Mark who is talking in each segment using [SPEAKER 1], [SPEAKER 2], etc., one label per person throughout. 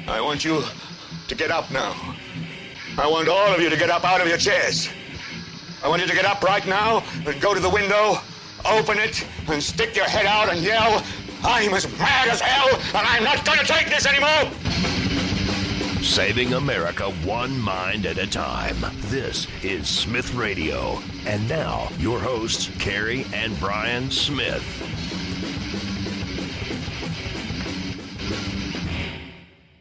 [SPEAKER 1] I want you to get up now. I want all of you to get up out of your chairs. I want you to get up right now and go to the window, open it, and stick your head out and yell, I'm as mad as hell, and I'm not going to take this anymore!
[SPEAKER 2] Saving America one mind at a time. This is Smith Radio. And now, your hosts, Carrie and Brian Smith.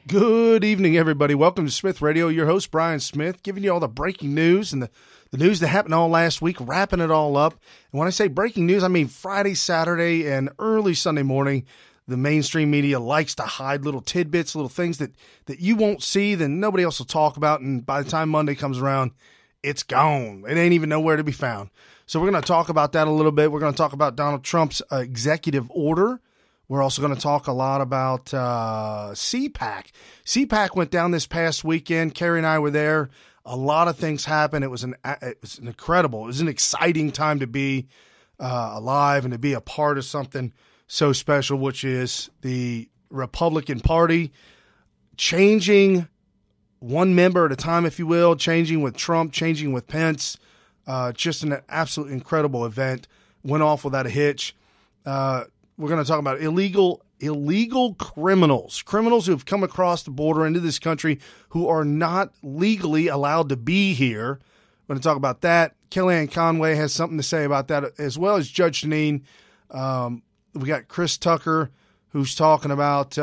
[SPEAKER 3] Good evening, everybody. Welcome to Smith Radio. Your host, Brian Smith, giving you all the breaking news and the news that happened all last week, wrapping it all up. And when I say breaking news, I mean Friday, Saturday, and early Sunday morning. The mainstream media likes to hide little tidbits, little things that you won't see, then nobody else will talk about. And by the time Monday comes around, it's gone. It ain't even nowhere to be found. So we're going to talk about that a little bit. We're going to talk about Donald Trump's executive order. We're also going to talk a lot about CPAC. CPAC went down this past weekend. Carrie and I were there. A lot of things happened. It was an exciting time to be alive and to be a part of something so special, which is the Republican Party changing one member at a time, if you will, changing with Trump, changing with Pence. Just an absolutely incredible event. Went off without a hitch. We're going to talk about illegal criminals who have come across the border into this country who are not legally allowed to be here. We're going to talk about that. Kellyanne Conway has something to say about that, as well as Judge Jeanine. We got Chris Tucker, who's talking about,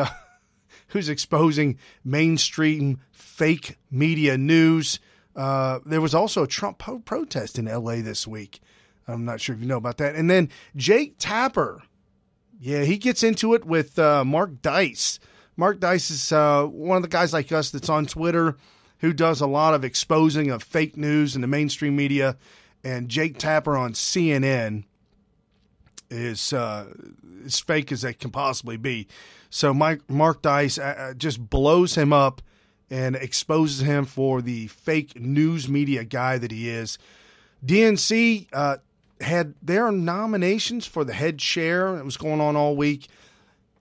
[SPEAKER 3] who's exposing mainstream fake media news. There was also a Trump protest in L.A. this week. I'm not sure if you know about that. And then Jake Tapper. Yeah, he gets into it with Mark Dice. Mark Dice is one of the guys like us that's on Twitter who does a lot of exposing of fake news in the mainstream media. And Jake Tapper on CNN is as fake as they can possibly be. So Mark Dice just blows him up and exposes him for the fake news media guy that he is. DNC had their nominations for the head chair. It was going on all week.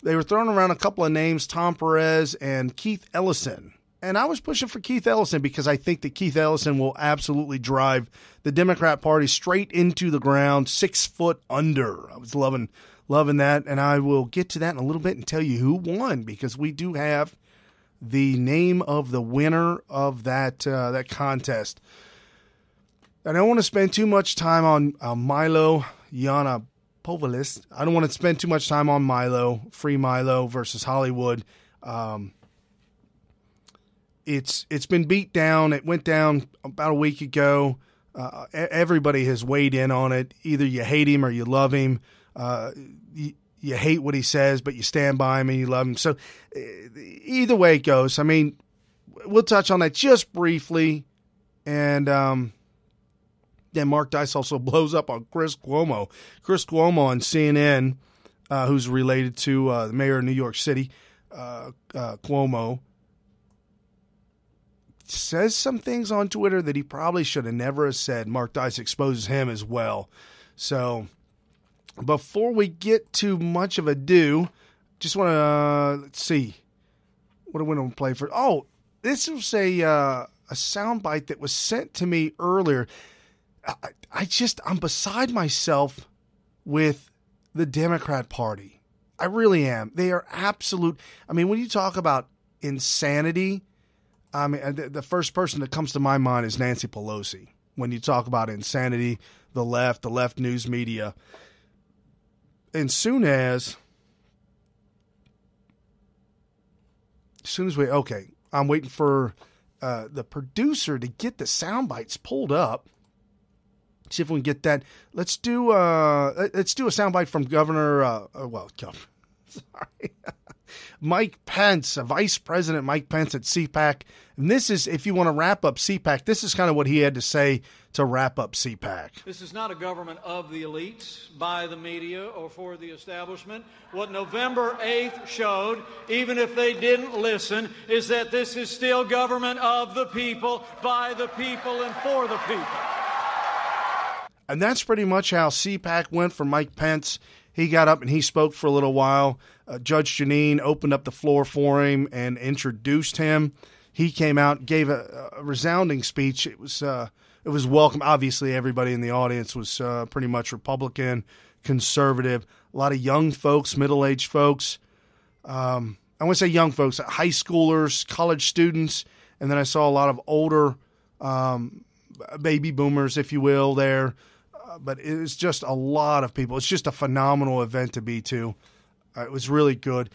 [SPEAKER 3] They were throwing around a couple of names, Tom Perez and Keith Ellison. And I was pushing for Keith Ellison because I think that Keith Ellison will absolutely drive the Democrat Party straight into the ground, 6 foot under. I was loving that, and I will get to that in a little bit and tell you who won, because we do have the name of the winner of that contest. I don't want to spend too much time on Milo Yiannopoulos. I don't want to spend too much time on Milo, Free Milo versus Hollywood. It's been beat down. It went down about a week ago. Everybody has weighed in on it. Either you hate him or you love him. You hate what he says, but you stand by him and you love him. So either way it goes. I mean, we'll touch on that just briefly. And then Mark Dice also blows up on Chris Cuomo. Chris Cuomo on CNN, who's related to the mayor of New York City, Cuomo, says some things on Twitter that he probably should have never have said. Mark Dice exposes him as well. So before we get too much of ado, just want to, let's see. What do we want to play for? Oh, this was a soundbite that was sent to me earlier. I'm beside myself with the Democrat Party. I really am. They are absolute. I mean, when you talk about insanity, I mean, the first person that comes to my mind is Nancy Pelosi. When you talk about insanity, the left news media. And soon as I'm waiting for the producer to get the sound bites pulled up. See if we can get that. Let's do a soundbite from Mike Pence, Vice President Mike Pence at CPAC. And this is, if you want to wrap up CPAC, this is kind of what he had to say to wrap up CPAC.
[SPEAKER 4] This is not a government of the elites, by the media, or for the establishment. What November 8th showed, even if they didn't listen, is that this is still government of the people, by the people, and for the people. And
[SPEAKER 3] that's pretty much how CPAC went for Mike Pence. He got up and he spoke for a little while. Judge Jeanine opened up the floor for him and introduced him. He came out, gave a resounding speech. It was welcome. Obviously, everybody in the audience was pretty much Republican, conservative. A lot of young folks, middle-aged folks. I want to say young folks, high schoolers, college students, and then I saw a lot of older baby boomers, if you will, there. But it was just a lot of people. It's just a phenomenal event to be to. It was really good.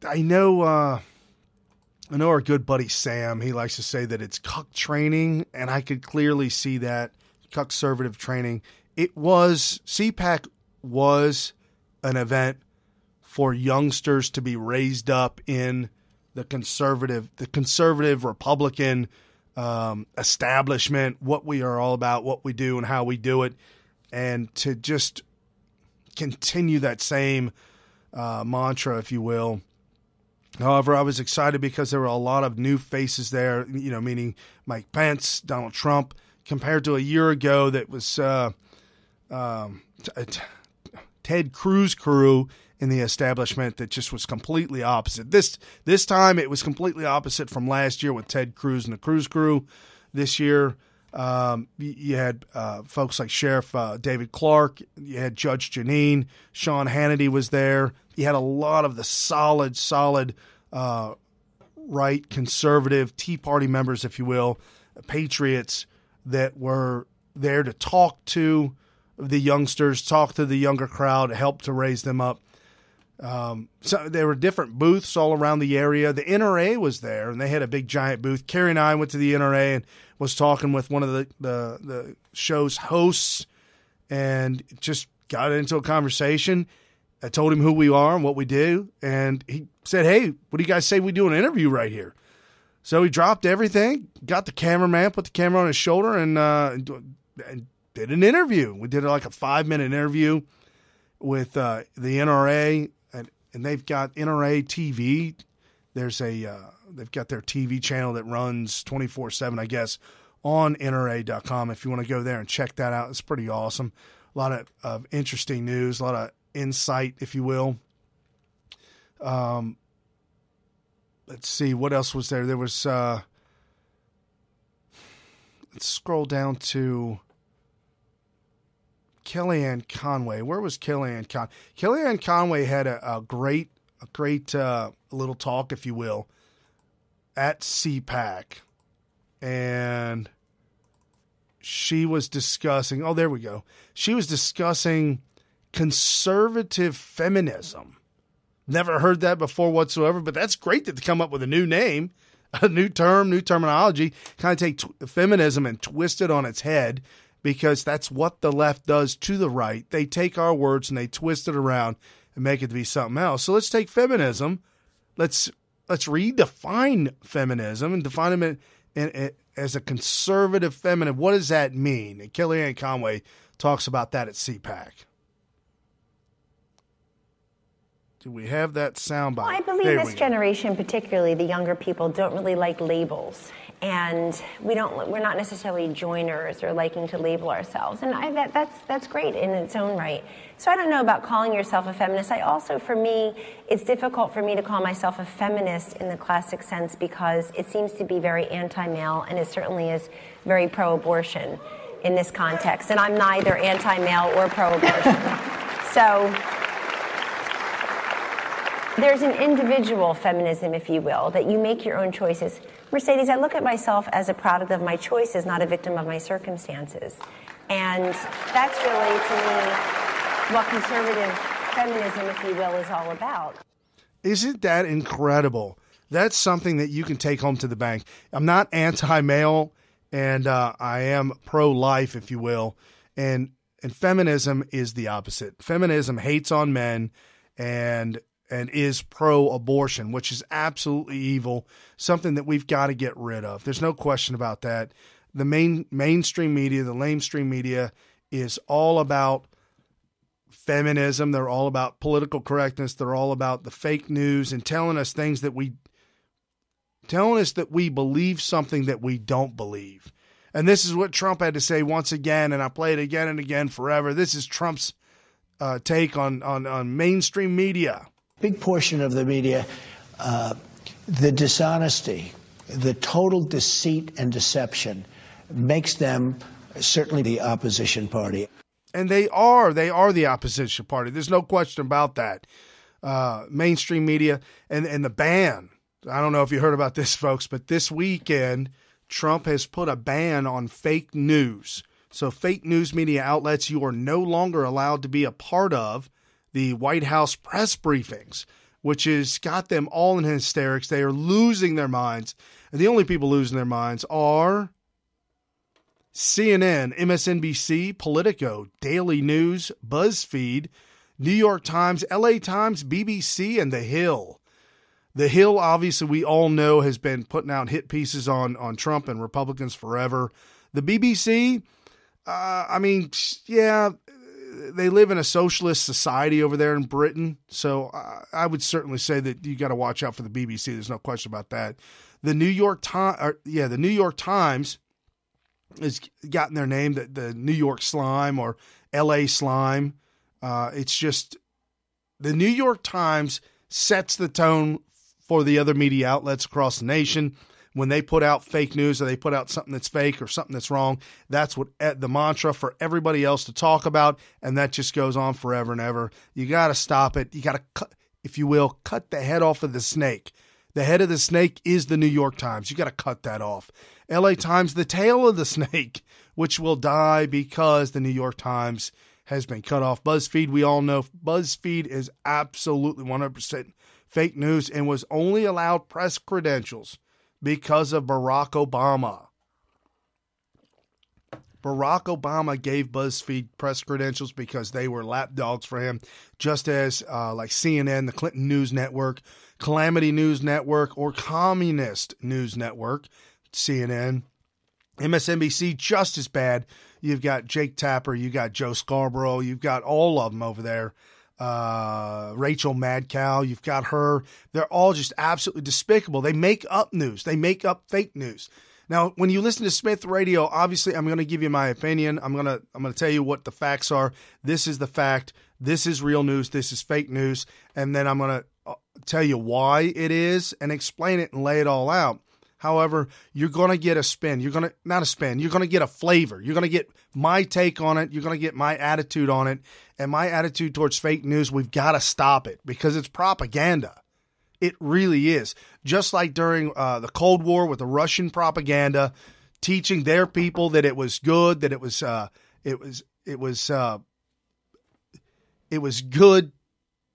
[SPEAKER 3] I know our good buddy Sam, he likes to say that it's cuck training, and I could clearly see that, cuck-servative training. CPAC was an event for youngsters to be raised up in the conservative Republican establishment, what we are all about, what we do and how we do it, and to just continue that same mantra, if you will. However, I was excited because there were a lot of new faces there, meaning Mike Pence, Donald Trump, compared to a year ago that was Ted Cruz crew in the establishment that just was completely opposite. This time it was completely opposite from last year with Ted Cruz and the Cruz crew. This year you had folks like Sheriff David Clark, you had Judge Jeanine, Sean Hannity was there. You had a lot of the solid right, conservative, Tea Party members, if you will, patriots that were there to talk to the youngsters, talk to the younger crowd, help to raise them up. So there were different booths all around the area. The NRA was there, and they had a big giant booth. Carrie and I went to the NRA and was talking with one of the show's hosts and just got into a conversation. I told him who we are and what we do, and he said, "Hey, what do you guys say we do an interview right here?" So he dropped everything, got the cameraman, put the camera on his shoulder, and did an interview. We did like a 5-minute interview with the NRA, and they've got NRA TV. They've got their TV channel that runs 24/7, I guess, on NRA.com. If you want to go there and check that out, it's pretty awesome. A lot of interesting news, a lot of insight, if you will. Let's see, what else was there? There was, let's scroll down to Kellyanne Conway. Where was Kellyanne Conway? Kellyanne Conway had a great little talk, if you will, at CPAC. And she was discussing, there we go. She was discussing conservative feminism. Never heard that before whatsoever, but that's great that they come up with a new name, a new term, new terminology, kind of take feminism and twist it on its head, because that's what the left does to the right. They take our words and they twist it around and make it to be something else. So let's take feminism. Let's redefine feminism and define it as a conservative feminine. What does that mean? And Kellyanne Conway talks about that at CPAC. Do we have that soundbite?
[SPEAKER 5] Well, I believe this generation, particularly the younger people, don't really like labels, and we're not necessarily joiners or liking to label ourselves, and that's great in its own right. So I don't know about calling yourself a feminist. For me, it's difficult for me to call myself a feminist in the classic sense, because it seems to be very anti-male, and it certainly is very pro-abortion in this context, and I'm neither anti-male or pro-abortion. So there's an individual feminism, if you will, that you make your own choices. Mercedes, I look at myself as a product of my choices, not a victim of my circumstances. And that's really, to me, what conservative feminism, if you will, is all about.
[SPEAKER 3] Isn't that incredible? That's something that you can take home to the bank. I'm not anti-male, and I am pro-life, if you will. And feminism is the opposite. Feminism hates on men and is pro-abortion, which is absolutely evil, something that we've got to get rid of. There's no question about that. The mainstream media, the lamestream media, is all about feminism. They're all about political correctness. They're all about the fake news and telling us that we believe something that we don't believe. And this is what Trump had to say once again, and I play it again and again forever. This is Trump's take on mainstream media.
[SPEAKER 6] Big portion of the media, the dishonesty, the total deceit and deception makes them certainly the opposition party.
[SPEAKER 3] And they are the opposition party. There's no question about that. Mainstream media and the ban. I don't know if you heard about this, folks, but this weekend, Trump has put a ban on fake news. So fake news media outlets, you are no longer allowed to be a part of the White House press briefings, which has got them all in hysterics. They are losing their minds. And the only people losing their minds are CNN, MSNBC, Politico, Daily News, BuzzFeed, New York Times, LA Times, BBC, and The Hill. The Hill, obviously, we all know, has been putting out hit pieces on Trump and Republicans forever. The BBC, they live in a socialist society over there in Britain, so I would certainly say that you got to watch out for the BBC. There's no question about that. The New York Times has gotten their name, the New York Slime or LA Slime. It's just the New York Times sets the tone for the other media outlets across the nation. When they put out fake news or they put out something that's fake or something that's wrong, that's what the mantra for everybody else to talk about, and that just goes on forever and ever. You got to stop it. You got to, if you will, cut the head off of the snake. The head of the snake is the New York Times. You got to cut that off. LA Times, the tail of the snake, which will die because the New York Times has been cut off. BuzzFeed, we all know BuzzFeed is absolutely 100% fake news and was only allowed press credentials because of Barack Obama. Barack Obama gave BuzzFeed press credentials because they were lapdogs for him, just as like CNN, the Clinton News Network, Calamity News Network, or Communist News Network, CNN. MSNBC, just as bad. You've got Jake Tapper, you got Joe Scarborough, you've got all of them over there. Rachel Madcow, you've got her. They're all just absolutely despicable. They make up news. They make up fake news. Now, when you listen to Smith Radio, obviously I'm going to give you my opinion. I'm going to tell you what the facts are. This is the fact. This is real news. This is fake news. And then I'm going to tell you why it is and explain it and lay it all out. However, you're going to get a spin. You're going to get a flavor. You're going to get my take on it. You're going to get my attitude on it. And my attitude towards fake news, we've got to stop it because it's propaganda. It really is. Just like during the Cold War with the Russian propaganda, teaching their people that it was good, that it was good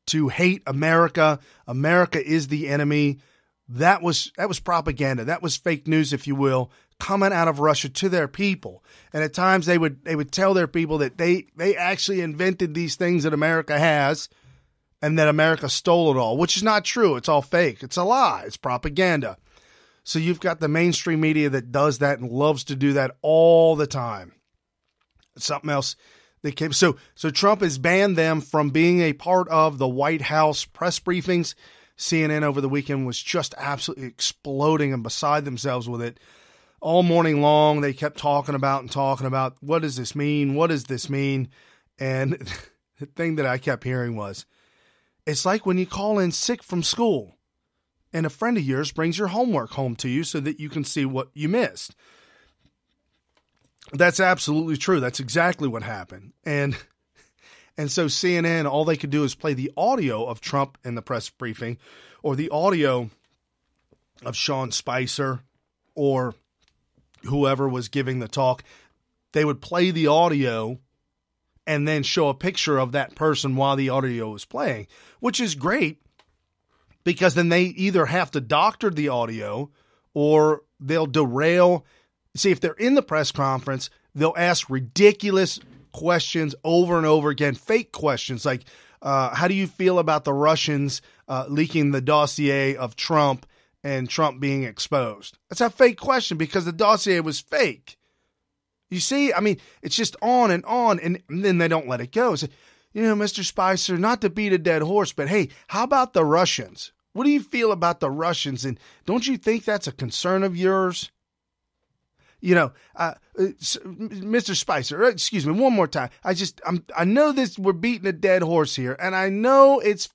[SPEAKER 3] to hate America. America is the enemy. That was propaganda. That was fake news, if you will, coming out of Russia to their people. And at times they would tell their people that they actually invented these things that America has and that America stole it all, which is not true. It's all fake. It's a lie. It's propaganda. So you've got the mainstream media that does that and loves to do that all the time. Something else that came. So Trump has banned them from being a part of the White House press briefings. CNN over the weekend was just absolutely exploding and beside themselves with it. All morning long, they kept talking about what does this mean? What does this mean? And the thing that I kept hearing was, it's like when you call in sick from school and a friend of yours brings your homework home to you so that you can see what you missed. That's absolutely true. That's exactly what happened. And so CNN, all they could do is play the audio of Trump in the press briefing or the audio of Sean Spicer or whoever was giving the talk. They would play the audio and then show a picture of that person while the audio was playing, which is great because then they either have to doctor the audio or they'll derail. See, if they're in the press conference, they'll ask ridiculous questions over and over again, fake questions like, how do you feel about the Russians leaking the dossier of Trump and Trump being exposed? That's a fake question because the dossier was fake. You see, I mean, it's just on, and then they don't let it go. So, Mr. Spicer, not to beat a dead horse, but hey, how about the Russians? What do you feel about the Russians? And don't you think that's a concern of yours? Mr. Spicer, excuse me, one more time. I know this, we're beating a dead horse here, and I know it's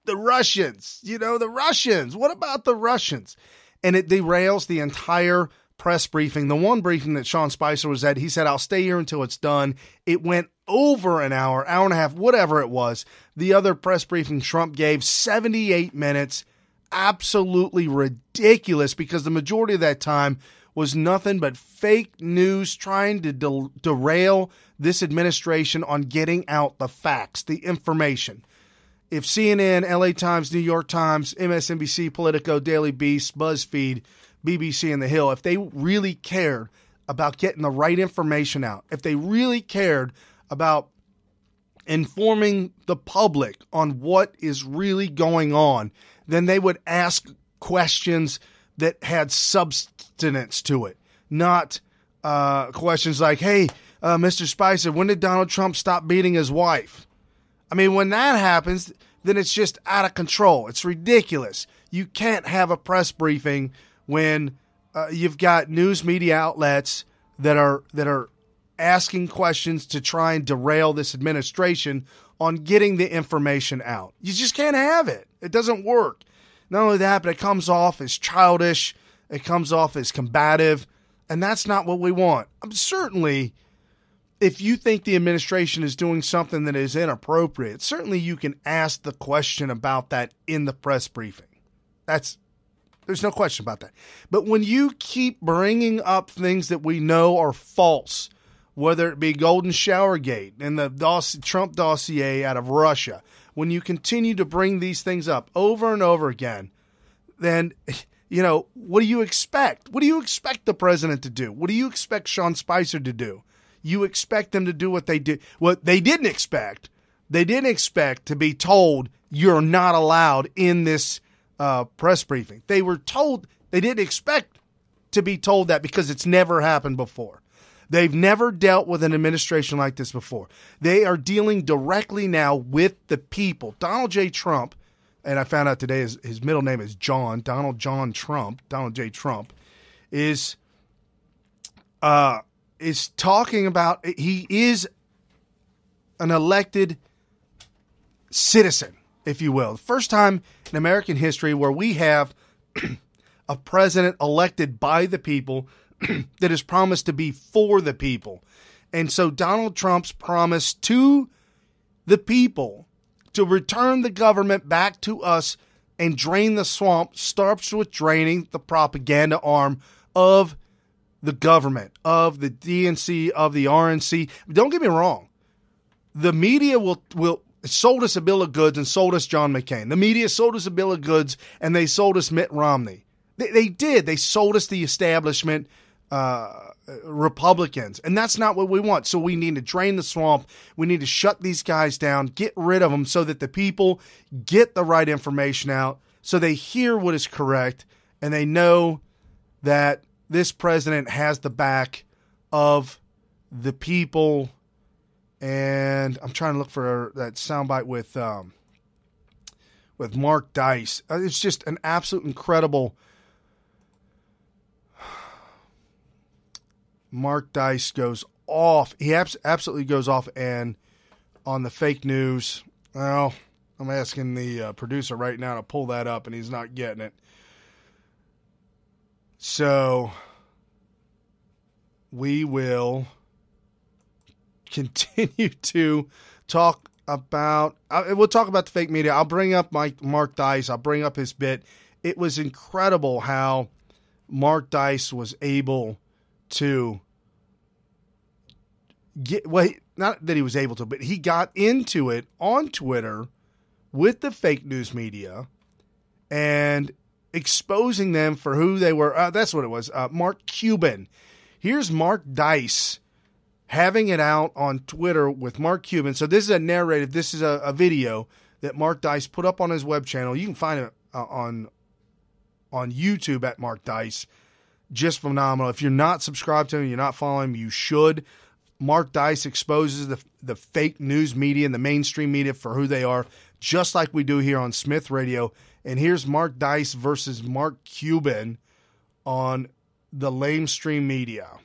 [SPEAKER 3] the Russians, the Russians. What about the Russians? And it derails the entire press briefing. The one briefing that Sean Spicer was at, he said, I'll stay here until it's done. It went over an hour and a half, whatever it was. The other press briefing Trump gave, 78 minutes. Absolutely ridiculous, because the majority of that time was nothing but fake news trying to derail this administration on getting out the facts, the information. If CNN, LA Times, New York Times, MSNBC, Politico, Daily Beast, BuzzFeed, BBC, and The Hill, if they really cared about getting the right information out, if they really cared about informing the public on what is really going on, then they would ask questions that had substance to it, not questions like, hey, Mr. Spicer, when did Donald Trump stop beating his wife? I mean, when that happens, then it's just out of control. It's ridiculous. You can't have a press briefing when you've got news media outlets that are asking questions to try and derail this administration on getting the information out. You just can't have it. It doesn't work. Not only that, but it comes off as childish. It comes off as combative. And that's not what we want. Certainly, if you think the administration is doing something that is inappropriate, certainly you can ask the question about that in the press briefing. There's no question about that. But when you keep bringing up things that we know are false, whether it be Golden Showergate and the Trump dossier out of Russia, when you continue to bring these things up over and over again, then, what do you expect? What do you expect the president to do? What do you expect Sean Spicer to do? You expect them to do what they did. What they didn't expect. They didn't expect to be told you're not allowed in this press briefing. They were told, they didn't expect to be told that because it's never happened before. They've never dealt with an administration like this before. They are dealing directly now with the people. Donald J. Trump, and I found out today his middle name is John, Donald John Trump, Donald J. Trump, is talking about, he is an elected citizen, if you will. The first time in American history where we have a president elected by the people that is promised to be for the people. And so Donald Trump's promise to the people to return the government back to us and drain the swamp starts with draining the propaganda arm of the government, of the DNC, of the RNC. Don't get me wrong. The media will sold us a bill of goods and sold us John McCain. The media sold us a bill of goods and they sold us Mitt Romney. They did. They sold us the establishment Republicans, and that's not what we want. So we need to drain the swamp. We need to shut these guys down, get rid of them so that the people get the right information out, so they hear what is correct, and they know that this president has the back of the people. And I'm trying to look for that soundbite with Mark Dice. It's just an absolute incredible. Mark Dice goes off. He absolutely goes off and on the fake news. Well, I'm asking the producer right now to pull that up, and he's not getting it. So we will continue to talk about. We'll talk about the fake media. I'll bring up Mark Dice. I'll bring up his bit. It was incredible how Mark Dice was able to not that he was able to, but he got into it on Twitter with the fake news media and exposing them for who they were. That's what it was. Mark Cuban. Here's Mark Dice having it out on Twitter with Mark Cuban. So this is a narrative. This is a video that Mark Dice put up on his web channel. You can find it on YouTube at Mark Dice. Just phenomenal. If you're not subscribed to him, you're not following him, you should. Mark Dice exposes the fake news media and the mainstream media for who they are, just like we do here on Smith Radio. And here's Mark Dice versus Mark Cuban on the lamestream media.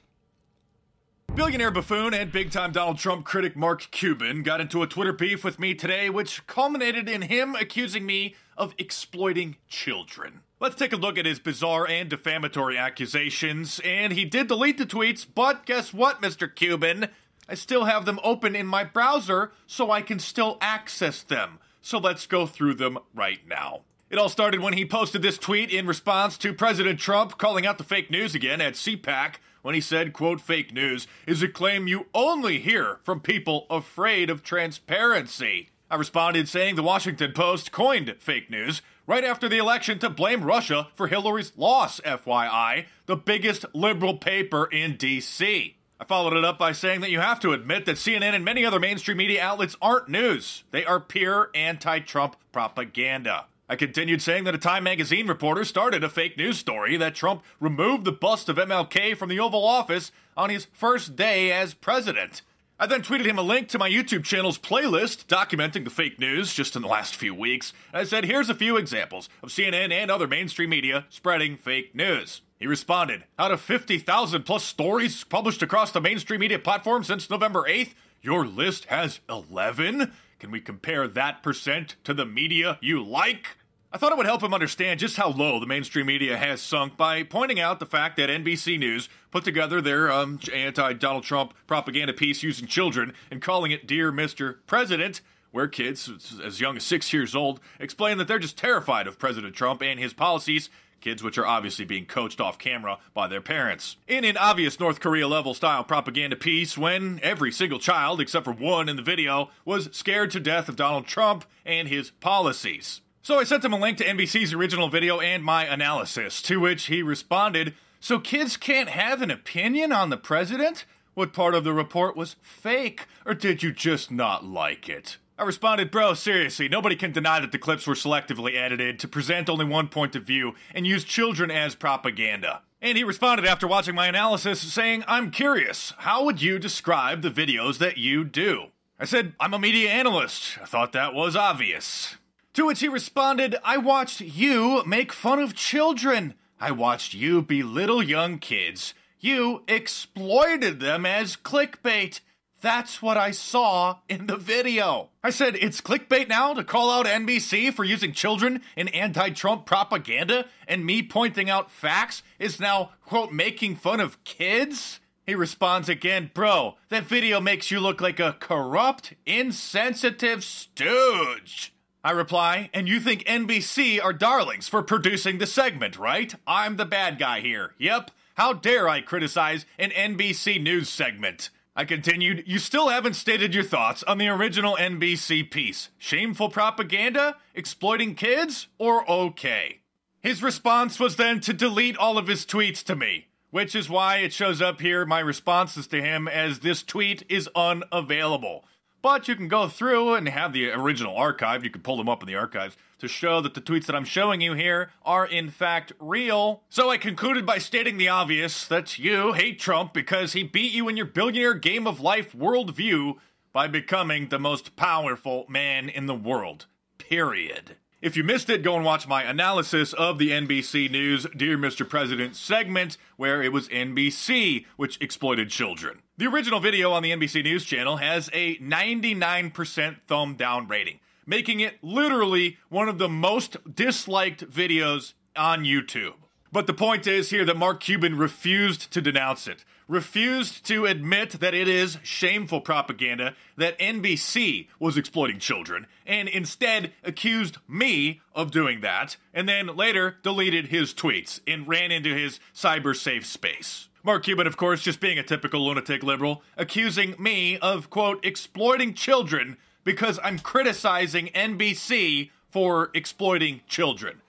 [SPEAKER 7] Billionaire buffoon and big-time Donald Trump critic Mark Cuban got into a Twitter beef with me today, which culminated in him accusing me of exploiting children. Let's take a look at his bizarre and defamatory accusations, and he did delete the tweets, but guess what, Mr. Cuban? I still have them open in my browser, so I can still access them. So let's go through them right now. It all started when he posted this tweet in response to President Trump calling out the fake news again at CPAC when he said, quote, "Fake news is a claim you only hear from people afraid of transparency." I responded saying the Washington Post coined fake news right after the election to blame Russia for Hillary's loss, FYI, the biggest liberal paper in D.C. I followed it up by saying that you have to admit that CNN and many other mainstream media outlets aren't news. They are pure anti-Trump propaganda. I continued saying that a Time magazine reporter started a fake news story that Trump removed the bust of MLK from the Oval Office on his first day as president. I then tweeted him a link to my YouTube channel's playlist documenting the fake news just in the last few weeks. And I said, here's a few examples of CNN and other mainstream media spreading fake news. He responded, out of 50,000 plus stories published across the mainstream media platform since November 8th, your list has 11? Can we compare that percent to the media you like? I thought it would help him understand just how low the mainstream media has sunk by pointing out the fact that NBC News put together their anti-Donald Trump propaganda piece using children and calling it Dear Mr. President, where kids as young as 6 years old explain that they're just terrified of President Trump and his policies, kids which are obviously being coached off camera by their parents. In an obvious North Korea level style propaganda piece when every single child, except for one in the video, was scared to death of Donald Trump and his policies. So I sent him a link to NBC's original video and my analysis, to which he responded, so kids can't have an opinion on the president? What part of the report was fake, or did you just not like it? I responded, bro, seriously, nobody can deny that the clips were selectively edited to present only one point of view and use children as propaganda. And he responded after watching my analysis saying, I'm curious, how would you describe the videos that you do? I said, I'm a media analyst. I thought that was obvious. To which he responded, I watched you make fun of children. I watched you belittle young kids. You exploited them as clickbait. That's what I saw in the video. I said, it's clickbait now to call out NBC for using children in anti-Trump propaganda, and me pointing out facts is now, quote, making fun of kids? He responds again, bro, that video makes you look like a corrupt, insensitive stooge. I reply, and you think NBC are darlings for producing the segment, right? I'm the bad guy here. Yep. How dare I criticize an NBC News segment? I continued, you still haven't stated your thoughts on the original NBC piece. Shameful propaganda? Exploiting kids? Or okay? His response was then to delete all of his tweets to me, which is why it shows up here, my responses to him, as this tweet is unavailable. But you can go through and have the original archive. You can pull them up in the archives to show that the tweets that I'm showing you here are in fact real. So I concluded by stating the obvious, that you hate Trump because he beat you in your billionaire game of life worldview by becoming the most powerful man in the world. Period. If you missed it, go and watch my analysis of the NBC News Dear Mr. President segment, where it was NBC which exploited children. The original video on the NBC News channel has a 99% thumb down rating, making it literally one of the most disliked videos on YouTube. But the point is here that Mark Cuban refused to denounce it, refused to admit that it is shameful propaganda that NBC was exploiting children, and instead accused me of doing that, and then later deleted his tweets and ran into his cyber safe space. Mark Cuban, of course, just being a typical lunatic liberal, accusing me of, quote, exploiting children because I'm criticizing NBC for exploiting children.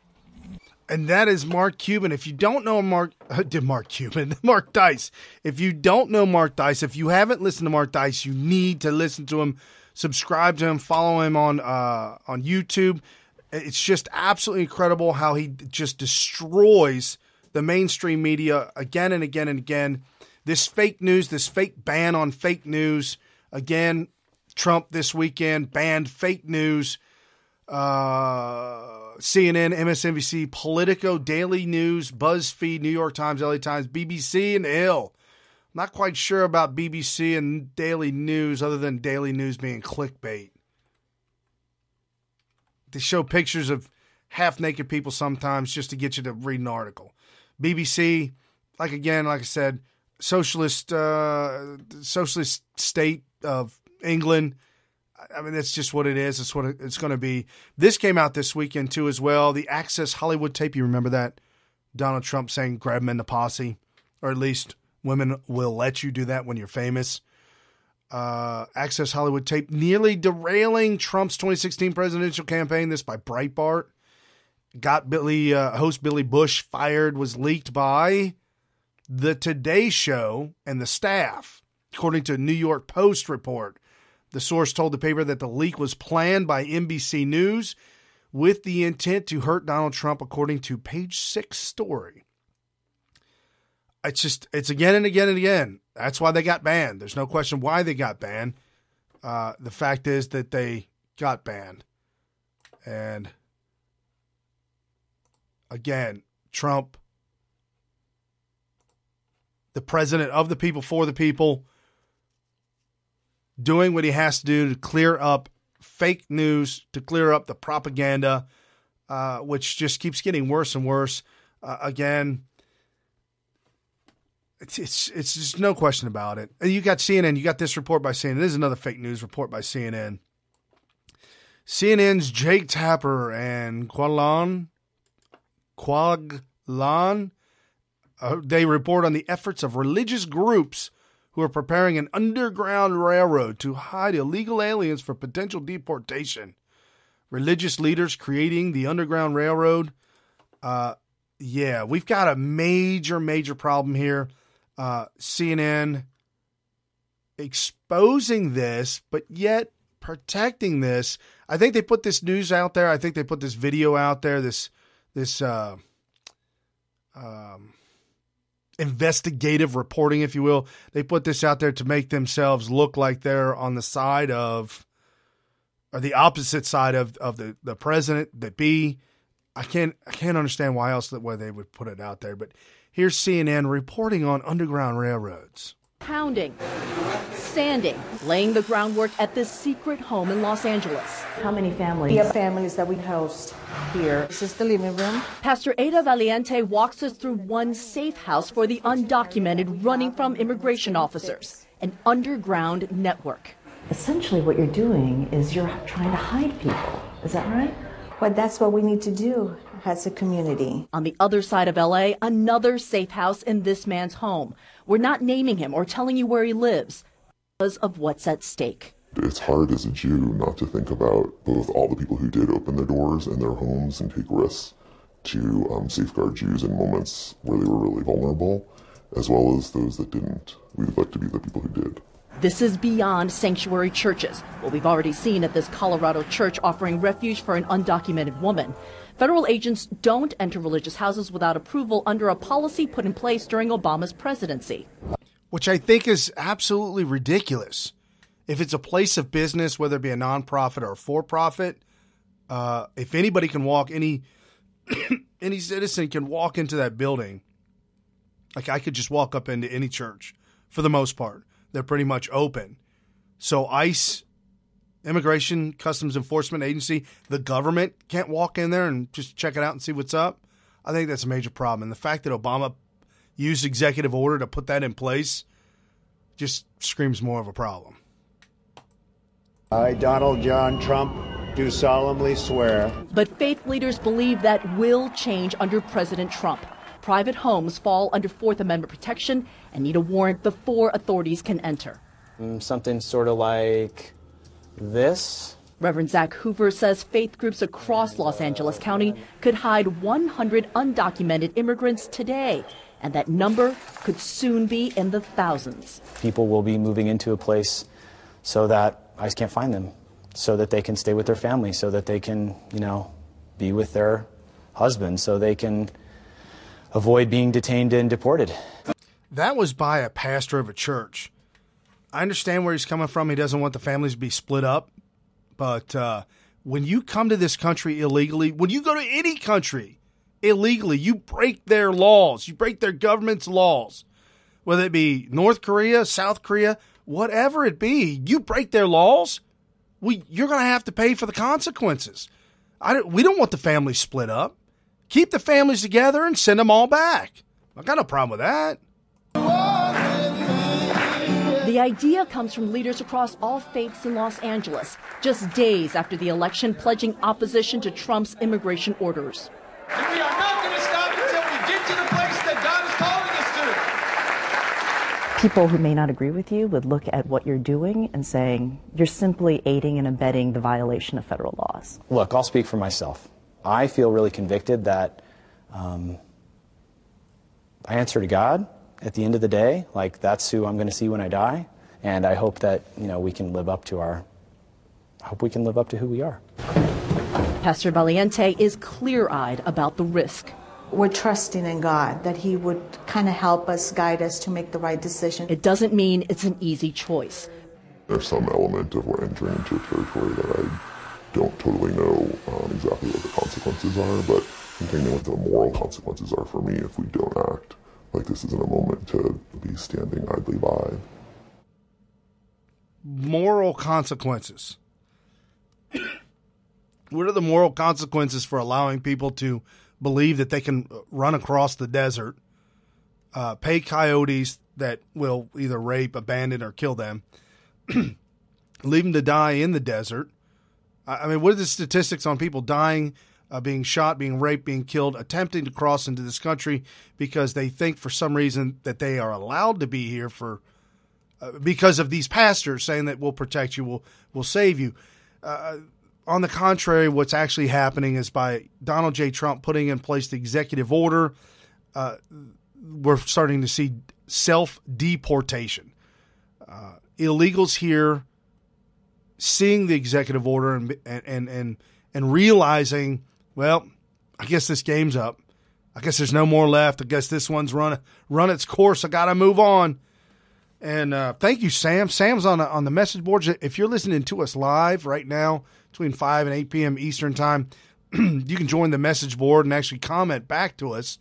[SPEAKER 3] And that is Mark Cuban. If you don't know Mark Dice. If you don't know Mark Dice, if you haven't listened to Mark Dice, you need to listen to him, subscribe to him, follow him on YouTube. It's just absolutely incredible how he just destroys the mainstream media again and again and again. This fake news, this fake ban on fake news. Again, Trump this weekend banned fake news. CNN, MSNBC, Politico, Daily News, BuzzFeed, New York Times, LA Times, BBC, and Hill. I'm not quite sure about BBC and Daily News other than Daily News being clickbait. They show pictures of half-naked people sometimes just to get you to read an article. BBC, like I said, socialist state of England. I mean, that's just what it is. It's what it's going to be. This came out this weekend, too, as well. The Access Hollywood tape, you remember that? Donald Trump saying, grab him in the posse. Or at least women will let you do that when you're famous. Access Hollywood tape nearly derailing Trump's 2016 presidential campaign. This by Breitbart. Got host Billy Bush fired, was leaked by the Today Show and the staff, according to a New York Post report. The source told the paper that the leak was planned by NBC News with the intent to hurt Donald Trump, according to Page 6 story. It's again and again and again. That's why they got banned. There's no question why they got banned. The fact is that they got banned. And again, Trump, the president of the people, for the people, doing what he has to do to clear up fake news, to clear up the propaganda, which just keeps getting worse and worse. Again, it's just no question about it. And you got CNN, you got this report by CNN. This is another fake news report by CNN. CNN's Jake Tapper and Quaglan, they report on the efforts of religious groups who are preparing an underground railroad to hide illegal aliens for potential deportation. Religious leaders creating the underground railroad. We've got a major problem here. CNN exposing this, but yet protecting this. I think they put this news out there. I think they put this video out there, this investigative reporting, if you will. They put this out there to make themselves look like they're on the side of, or the opposite side of the president, I can't understand why they would put it out there. But here's CNN reporting on underground railroads.
[SPEAKER 8] Pounding, sanding, laying the groundwork at this secret home in Los Angeles.
[SPEAKER 9] How many families? We have families that we host here. This is the living room.
[SPEAKER 8] Pastor Ada Valiente walks us through one safe house for the undocumented running from immigration officers, an underground network.
[SPEAKER 9] Essentially what you're doing is you're trying to hide people. Is that right? Well, that's what we need to do as a community.
[SPEAKER 8] On the other side of LA, another safe house in this man's home. We're not naming him or telling you where he lives because of what's at stake.
[SPEAKER 10] It's hard as a Jew not to think about both all the people who did open their doors and their homes and take risks to safeguard Jews in moments where they were really vulnerable, as well as those that didn't. We would like to be the people who did.
[SPEAKER 8] This is beyond sanctuary churches. What we've already seen at this Colorado church offering refuge for an undocumented woman. Federal agents don't enter religious houses without approval under a policy put in place during Obama's presidency.
[SPEAKER 3] Which I think is absolutely ridiculous. If it's a place of business, whether it be a nonprofit or a for-profit, if anybody can walk, any citizen can walk into that building. Like I could just walk up into any church for the most part. They're pretty much open. So ICE, Immigration Customs Enforcement Agency, the government can't walk in there and just check it out and see what's up. I think that's a major problem. And the fact that Obama used executive order to put that in place just screams more of a problem.
[SPEAKER 11] I, Donald John Trump, do solemnly swear.
[SPEAKER 8] But faith leaders believe that will change under President Trump. Private homes fall under Fourth Amendment protection and need a warrant before authorities can enter.
[SPEAKER 12] Something sort of like this.
[SPEAKER 8] Reverend Zach Hoover says faith groups across Los Angeles County could hide 100 undocumented immigrants today, and that number could soon be in the thousands.
[SPEAKER 12] People will be moving into a place so that ICE can't find them, so that they can stay with their family, so that they can, be with their husband, so they can avoid being detained and deported.
[SPEAKER 3] That was by a pastor of a church. I understand where he's coming from. He doesn't want the families to be split up. But when you come to this country illegally, when you go to any country illegally, you break their laws. You break their government's laws. Whether it be North Korea, South Korea, whatever it be, you break their laws, you're going to have to pay for the consequences. We don't want the families split up. Keep the families together and send them all back. I got no problem with that.
[SPEAKER 8] The idea comes from leaders across all faiths in Los Angeles, just days after the election, pledging opposition to Trump's immigration orders.
[SPEAKER 13] And we are not going to stop until we get to the place that God is calling us to.
[SPEAKER 9] People who may not agree with you would look at what you're doing and saying, you're simply aiding and abetting the violation of federal laws.
[SPEAKER 12] Look, I'll speak for myself. I feel really convicted that I answer to God at the end of the day. Like, that's who I'm going to see when I die. And I hope that, we can live up to who we are.
[SPEAKER 8] Pastor Valiente is clear-eyed about the risk.
[SPEAKER 9] We're trusting in God that he would kind of help us, guide us to make the right decision.
[SPEAKER 8] It doesn't mean it's an easy choice.
[SPEAKER 10] There's some element of we're entering into a territory that I don't totally know exactly what the consequences are, but I'm thinking what the moral consequences are for me if we don't act. Like, this isn't a moment to be standing idly by.
[SPEAKER 3] Moral consequences. What are the moral consequences for allowing people to believe that they can run across the desert, pay coyotes that will either rape, abandon, or kill them, leave them to die in the desert? I mean, what are the statistics on people dying, being shot, being raped, being killed, attempting to cross into this country because they think for some reason that they are allowed to be here for because of these pastors saying that we'll protect you, we'll save you. On the contrary, what's actually happening is by Donald J. Trump putting in place the executive order, we're starting to see self-deportation. Illegals here seeing the executive order and realizing, well, I guess this game's up. I guess there's no more left. I guess this one's run its course. I got to move on. And thank you, Sam. Sam's on the message boards. If you're listening to us live right now between 5 and 8 p.m. Eastern time, you can join the message board and actually comment back to us.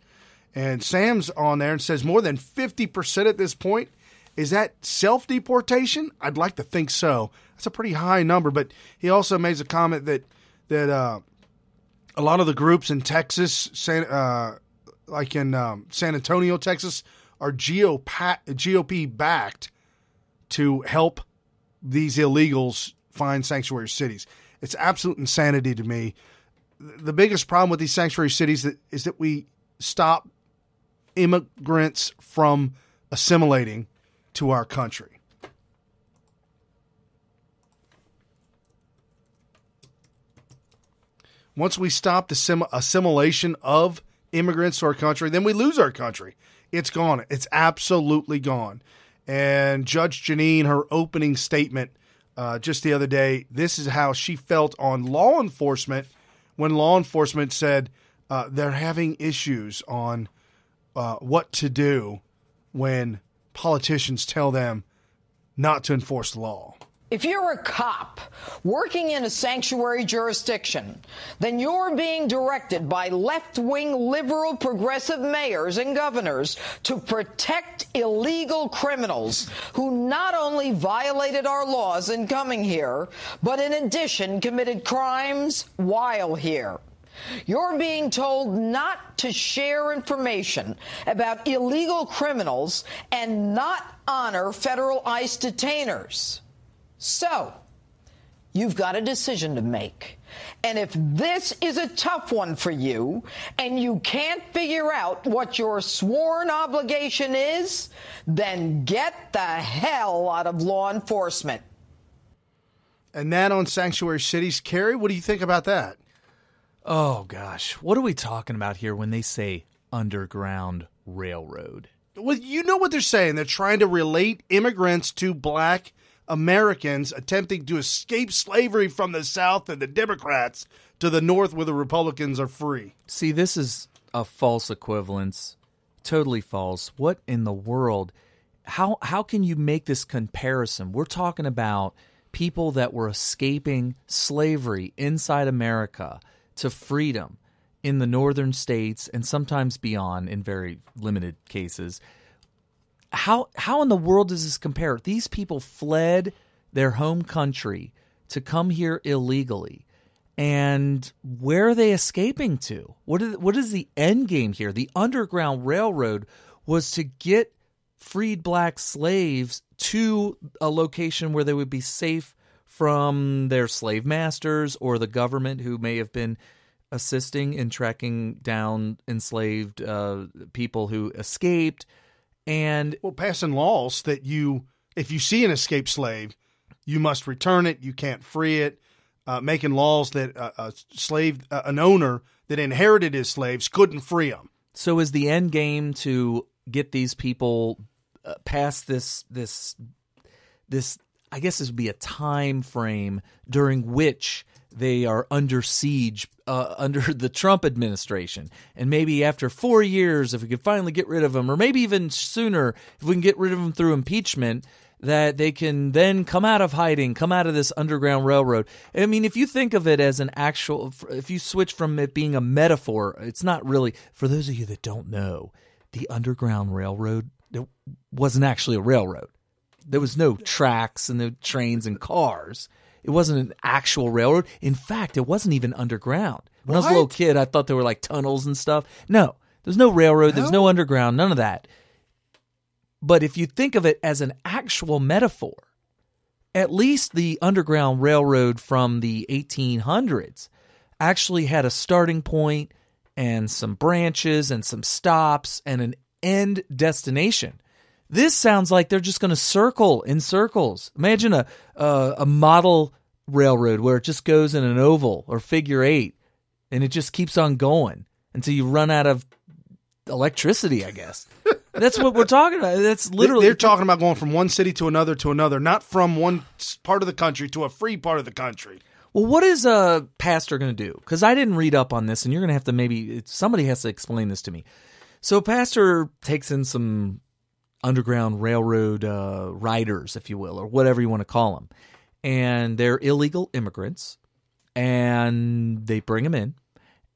[SPEAKER 3] And Sam's on there and says more than 50% at this point. Is that self-deportation? I'd like to think so. That's a pretty high number. But he also makes a comment that a lot of the groups in Texas, like in San Antonio, Texas, are GOP-backed to help these illegals find sanctuary cities. It's absolute insanity to me. The biggest problem with these sanctuary cities is that we stop immigrants from assimilating to our country. Once we stop the assimilation of immigrants to our country, then we lose our country. It's gone. It's absolutely gone. And Judge Jeanine, her opening statement just the other day, this is how she felt on law enforcement when law enforcement said they're having issues on what to do when politicians tell them not to enforce the law.
[SPEAKER 14] If you're a cop working in a sanctuary jurisdiction, then you're being directed by left-wing liberal progressive mayors and governors to protect illegal criminals who not only violated our laws in coming here, but in addition committed crimes while here. You're being told not to share information about illegal criminals and not honor federal ICE detainers. So, you've got a decision to make. And if this is a tough one for you and you can't figure out what your sworn obligation is, then get the hell out of law enforcement.
[SPEAKER 3] And that on sanctuary cities. Carrie, what do you think about that?
[SPEAKER 15] Oh, gosh. What are we talking about here when they say underground railroad?
[SPEAKER 3] Well, you know what they're saying. They're trying to relate immigrants to black Americans attempting to escape slavery from the South and the Democrats to the North where the Republicans are free.
[SPEAKER 15] See, this is a false equivalence. Totally false. What in the world? How can you make this comparison? We're talking about people that were escaping slavery inside America to freedom in the northern states and sometimes beyond in very limited cases. How in the world does this compare? These people fled their home country to come here illegally, And where are they escaping to? What is the end game here? The Underground Railroad was to get freed black slaves to a location where they would be safe from their slave masters or the government who may have been assisting in tracking down enslaved people who escaped. And
[SPEAKER 3] passing laws that if you see an escaped slave, you must return it. You can't free it. Making laws that an owner that inherited his slaves couldn't free them.
[SPEAKER 15] So is the end game to get these people past this, I guess this would be a time frame during which they are under siege under the Trump administration. And maybe after 4 years, if we could finally get rid of them, or maybe even sooner, if we can get rid of them through impeachment, that they can then come out of hiding, come out of this Underground Railroad. I mean, if you think of it as if you switch from it being a metaphor, it's not really, for those of you that don't know, the Underground Railroad, it wasn't actually a railroad. There was no tracks and no trains and cars. It wasn't an actual railroad. In fact, it wasn't even underground. When I was a little kid, I thought there were like tunnels and stuff. No, there's no railroad. There's no underground, none of that. But if you think of it as an actual metaphor, at least the Underground Railroad from the 1800s actually had a starting point and some branches and some stops and an end destination. This sounds like they're just going to circle in circles. Imagine a model railroad where it just goes in an oval or figure eight, and it just keeps on going until you run out of electricity, I guess. That's what we're talking about. That's literally...
[SPEAKER 3] They're talking about going from one city to another, not from one part of the country to a free part of the country.
[SPEAKER 15] Well, what is a pastor going to do? Because I didn't read up on this, and you're going to have to somebody has to explain this to me. So a pastor takes in some Underground Railroad riders, if you will, or whatever you want to call them. And they're illegal immigrants, and they bring them in.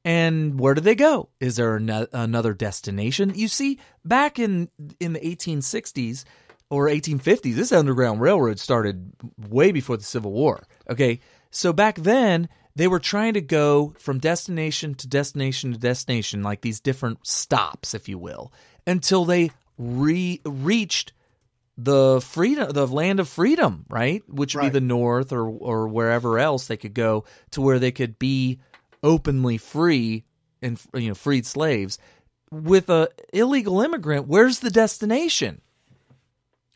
[SPEAKER 15] And where do they go? Is there another destination? You see, back in the 1860s or 1850s, this Underground Railroad started way before the Civil War. Okay, so back then, they were trying to go from destination to destination to destination, like these different stops, if you will, until they reached the land of freedom, right? Which would be the North or wherever else they could go to where they could be openly free and freed slaves. With a illegal immigrant, where's the destination?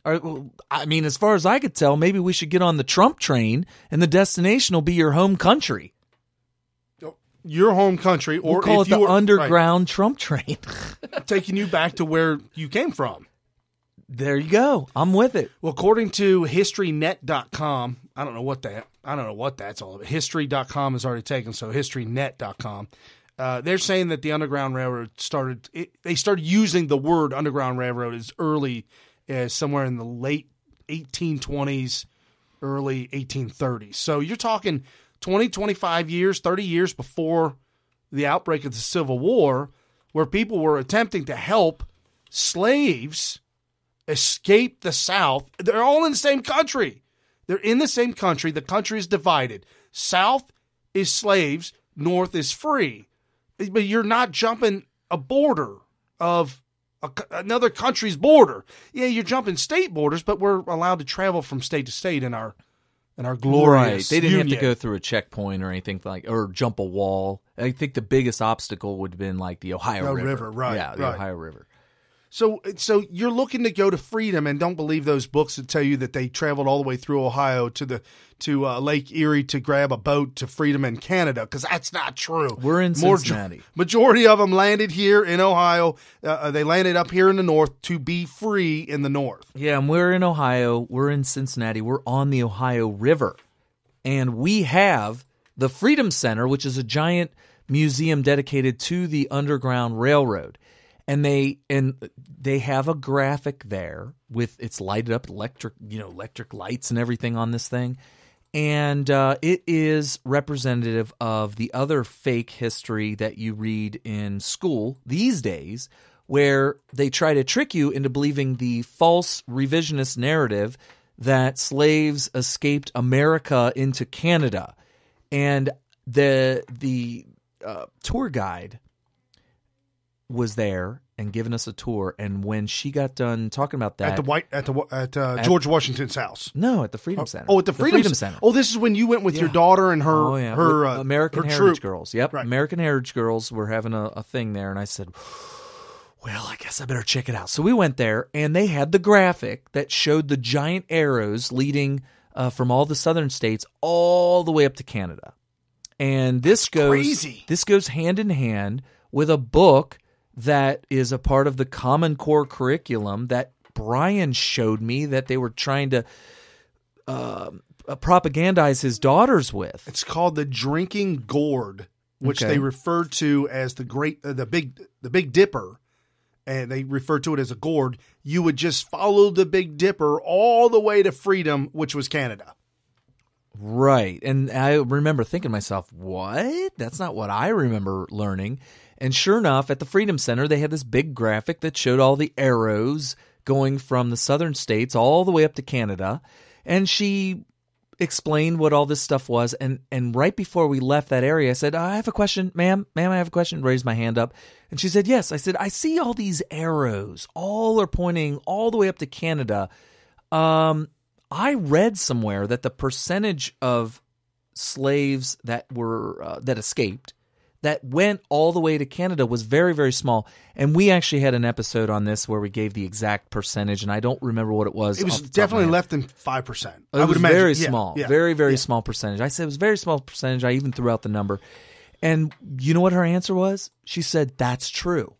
[SPEAKER 15] I mean, as far as I could tell, maybe we should get on the Trump train and the destination will be your home country.
[SPEAKER 3] Your home country, or
[SPEAKER 15] we'll call it the Underground Trump train.
[SPEAKER 3] Taking you back to where you came from.
[SPEAKER 15] There you go. I'm with it.
[SPEAKER 3] Well, according to historynet.com, I don't know what that's all about. History.com is already taken, so historynet.com. They're saying that the Underground Railroad started using the word Underground Railroad as early as somewhere in the late 1820s, early 1830s. So you're talking 20, 25 years, 30 years before the outbreak of the Civil War, where people were attempting to help slaves escape the South. They're all in the same country. They're in the same country. The country is divided. South is slaves. North is free. But you're not jumping a border of another country's border. Yeah, you're jumping state borders, but we're allowed to travel from state to state in our glorious
[SPEAKER 15] They didn't
[SPEAKER 3] union.
[SPEAKER 15] have to go through a checkpoint or anything or jump a wall. I think the biggest obstacle would have been like the Ohio River.
[SPEAKER 3] Right?
[SPEAKER 15] Yeah, the Ohio River.
[SPEAKER 3] So you're looking to go to freedom, and don't believe those books that tell you that they traveled all the way through Ohio to Lake Erie to grab a boat to freedom in Canada, because that's not true.
[SPEAKER 15] We're in Cincinnati.
[SPEAKER 3] Majority of them landed here in Ohio. They landed up here in the north to be free in the north.
[SPEAKER 15] Yeah, and we're in Ohio. We're in Cincinnati. We're on the Ohio River, and we have the Freedom Center, which is a giant museum dedicated to the Underground Railroad. And they have a graphic there with it's lighted up electric lights and everything on this thing, and it is representative of the other fake history that you read in school these days, where they try to trick you into believing the false revisionist narrative that slaves escaped America into Canada. And the tour guide was there and giving us a tour, and when she got done talking about that
[SPEAKER 3] at George Washington's house.
[SPEAKER 15] No, at the Freedom Center.
[SPEAKER 3] Oh, at the Freedom Center. Oh, this is when you went with your daughter and her
[SPEAKER 15] American
[SPEAKER 3] her
[SPEAKER 15] Heritage
[SPEAKER 3] troop.
[SPEAKER 15] Girls. Yep,
[SPEAKER 3] Right.
[SPEAKER 15] American Heritage Girls were having a thing there, and I said, well, I guess I better check it out. So we went there, and they had the graphic that showed the giant arrows leading from all the southern states all the way up to Canada. And this goes hand in hand with a book that is a part of the Common Core curriculum that Brian showed me that they were trying to propagandize his daughters with.
[SPEAKER 3] It's called the Drinking Gourd, which they refer to as the Big Dipper, and they refer to it as a gourd. You would just follow the Big Dipper all the way to freedom, which was Canada.
[SPEAKER 15] Right. And I remember thinking to myself, what? That's not what I remember learning. And sure enough, at the Freedom Center, they had this big graphic that showed all the arrows going from the southern states all the way up to Canada. And she explained what all this stuff was. And right before we left that area, I said, I have a question, ma'am. Ma'am, I have a question. Raised my hand up. And she said, yes. I said, I see all these arrows. All are pointing all the way up to Canada. I read somewhere that the percentage of slaves that were that escaped, that went all the way to Canada, was very, very small. And we actually had an episode on this where we gave the exact percentage, and I don't remember what it was.
[SPEAKER 3] It was definitely less than 5%.
[SPEAKER 15] It was very small, very, very small percentage. I said it was a very small percentage. I even threw out the number. And you know what her answer was? She said, that's true.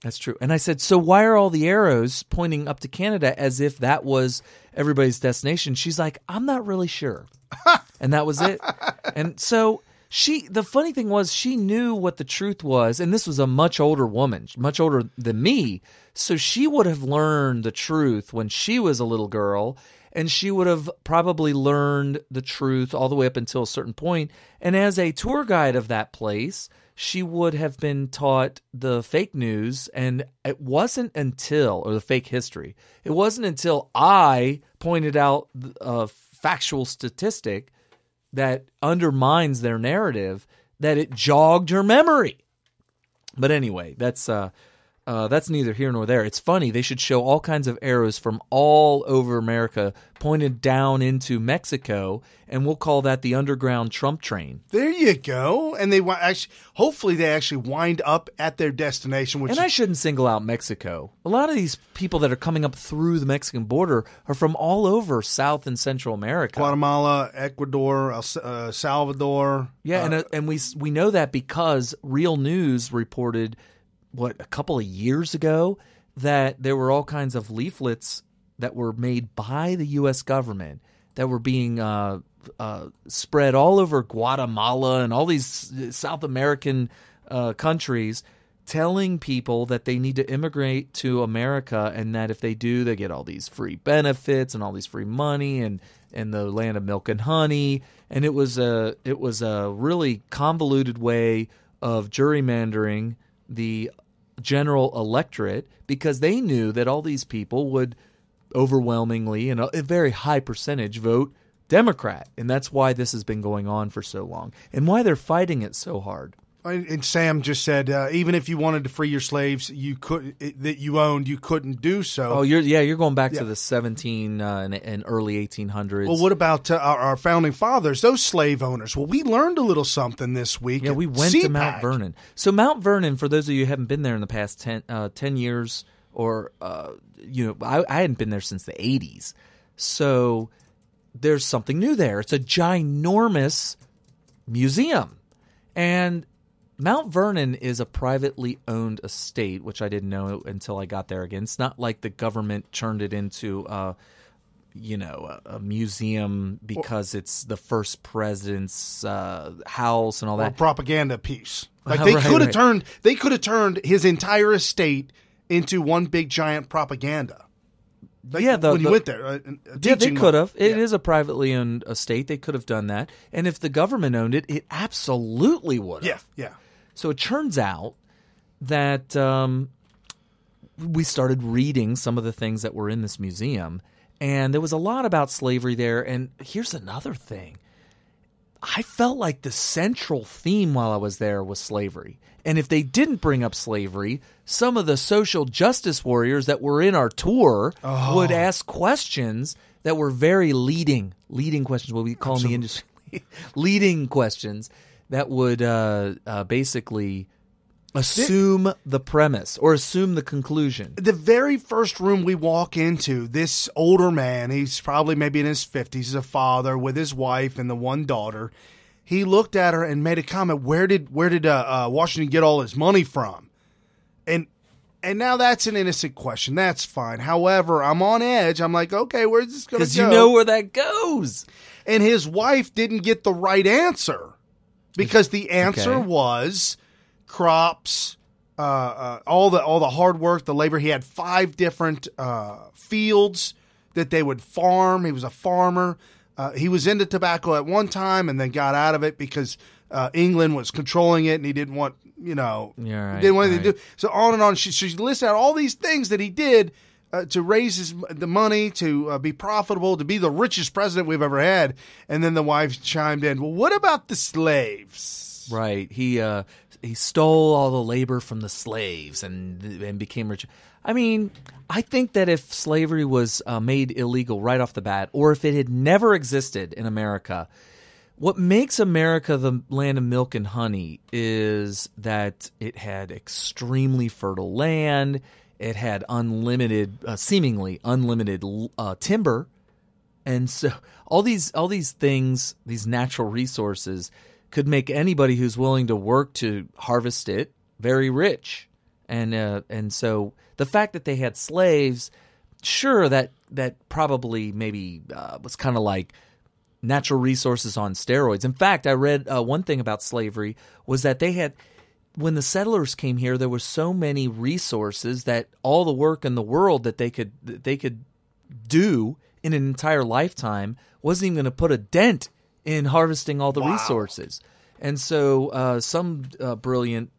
[SPEAKER 15] That's true. And I said, so why are all the arrows pointing up to Canada as if that was everybody's destination? She's like, I'm not really sure. And that was it. And so the funny thing was, she knew what the truth was. And this was a much older woman, much older than me. So she would have learned the truth when she was a little girl. And she would have probably learned the truth all the way up until a certain point. And as a tour guide of that place, she would have been taught the fake news, and it wasn't until, or the fake history, it wasn't until I pointed out a factual statistic that undermines their narrative that it jogged her memory. But anyway, that's neither here nor there. It's funny. They should show all kinds of arrows from all over America pointed down into Mexico, and we'll call that the underground Trump train.
[SPEAKER 3] There you go. And hopefully they actually wind up at their destination.
[SPEAKER 15] And I shouldn't single out Mexico. A lot of these people that are coming up through the Mexican border are from all over South and Central America.
[SPEAKER 3] Guatemala, Ecuador, Salvador.
[SPEAKER 15] Yeah, and we know that because Real News reported a couple of years ago, that there were all kinds of leaflets that were made by the U.S. government that were being spread all over Guatemala and all these South American countries, telling people that they need to immigrate to America, and that if they do, they get all these free benefits and all these free money and the land of milk and honey. And it was a really convoluted way of gerrymandering the general electorate, because they knew that all these people would overwhelmingly, and a very high percentage, vote Democrat. And that's why this has been going on for so long, and why they're fighting it so hard.
[SPEAKER 3] And Sam just said, even if you wanted to free your slaves that you owned, you couldn't do so.
[SPEAKER 15] Oh, you're going back to the 17 and early 1800s.
[SPEAKER 3] Well, what about our founding fathers, those slave owners? Well, we learned a little something this week.
[SPEAKER 15] Yeah, we went to Mount Vernon. So Mount Vernon, for those of you who haven't been there in the past 10 years, or I hadn't been there since the 80s. So there's something new there. It's a ginormous museum, and Mount Vernon is a privately owned estate, which I didn't know until I got there again. It's not like the government turned it into a museum because it's the first president's house and all that.
[SPEAKER 3] Or propaganda piece. Like they could have turned his entire estate into one big giant propaganda. Like when you went there.
[SPEAKER 15] They could have. It is a privately owned estate. They could have done that. And if the government owned it, it absolutely would have.
[SPEAKER 3] Yeah.
[SPEAKER 15] So it turns out that we started reading some of the things that were in this museum, and there was a lot about slavery there. And here's another thing. I felt like the central theme while I was there was slavery. And if they didn't bring up slavery, some of the social justice warriors that were in our tour would ask questions that were very leading questions, what we call in the industry, leading questions that would basically assume the premise or assume the conclusion.
[SPEAKER 3] The very first room we walk into, this older man, he's probably maybe in his 50s, he's a father with his wife and the one daughter. He looked at her and made a comment, where did Washington get all his money from? And now that's an innocent question. That's fine. However, I'm on edge. I'm like, okay, where's this going to go?
[SPEAKER 15] Because you know where that goes.
[SPEAKER 3] And his wife didn't get the right answer because the answer was crops, all the hard work, the labor. He had 5 different fields that they would farm. He was a farmer. He was into tobacco at one time and then got out of it because England was controlling it and he didn't want, didn't want anything to do. So on and on. She listed out all these things that he did to raise the money, to be profitable, to be the richest president we've ever had. And then the wife chimed in, well, what about the slaves?
[SPEAKER 15] Right. He stole all the labor from the slaves and became rich. I mean, I think that if slavery was made illegal right off the bat, or if it had never existed in America, what makes America the land of milk and honey is that it had extremely fertile land. It had seemingly unlimited timber, and so all these things, these natural resources, could make anybody who's willing to work to harvest it very rich. And so the fact that they had slaves, sure, that probably maybe was kind of like natural resources on steroids. In fact, I read one thing about slavery was that they had, when the settlers came here, there were so many resources that all the work in the world that they could do in an entire lifetime wasn't even going to put a dent in harvesting all the resources. And so some brilliant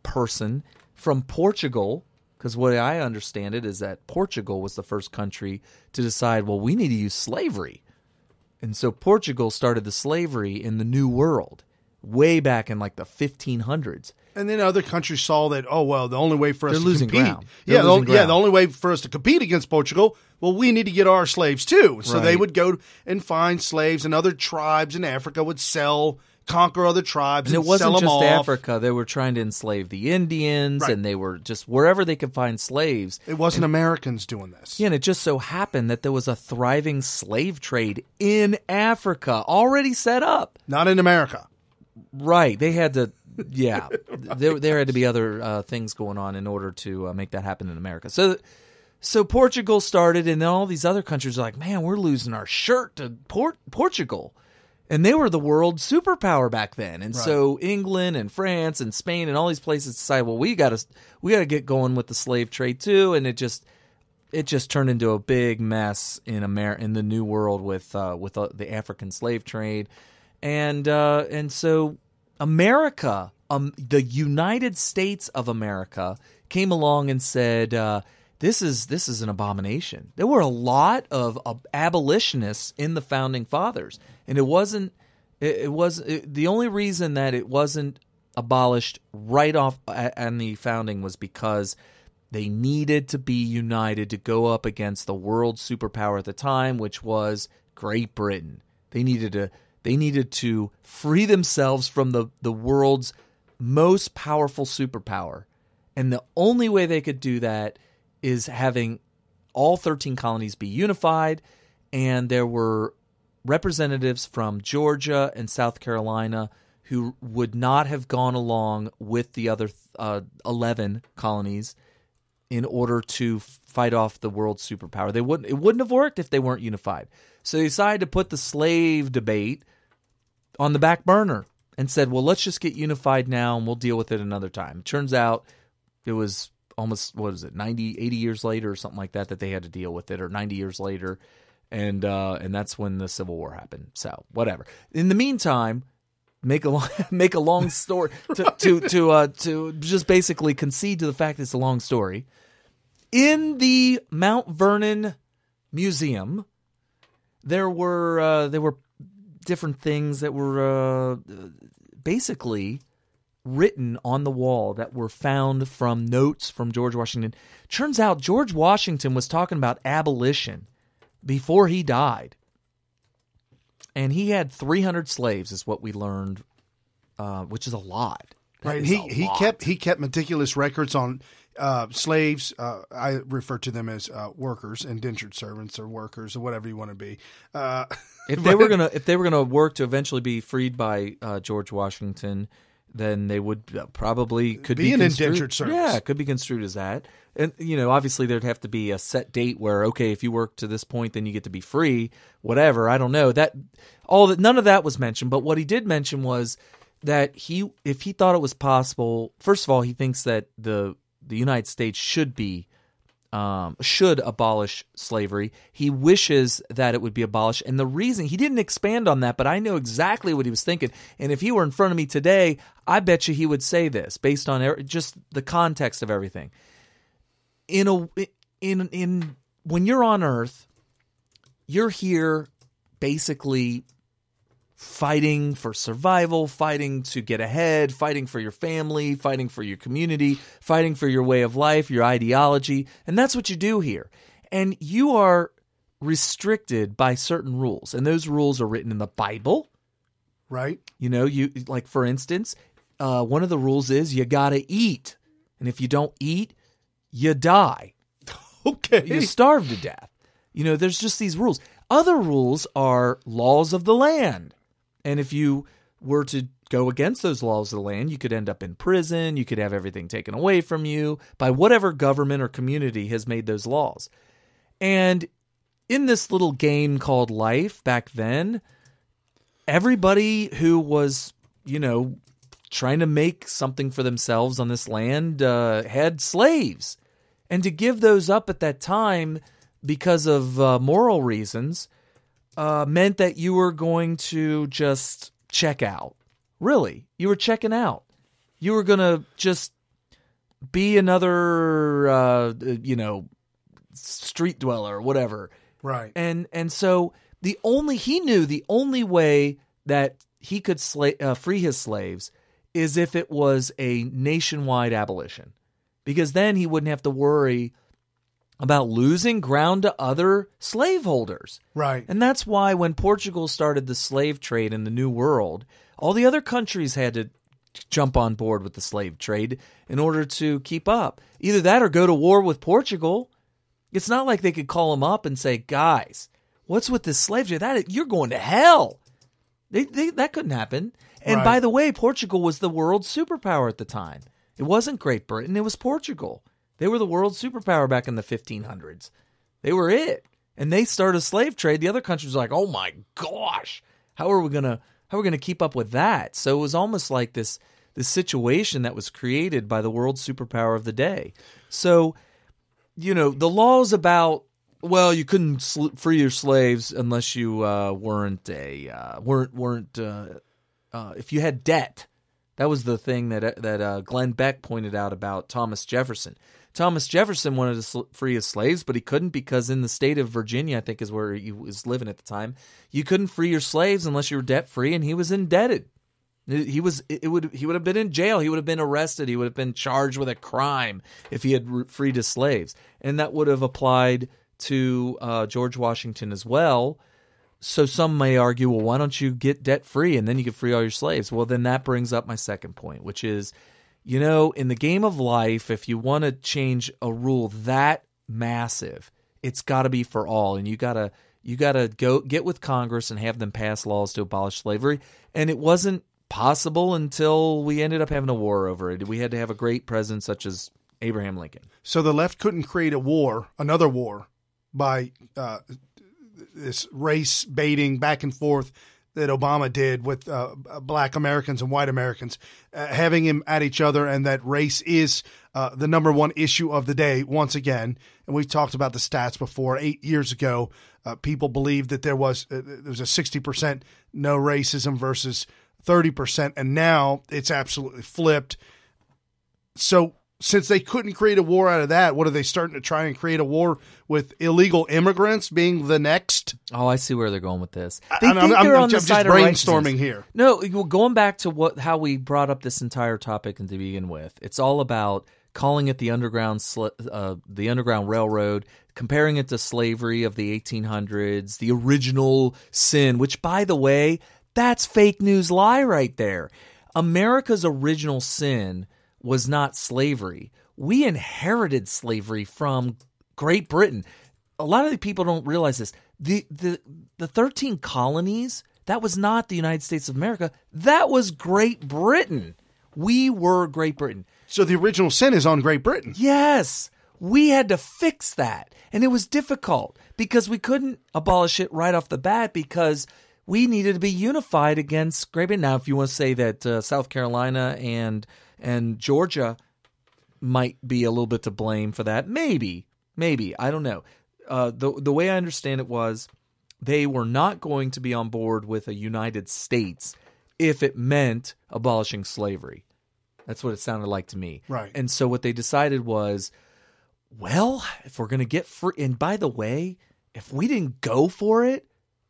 [SPEAKER 15] person from Portugal, because what I understand it is that Portugal was the first country to decide, well, we need to use slavery. And so Portugal started the slavery in the New World way back in like the 1500s.
[SPEAKER 3] And then other countries saw that, oh, well, the only way for us to
[SPEAKER 15] losing
[SPEAKER 3] compete.
[SPEAKER 15] Ground.
[SPEAKER 3] The only way for us to compete against Portugal, well, we need to get our slaves too. So they would go and find slaves, and other tribes in Africa would conquer other tribes and
[SPEAKER 15] it wasn't
[SPEAKER 3] sell them
[SPEAKER 15] just
[SPEAKER 3] off.
[SPEAKER 15] Africa. They were trying to enslave the Indians, and they were just wherever they could find slaves.
[SPEAKER 3] It wasn't Americans doing this.
[SPEAKER 15] Yeah, and it just so happened that there was a thriving slave trade in Africa already set up.
[SPEAKER 3] Not in America.
[SPEAKER 15] Right. They had to, there had to be other things going on in order to make that happen in America. So Portugal started, and then all these other countries are like, man, we're losing our shirt to Portugal. And they were the world superpower back then. And so England and France and Spain and all these places decided, well, we got to get going with the slave trade too. And it just turned into a big mess in the New World with the African slave trade. And so America, the United States of America, came along and said, this is an abomination. There were a lot of abolitionists in the founding fathers, and the only reason that it wasn't abolished right off on the founding was because they needed to be united to go up against the world superpower at the time, which was Great Britain. They needed to free themselves from the world's most powerful superpower. And the only way they could do that is having all 13 colonies be unified. And there were representatives from Georgia and South Carolina who would not have gone along with the other 11 colonies in order to fight off the world superpower. It wouldn't have worked if they weren't unified. So they decided to put the slave debate on the back burner and said, well, let's just get unified now and we'll deal with it another time. It turns out it was almost, 80 years later or something like that they had to deal with it, or 90 years later. And that's when the Civil War happened. So whatever. In the meantime, make a long story to just basically concede to the fact that it's a long story. In the Mount Vernon Museum, there were different things that were basically written on the wall that were found from notes from George Washington. Turns out George Washington was talking about abolition before he died. And he had 300 slaves is what we learned, which is a lot.
[SPEAKER 3] Right. He kept meticulous records on slaves. I refer to them as workers, indentured servants, or workers, or whatever you want to be.
[SPEAKER 15] If they were gonna work to eventually be freed by George Washington, then they would could be
[SPEAKER 3] an indentured servant.
[SPEAKER 15] Yeah, it could be construed as that. And obviously there'd have to be a set date where, okay, if you work to this point, then you get to be free. Whatever, I don't know. None of that was mentioned. But what he did mention was that if he thought it was possible, first of all, he thinks that the United States should abolish slavery. He wishes that it would be abolished. And the reason, he didn't expand on that, but I know exactly what he was thinking. And if he were in front of me today, I bet you he would say this based on just the context of everything. When you're on Earth, you're here basically fighting for survival, fighting to get ahead, fighting for your family, fighting for your community, fighting for your way of life, your ideology, and that's what you do here. And you are restricted by certain rules, and those rules are written in the Bible.
[SPEAKER 3] Right.
[SPEAKER 15] You like, for instance, one of the rules is you got to eat, and if you don't eat, you die.
[SPEAKER 3] Okay.
[SPEAKER 15] You starve to death. There's just these rules. Other rules are laws of the land. And if you were to go against those laws of the land, you could end up in prison. You could have everything taken away from you by whatever government or community has made those laws. And in this little game called life back then, everybody who was, trying to make something for themselves on this land had slaves. And to give those up at that time because of moral reasons meant that you were going to just check out. Really, you were checking out. You were going to just be another, street dweller or whatever.
[SPEAKER 3] Right.
[SPEAKER 15] And so he knew the only way that he could free his slaves is if it was a nationwide abolition, because then he wouldn't have to worry about losing ground to other slaveholders.
[SPEAKER 3] Right.
[SPEAKER 15] And that's why when Portugal started the slave trade in the New World, all the other countries had to jump on board with the slave trade in order to keep up. Either that or go to war with Portugal. It's not like they could call them up and say, guys, what's with this slave trade? You're going to hell. That couldn't happen. And
[SPEAKER 3] Right.
[SPEAKER 15] by the way, Portugal was the world superpower at the time. It wasn't Great Britain, it was Portugal. They were the world superpower back in the 1500s. They were it. And they started a slave trade. The other countries were like, oh my gosh, how are we gonna keep up with that? So it was almost like this situation that was created by the world superpower of the day. So, the laws about, well, you couldn't free your slaves unless you weren't if you had debt. That was the thing that Glenn Beck pointed out about Thomas Jefferson. Thomas Jefferson wanted to free his slaves, but he couldn't because in the state of Virginia, I think is where he was living at the time, you couldn't free your slaves unless you were debt free, and he was indebted. He would have been in jail. He would have been arrested. He would have been charged with a crime if he had freed his slaves, and that would have applied to George Washington as well. So some may argue, well, why don't you get debt free and then you can free all your slaves? Well, then that brings up my second point, which is, in the game of life, if you want to change a rule that massive, it's got to be for all, and you gotta go get with Congress and have them pass laws to abolish slavery. And it wasn't possible until we ended up having a war over it. We had to have a great president such as Abraham Lincoln.
[SPEAKER 3] So the left couldn't create another war, by this race baiting back and forth that Obama did with black Americans and white Americans, having him at each other, and that race is the number one issue of the day once again. And we've talked about the stats before. 8 years ago, people believed that there was a 60% no racism versus 30%, and now it's absolutely flipped. So since they couldn't create a war out of that, what are they starting to try and create a war with illegal immigrants being the next?
[SPEAKER 15] Oh, I see where they're going with this.
[SPEAKER 3] I'm just brainstorming here.
[SPEAKER 15] No, going back to how we brought up this entire topic to begin with, it's all about calling it the Underground Railroad, comparing it to slavery of the 1800s, the original sin, which, by the way, that's fake news lie right there. America's original sin was not slavery. We inherited slavery from Great Britain. A lot of the people don't realize this. The 13 colonies, that was not the United States of America. That was Great Britain. We were Great Britain.
[SPEAKER 3] So the original sin is on Great Britain.
[SPEAKER 15] Yes. We had to fix that. And it was difficult because we couldn't abolish it right off the bat because we needed to be unified against Great Britain. Now, if you want to say that South Carolina and Georgia might be a little bit to blame for that, maybe, I don't know. The way I understand it was they were not going to be on board with a United States if it meant abolishing slavery. That's what it sounded like to me.
[SPEAKER 3] Right.
[SPEAKER 15] And so what they decided was, well, if we're going to get free, and by the way, if we didn't go for it,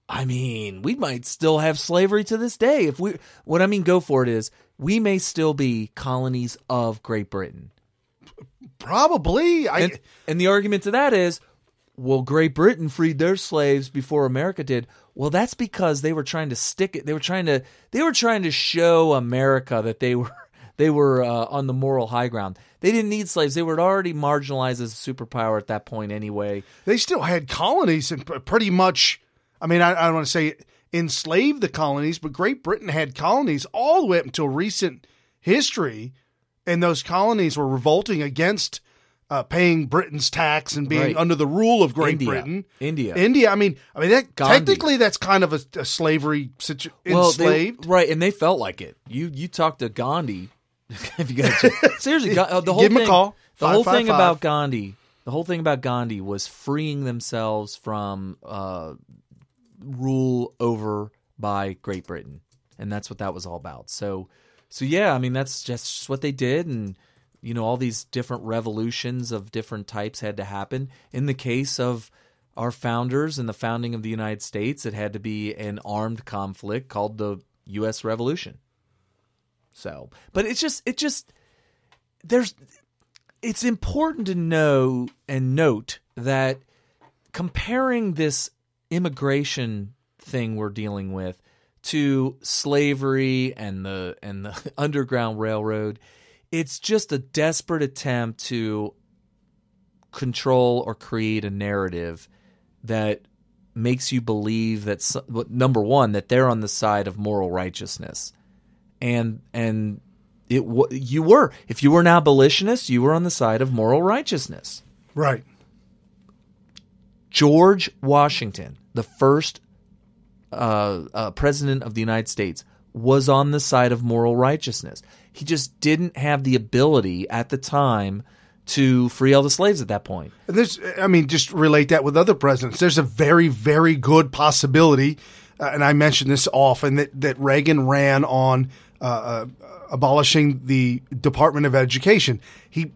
[SPEAKER 15] I mean, we might still have slavery to this day. What I mean go for it is, we may still be colonies of Great Britain.
[SPEAKER 3] Probably.
[SPEAKER 15] And the argument to that is, well, Great Britain freed their slaves before America did. Well, that's because they were trying to stick it. They were trying to show America that they were on the moral high ground. They didn't need slaves. They were already marginalized as a superpower at that point anyway.
[SPEAKER 3] They still had colonies and pretty much, I mean, I don't want to say enslaved the colonies, but Great Britain had colonies all the way up until recent history, and those colonies were revolting against paying Britain's tax and being under the rule of Great Britain.
[SPEAKER 15] India.
[SPEAKER 3] I mean, that technically that's kind of a slavery situation. Enslaved,
[SPEAKER 15] right? And they felt like it. You talk to Gandhi. If you got seriously, the whole
[SPEAKER 3] give him
[SPEAKER 15] thing,
[SPEAKER 3] a call.
[SPEAKER 15] The whole thing about Gandhi. The whole thing about Gandhi was freeing themselves from rule over by Great Britain, and that's what that was all about. So yeah, I mean that's just what they did, and all these different revolutions of different types had to happen. In the case of our founders and the founding of the United States, it had to be an armed conflict called the U.S. Revolution. So, but it's important to know and note that comparing this immigration thing we're dealing with to slavery and the Underground Railroad, it's just a desperate attempt to control or create a narrative that makes you believe that, number one, that they're on the side of moral righteousness. And you were. If you were an abolitionist, you were on the side of moral righteousness.
[SPEAKER 3] Right.
[SPEAKER 15] George Washington, the first president of the United States, was on the side of moral righteousness. He just didn't have the ability at the time to free all the slaves at that point.
[SPEAKER 3] Just relate that with other presidents. There's a very, very good possibility, and I mentioned this often, that Reagan ran on abolishing the Department of Education. He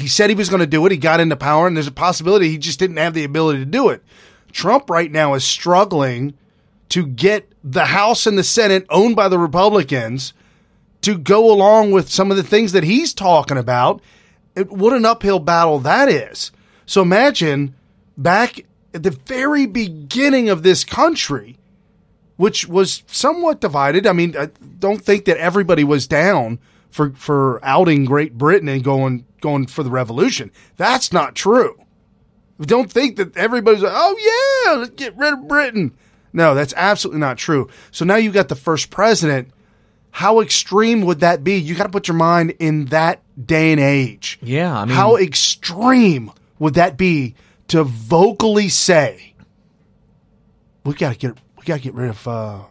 [SPEAKER 3] said he was going to do it. He got into power, and there's a possibility he just didn't have the ability to do it. Trump right now is struggling to get the House and the Senate, owned by the Republicans, to go along with some of the things that he's talking about. What an uphill battle that is. So imagine back at the very beginning of this country, which was somewhat divided. I mean, I don't think that everybody was down for outing Great Britain and going for the revolution. That's not true. Don't think that everybody's like, oh yeah, let's get rid of Britain. No, that's absolutely not true. So now you got the first president. How extreme would that be? You got to put your mind in that day and age.
[SPEAKER 15] Yeah, I mean,
[SPEAKER 3] how extreme would that be to vocally say, we got to get rid of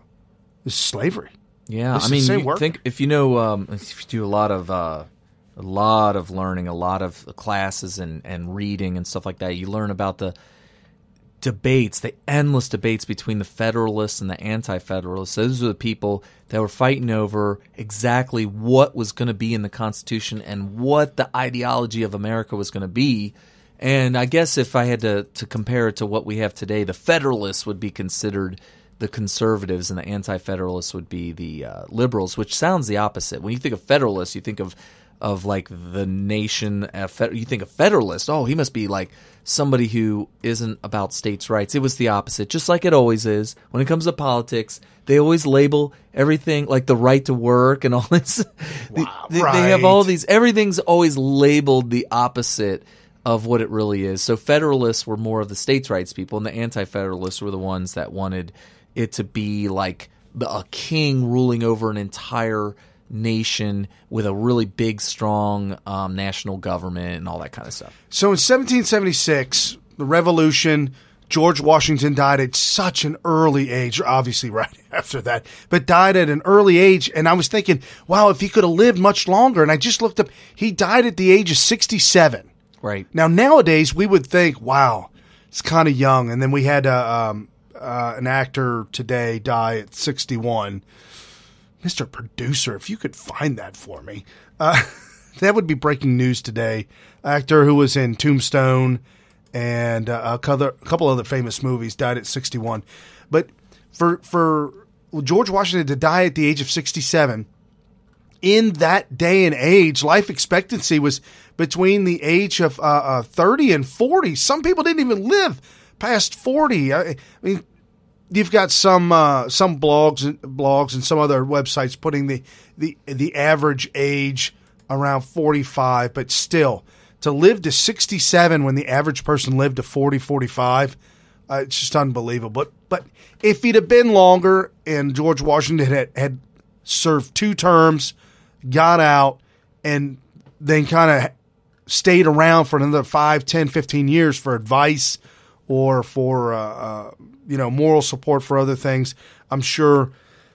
[SPEAKER 3] this slavery?
[SPEAKER 15] Yeah, I mean, you think if you know, if you do a lot of learning, a lot of classes and reading and stuff like that, you learn about the debates, the endless debates between the Federalists and the Anti-Federalists. Those are the people that were fighting over exactly what was going to be in the Constitution and what the ideology of America was going to be. And I guess if I had to compare it to what we have today, the Federalists would be considered the conservatives and the Anti-Federalists would be the liberals, which sounds the opposite. When you think of Federalists, you think of like the nation. You think of Federalist. Oh, he must be like somebody who isn't about states' rights. It was the opposite, just like it always is. When it comes to politics, they always label everything like the right to work and all this.
[SPEAKER 3] Wow,
[SPEAKER 15] they have all these. Everything's always labeled the opposite of what it really is. So Federalists were more of the states' rights people, and the Anti-Federalists were the ones that wanted it to be like a king ruling over an entire nation with a really big, strong national government and all that kind of stuff.
[SPEAKER 3] So in 1776, the Revolution, George Washington died at such an early age, obviously right after that, but died at an early age. And I was thinking, wow, if he could have lived much longer. And I just looked up, he died at the age of 67.
[SPEAKER 15] Right.
[SPEAKER 3] Now, nowadays, we would think, wow, it's kind of young. And then we had an actor today die at 61. Mr. Producer, if you could find that for me. That would be breaking news today. Actor who was in Tombstone and a couple other famous movies died at 61. But for George Washington to die at the age of 67, in that day and age, life expectancy was between the age of 30 and 40. Some people didn't even live past 40. I mean, you've got some blogs and some other websites putting the average age around 45, but still, to live to 67 when the average person lived to 40, 45, it's just unbelievable. But if he'd have been longer and George Washington had served 2 terms, got out, and then kind of stayed around for another 5, 10, 15 years for advice or for moral support for other things, I'm sure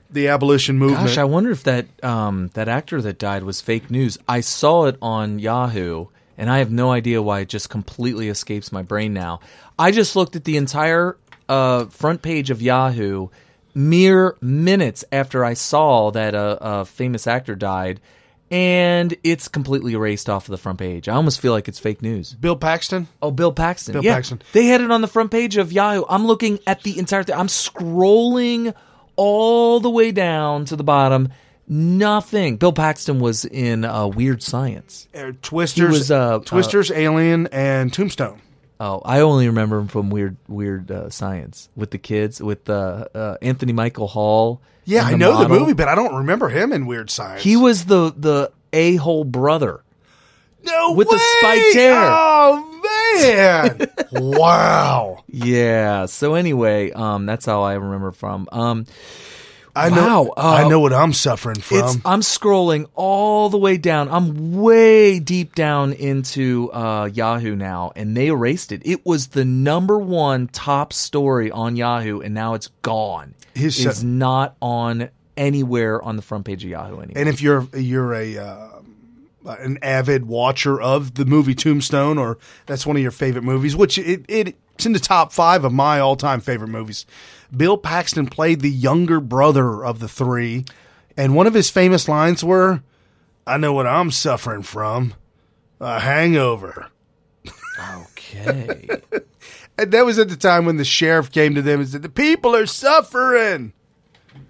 [SPEAKER 3] the abolition movement.
[SPEAKER 15] Gosh, I wonder if that actor that died was fake news. I saw it on Yahoo, and I have no idea why it just completely escapes my brain now. I just looked at the entire front page of Yahoo mere minutes after I saw that a famous actor died, and it's completely erased off of the front page. I almost feel like it's fake news.
[SPEAKER 3] Bill Paxton?
[SPEAKER 15] Oh, Bill Paxton.
[SPEAKER 3] Bill
[SPEAKER 15] yeah.
[SPEAKER 3] Paxton.
[SPEAKER 15] They had it on the front page of Yahoo. I'm looking at the entire thing. I'm scrolling all the way down to the bottom. Nothing. Bill Paxton was in Weird Science.
[SPEAKER 3] Twisters, Twisters, Alien, and Tombstone.
[SPEAKER 15] Oh, I only remember him from Weird Science with the kids, with Anthony Michael Hall.
[SPEAKER 3] Yeah, I know the movie, but I don't remember him in Weird Science.
[SPEAKER 15] He was the a-hole brother.
[SPEAKER 3] No
[SPEAKER 15] with
[SPEAKER 3] way!
[SPEAKER 15] the spiked hair.
[SPEAKER 3] Oh man! Wow.
[SPEAKER 15] Yeah. So anyway, that's how I remember from.
[SPEAKER 3] I know what I'm suffering from.
[SPEAKER 15] I'm scrolling all the way down. I'm way deep down into Yahoo now, and they erased it. It was the #1 top story on Yahoo, and now it's gone. It's not on anywhere on the front page of Yahoo anymore.
[SPEAKER 3] And if you're an avid watcher of the movie Tombstone, or that's one of your favorite movies, which it's in the top 5 of my all-time favorite movies. Bill Paxton played the younger brother of the 3, and one of his famous lines were, "I know what I'm suffering from, a hangover."
[SPEAKER 15] Okay.
[SPEAKER 3] And that was at the time when the sheriff came to them and said, "The people are suffering."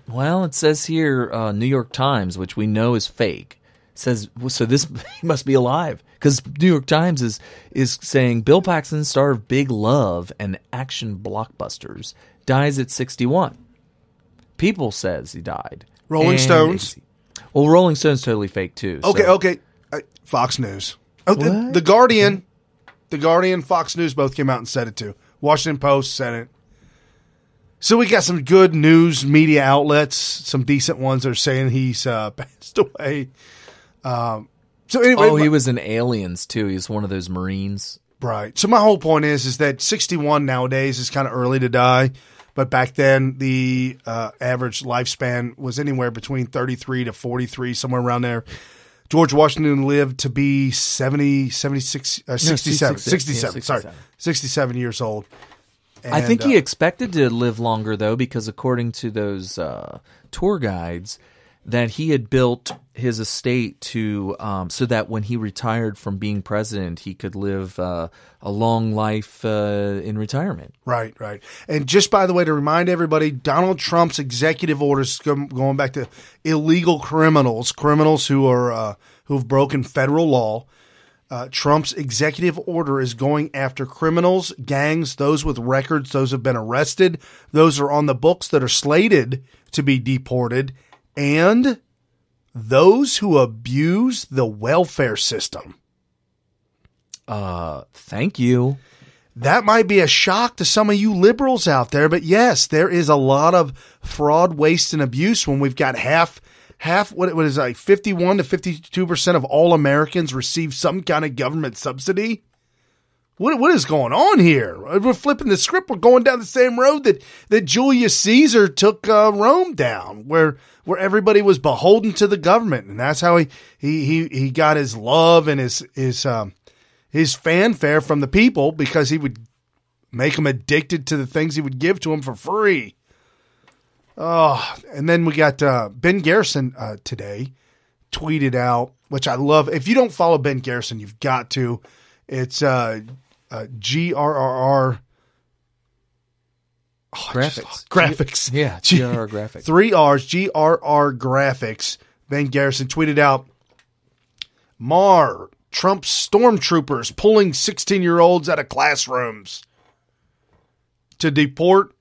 [SPEAKER 15] Well, it says here, New York Times, which we know is fake, says, so this must be alive, because New York Times is saying Bill Paxton, star of Big Love and action blockbusters, dies at 61. People says he died.
[SPEAKER 3] Rolling Stones.
[SPEAKER 15] Well, Rolling Stone's totally fake too.
[SPEAKER 3] Okay. Fox News. Oh, the Guardian. The Guardian, Fox News both came out and said it too. Washington Post said it. So we got some good news media outlets, some decent ones that are saying he's passed away. So anyway,
[SPEAKER 15] he was in Aliens too. He's one of those Marines.
[SPEAKER 3] Right. So my whole point is that 61 nowadays is kind of early to die, but back then the average lifespan was anywhere between 33 to 43, somewhere around there. George Washington lived to be 67 years old. And,
[SPEAKER 15] I think he expected to live longer, though, because according to those tour guides, that he had built his estate to so that when he retired from being president, he could live a long life in retirement.
[SPEAKER 3] Right. And just by the way, to remind everybody, Donald Trump's executive orders going back to illegal criminals who are who've broken federal law. Trump's executive order is going after criminals, gangs, those with records, those who have been arrested, those who are on the books that are slated to be deported, and those who abuse the welfare system.
[SPEAKER 15] Thank you.
[SPEAKER 3] That might be a shock to some of you liberals out there, but yes, there is a lot of fraud, waste, and abuse when we've got half what is like 51 to 52% of all Americans receive some kind of government subsidy. What is going on here? We're flipping the script. We're going down the same road that Julius Caesar took Rome down, where everybody was beholden to the government, and that's how he got his love and his fanfare from the people, because he would make them addicted to the things he would give to them for free. Oh, and then we got Ben Garrison today tweeted out, which I love. If you don't follow Ben Garrison, you've got to. It's GRRR graphics.
[SPEAKER 15] Yeah, GRR graphics.
[SPEAKER 3] 3 R's, GRR graphics. Ben Garrison tweeted out, Maher, Trump's stormtroopers pulling 16-year-olds out of classrooms to deport.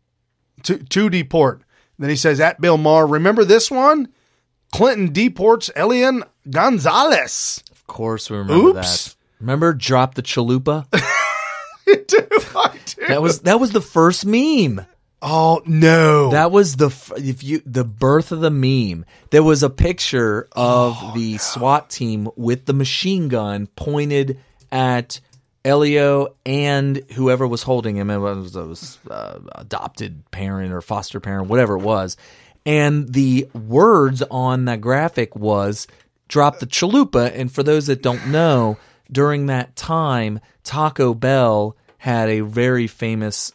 [SPEAKER 3] Then he says, at Bill Maher, remember this one? Clinton deports Elian Gonzalez.
[SPEAKER 15] Of course we remember that. Remember Drop the Chalupa?
[SPEAKER 3] I do.
[SPEAKER 15] That was the first meme.
[SPEAKER 3] Oh no!
[SPEAKER 15] That was the birth of the meme. There was a picture of the SWAT team with the machine gun pointed at Elio and whoever was holding him. It was adopted parent or foster parent, whatever it was. And the words on that graphic was "Drop the Chalupa." And for those that don't know, during that time, Taco Bell had a very famous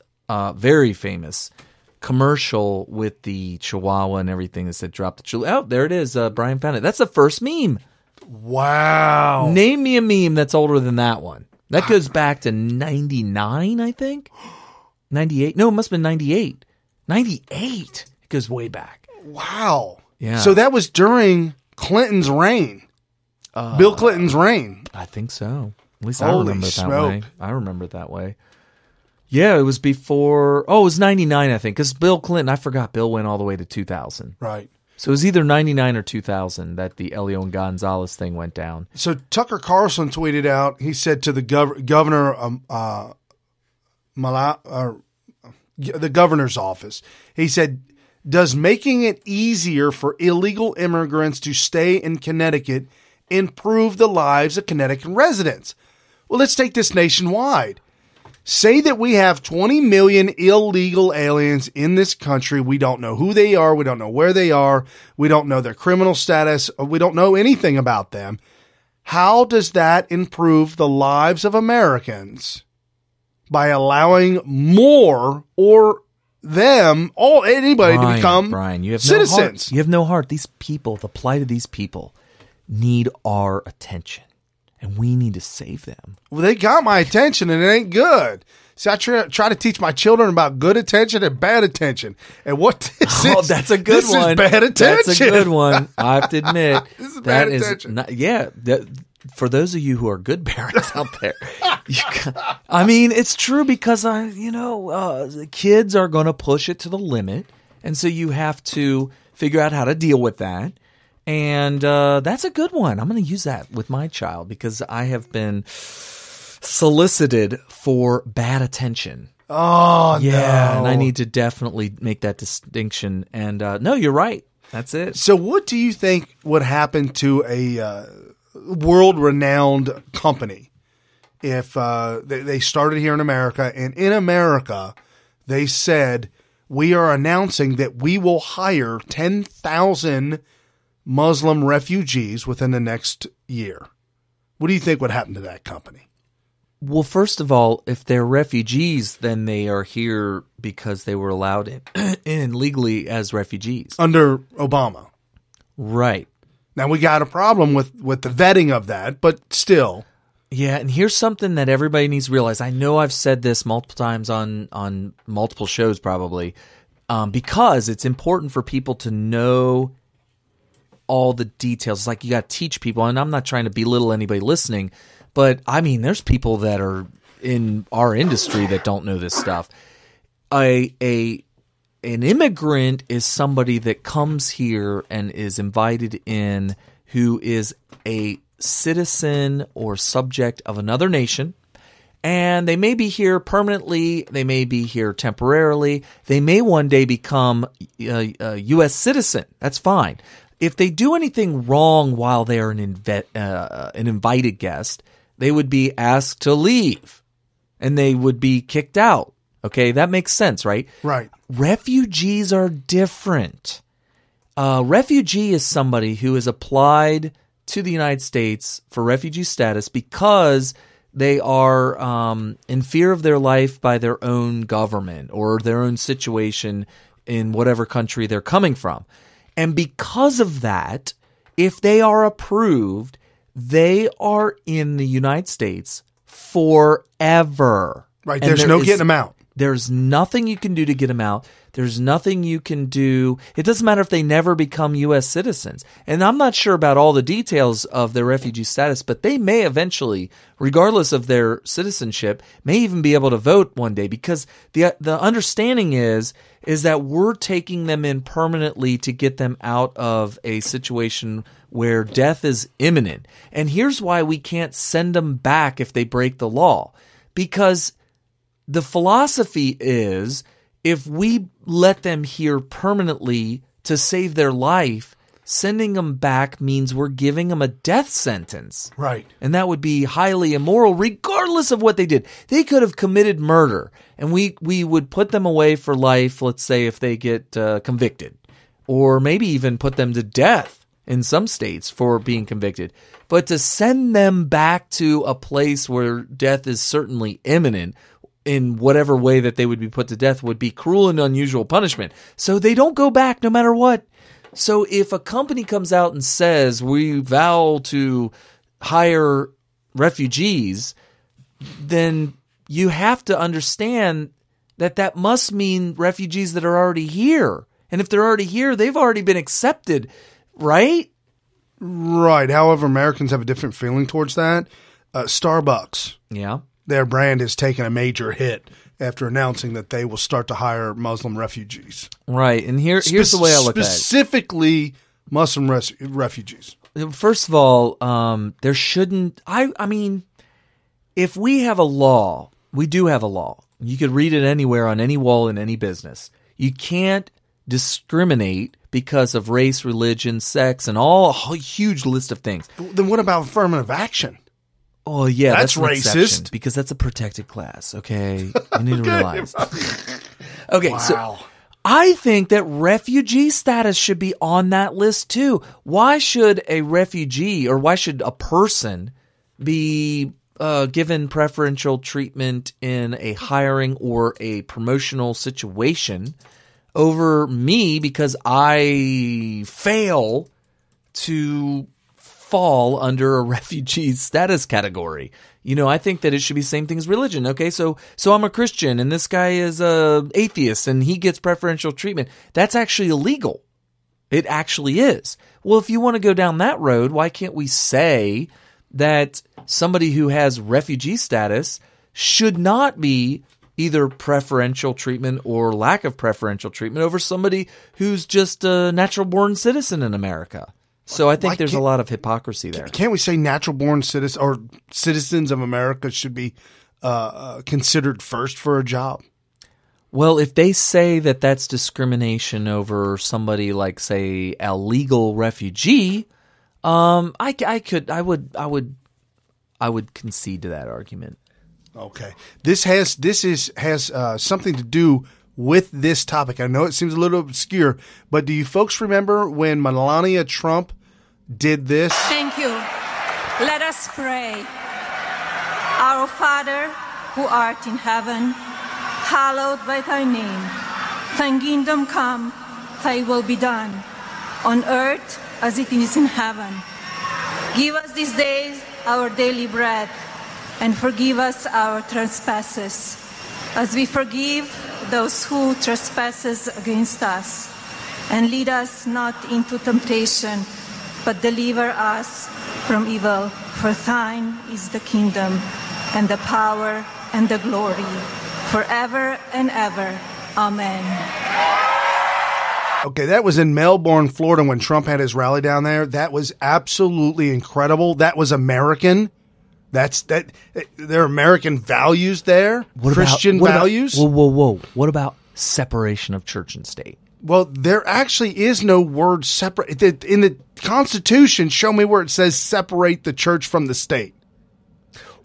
[SPEAKER 15] commercial with the Chihuahua and everything that said "Drop the Chalupa." Oh, there it is. Brian found it. That's the first meme.
[SPEAKER 3] Wow.
[SPEAKER 15] Name me a meme that's older than that one. That goes back to 99, I think. 98. No, it must have been 98. 98. It goes way back.
[SPEAKER 3] Wow.
[SPEAKER 15] Yeah.
[SPEAKER 3] So that was during Clinton's reign. Bill Clinton's reign.
[SPEAKER 15] I think so. At least
[SPEAKER 3] Holy
[SPEAKER 15] I remember it that
[SPEAKER 3] smoke.
[SPEAKER 15] way. I remember it that way. Yeah, it was before. Oh, it was 99, I think. Because Bill Clinton, I forgot Bill went all the way to 2000.
[SPEAKER 3] Right.
[SPEAKER 15] So it was either 99 or 2000 that the Elian Gonzalez thing went down.
[SPEAKER 3] So Tucker Carlson tweeted out, he said to the governor, the governor's office, he said, does making it easier for illegal immigrants to stay in Connecticut improve the lives of Connecticut residents? Well, let's take this nationwide. Say that we have 20 million illegal aliens in this country. We don't know who they are. We don't know where they are. We don't know their criminal status. We don't know anything about them. How does that improve the lives of Americans by allowing more or them, anybody to become
[SPEAKER 15] you have
[SPEAKER 3] citizens?
[SPEAKER 15] No heart. You have no heart. These people, the plight of these people, need our attention. And we need to save them.
[SPEAKER 3] Well, they got my attention, and it ain't good. See, I try to teach my children about good attention and bad attention. And what this is,
[SPEAKER 15] that's a good one.
[SPEAKER 3] This is bad attention.
[SPEAKER 15] That's a good one. I have to admit.
[SPEAKER 3] This is bad attention.
[SPEAKER 15] For those of you who are good parents out there, I mean, it's true because the kids are going to push it to the limit. And so you have to figure out how to deal with that. And that's a good one. I'm going to use that with my child because I have been solicited for bad attention.
[SPEAKER 3] Oh,
[SPEAKER 15] yeah,
[SPEAKER 3] no.
[SPEAKER 15] And I need to definitely make that distinction. And no, you're right. That's it.
[SPEAKER 3] So what do you think would happen to a world-renowned company if they started here in America, and in America they said, we are announcing that we will hire 10,000 Muslim refugees within the next year? What do you think would happen to that company?
[SPEAKER 15] Well, first of all, if they're refugees, then they are here because they were allowed in legally as refugees.
[SPEAKER 3] Under Obama.
[SPEAKER 15] Right.
[SPEAKER 3] Now, we got a problem with the vetting of that, but still.
[SPEAKER 15] Yeah, and here's something that everybody needs to realize. I know I've said this multiple times on multiple shows probably, because it's important for people to know all the details. It's like you got to teach people, and I'm not trying to belittle anybody listening, but I mean, there's people that are in our industry that don't know this stuff. An immigrant is somebody that comes here and is invited in who is a citizen or subject of another nation, and they may be here permanently, they may be here temporarily, they may one day become a U.S. citizen. That's fine. If they do anything wrong while they are an invited guest, they would be asked to leave, and they would be kicked out. Okay, that makes sense, right?
[SPEAKER 3] Right.
[SPEAKER 15] Refugees are different. Refugee is somebody who has applied to the United States for refugee status because they are in fear of their life by their own government or their own situation in whatever country they're coming from. And because of that, if they are approved, they are in the United States forever.
[SPEAKER 3] Right, there's no getting them out.
[SPEAKER 15] There's nothing you can do to get them out. There's nothing you can do. It doesn't matter if they never become U.S. citizens. And I'm not sure about all the details of their refugee status, but they may eventually, regardless of their citizenship, may even be able to vote one day, because the understanding is that we're taking them in permanently to get them out of a situation where death is imminent. And here's why we can't send them back if they break the law. Because the philosophy is, if we let them here permanently to save their life, sending them back means we're giving them a death sentence.
[SPEAKER 3] Right.
[SPEAKER 15] And that would be highly immoral regardless of what they did. They could have committed murder, and we would put them away for life, let's say, if they get convicted. Or maybe even put them to death in some states for being convicted. But to send them back to a place where death is certainly imminent, in whatever way that they would be put to death, would be cruel and unusual punishment. So they don't go back no matter what. So if a company comes out and says, we vow to hire refugees, then you have to understand that that must mean refugees that are already here. And if they're already here, they've already been accepted, right?
[SPEAKER 3] Right. However, Americans have a different feeling towards that. Starbucks.
[SPEAKER 15] Yeah.
[SPEAKER 3] Their brand has taken a major hit after announcing that they will start to hire Muslim refugees.
[SPEAKER 15] Right, and here's the way I look at it.
[SPEAKER 3] Specifically Muslim refugees.
[SPEAKER 15] First of all, there shouldn't – I mean, if we have a law, we do have a law. You could read it anywhere on any wall in any business. You can't discriminate because of race, religion, sex, and a huge list of things.
[SPEAKER 3] Then what about affirmative action?
[SPEAKER 15] Oh, yeah, that's
[SPEAKER 3] racist.
[SPEAKER 15] Because that's a protected class, okay? You need to realize. Okay,
[SPEAKER 3] wow.
[SPEAKER 15] So I think that refugee status should be on that list too. Why should a refugee, or why should a person be given preferential treatment in a hiring or a promotional situation over me because I fail to fall under a refugee status category? You know, I think that it should be the same thing as religion. Okay, so I'm a Christian and this guy is a atheist and he gets preferential treatment. That's actually illegal. It actually is. Well, if you want to go down that road, why can't we say that somebody who has refugee status should not be either preferential treatment or lack of preferential treatment over somebody who's just a natural-born citizen in America? So I think there's a lot of hypocrisy there.
[SPEAKER 3] Can't we say natural-born citizens or citizens of America should be considered first for a job?
[SPEAKER 15] Well, if they say that that's discrimination over somebody like, say, a legal refugee, I would concede to that argument.
[SPEAKER 3] Okay, this has something to do with this topic. I know it seems a little obscure, but do you folks remember when Melania Trump did this?
[SPEAKER 16] Thank you. Let us pray. Our Our Father, who art in heaven, hallowed be thy name. Thy kingdom come, thy will be done, on earth as it is in heaven. Give us this day our daily bread, and forgive us our trespasses, as we forgive those who trespass against us. And lead us not into temptation, but deliver us from evil. For thine is the kingdom, and the power, and the glory, forever and ever. Amen.
[SPEAKER 3] Okay, that was in Melbourne, Florida, when Trump had his rally down there. That was absolutely incredible. That was American. There are American values there. Christian values.
[SPEAKER 15] Whoa. What about separation of church and state?
[SPEAKER 3] Well, there actually is no word separate. In the Constitution, show me where it says separate the church from the state.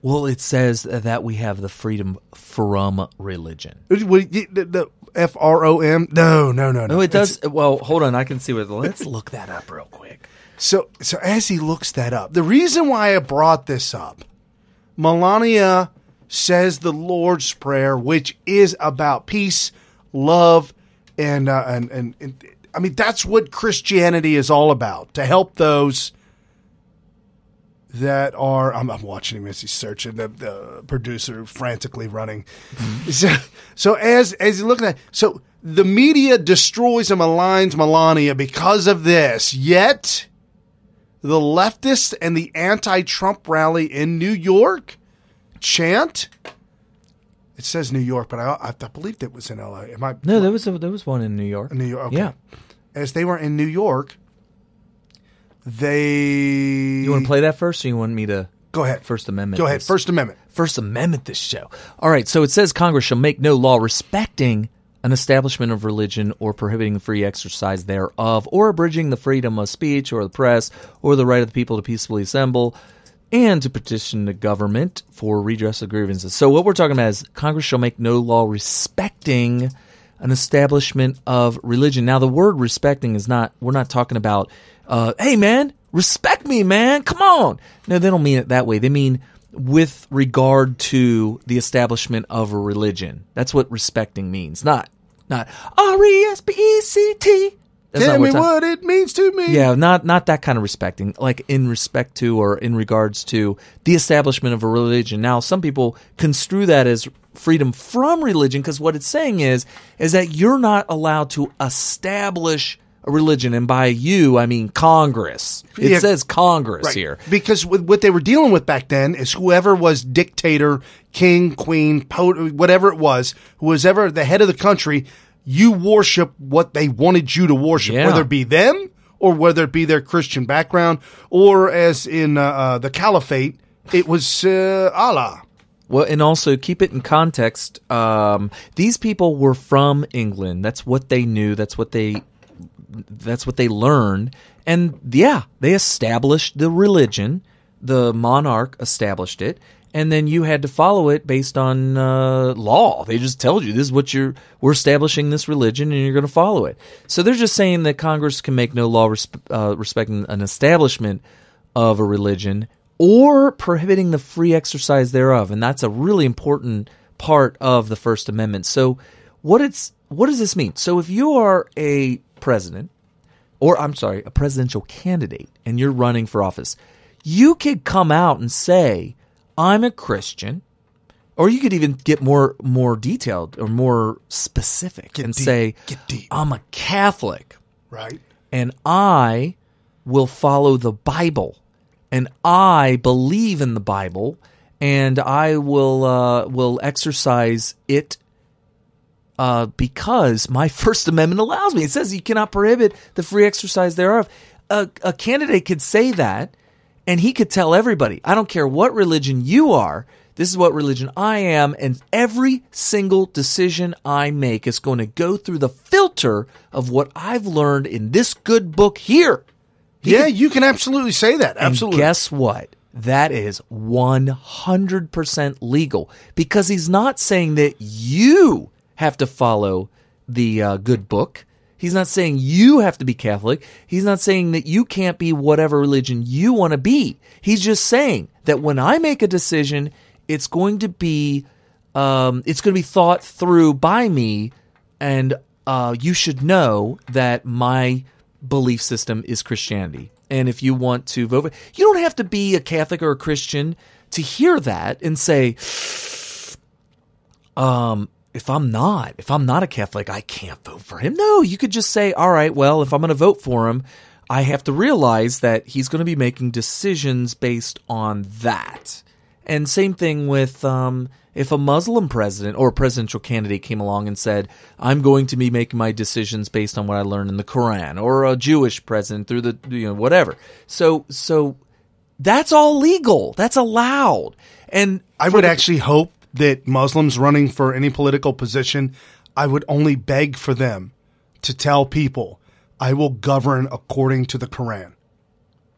[SPEAKER 15] Well, it says that we have the freedom from religion.
[SPEAKER 3] The FROM? No.
[SPEAKER 15] No, it does. Well, hold on. I can see what. Let's look that up real quick.
[SPEAKER 3] So as he looks that up, the reason why I brought this up, Melania says the Lord's Prayer, which is about peace, love, and I mean, that's what Christianity is all about, to help those that are, I'm watching him as he's searching, the producer frantically running. Mm-hmm. So as he's looking at, so the media destroys and maligns Melania because of this, yet the leftists and the anti-Trump rally in New York chant. It says New York, but I believed it was in LA.
[SPEAKER 15] No, there was one in New York.
[SPEAKER 3] In New York, okay.
[SPEAKER 15] Yeah.
[SPEAKER 3] As they were in New York,
[SPEAKER 15] You want to play that first, or you want me to?
[SPEAKER 3] Go ahead.
[SPEAKER 15] First Amendment.
[SPEAKER 3] Go ahead. First Amendment.
[SPEAKER 15] First Amendment this show. All right, so it says Congress shall make no law respecting an establishment of religion or prohibiting the free exercise thereof, or abridging the freedom of speech or the press, or the right of the people to peacefully assemble, and to petition the government for redress of grievances. So what we're talking about is Congress shall make no law respecting an establishment of religion. Now, the word respecting is not, we're not talking about, hey, man, respect me, man, come on. No, they don't mean it that way. They mean with regard to the establishment of a religion. That's what respecting means, not R-E-S-P-E-C-T.
[SPEAKER 3] Tell me what it means to me.
[SPEAKER 15] Yeah, not that kind of respecting, like in respect to or in regards to the establishment of a religion. Now, some people construe that as freedom from religion, because what it's saying is that you're not allowed to establish a religion, and by you, I mean Congress. It says Congress here.
[SPEAKER 3] Because what they were dealing with back then is whoever was dictator, king, queen, whatever it was, who was ever the head of the country, you worship what they wanted you to worship, whether it be them or whether it be their Christian background, or as in the Caliphate, it was Allah.
[SPEAKER 15] Well, and also keep it in context. These people were from England. That's what they knew. That's what they learned. And yeah, they established the religion. The monarch established it. And then you had to follow it based on law. They just told you, this is what we're establishing this religion, and you're going to follow it. So they're just saying that Congress can make no law respecting an establishment of a religion or prohibiting the free exercise thereof. And that's a really important part of the First Amendment. So what does this mean? So if you are a president, a presidential candidate, and you're running for office, you could come out and say, I'm a Christian, or you could even get more detailed or more specific say, I'm a Catholic,
[SPEAKER 3] right?
[SPEAKER 15] And I will follow the Bible, and I believe in the Bible, and I will exercise it because my First Amendment allows me. It says you cannot prohibit the free exercise thereof. A candidate could say that, and he could tell everybody, I don't care what religion you are, this is what religion I am, and every single decision I make is going to go through the filter of what I've learned in this good book here.
[SPEAKER 3] You can absolutely say that. Absolutely.
[SPEAKER 15] And guess what? That is 100% legal, because he's not saying that you have to follow the good book. He's not saying you have to be Catholic. He's not saying that you can't be whatever religion you want to be. He's just saying that when I make a decision, it's going to be thought through by me, and you should know that my belief system is Christianity. And if you want to vote, you don't have to be a Catholic or a Christian to hear that and say, if I'm not a Catholic, I can't vote for him. No, you could just say, all right, well, if I'm going to vote for him, I have to realize that he's going to be making decisions based on that. And same thing with if a Muslim president or presidential candidate came along and said, I'm going to be making my decisions based on what I learned in the Quran, or a Jewish president through the, whatever. So that's all legal. That's allowed. And
[SPEAKER 3] I would actually hope that Muslims running for any political position, I would only beg for them to tell people, I will govern according to the Quran.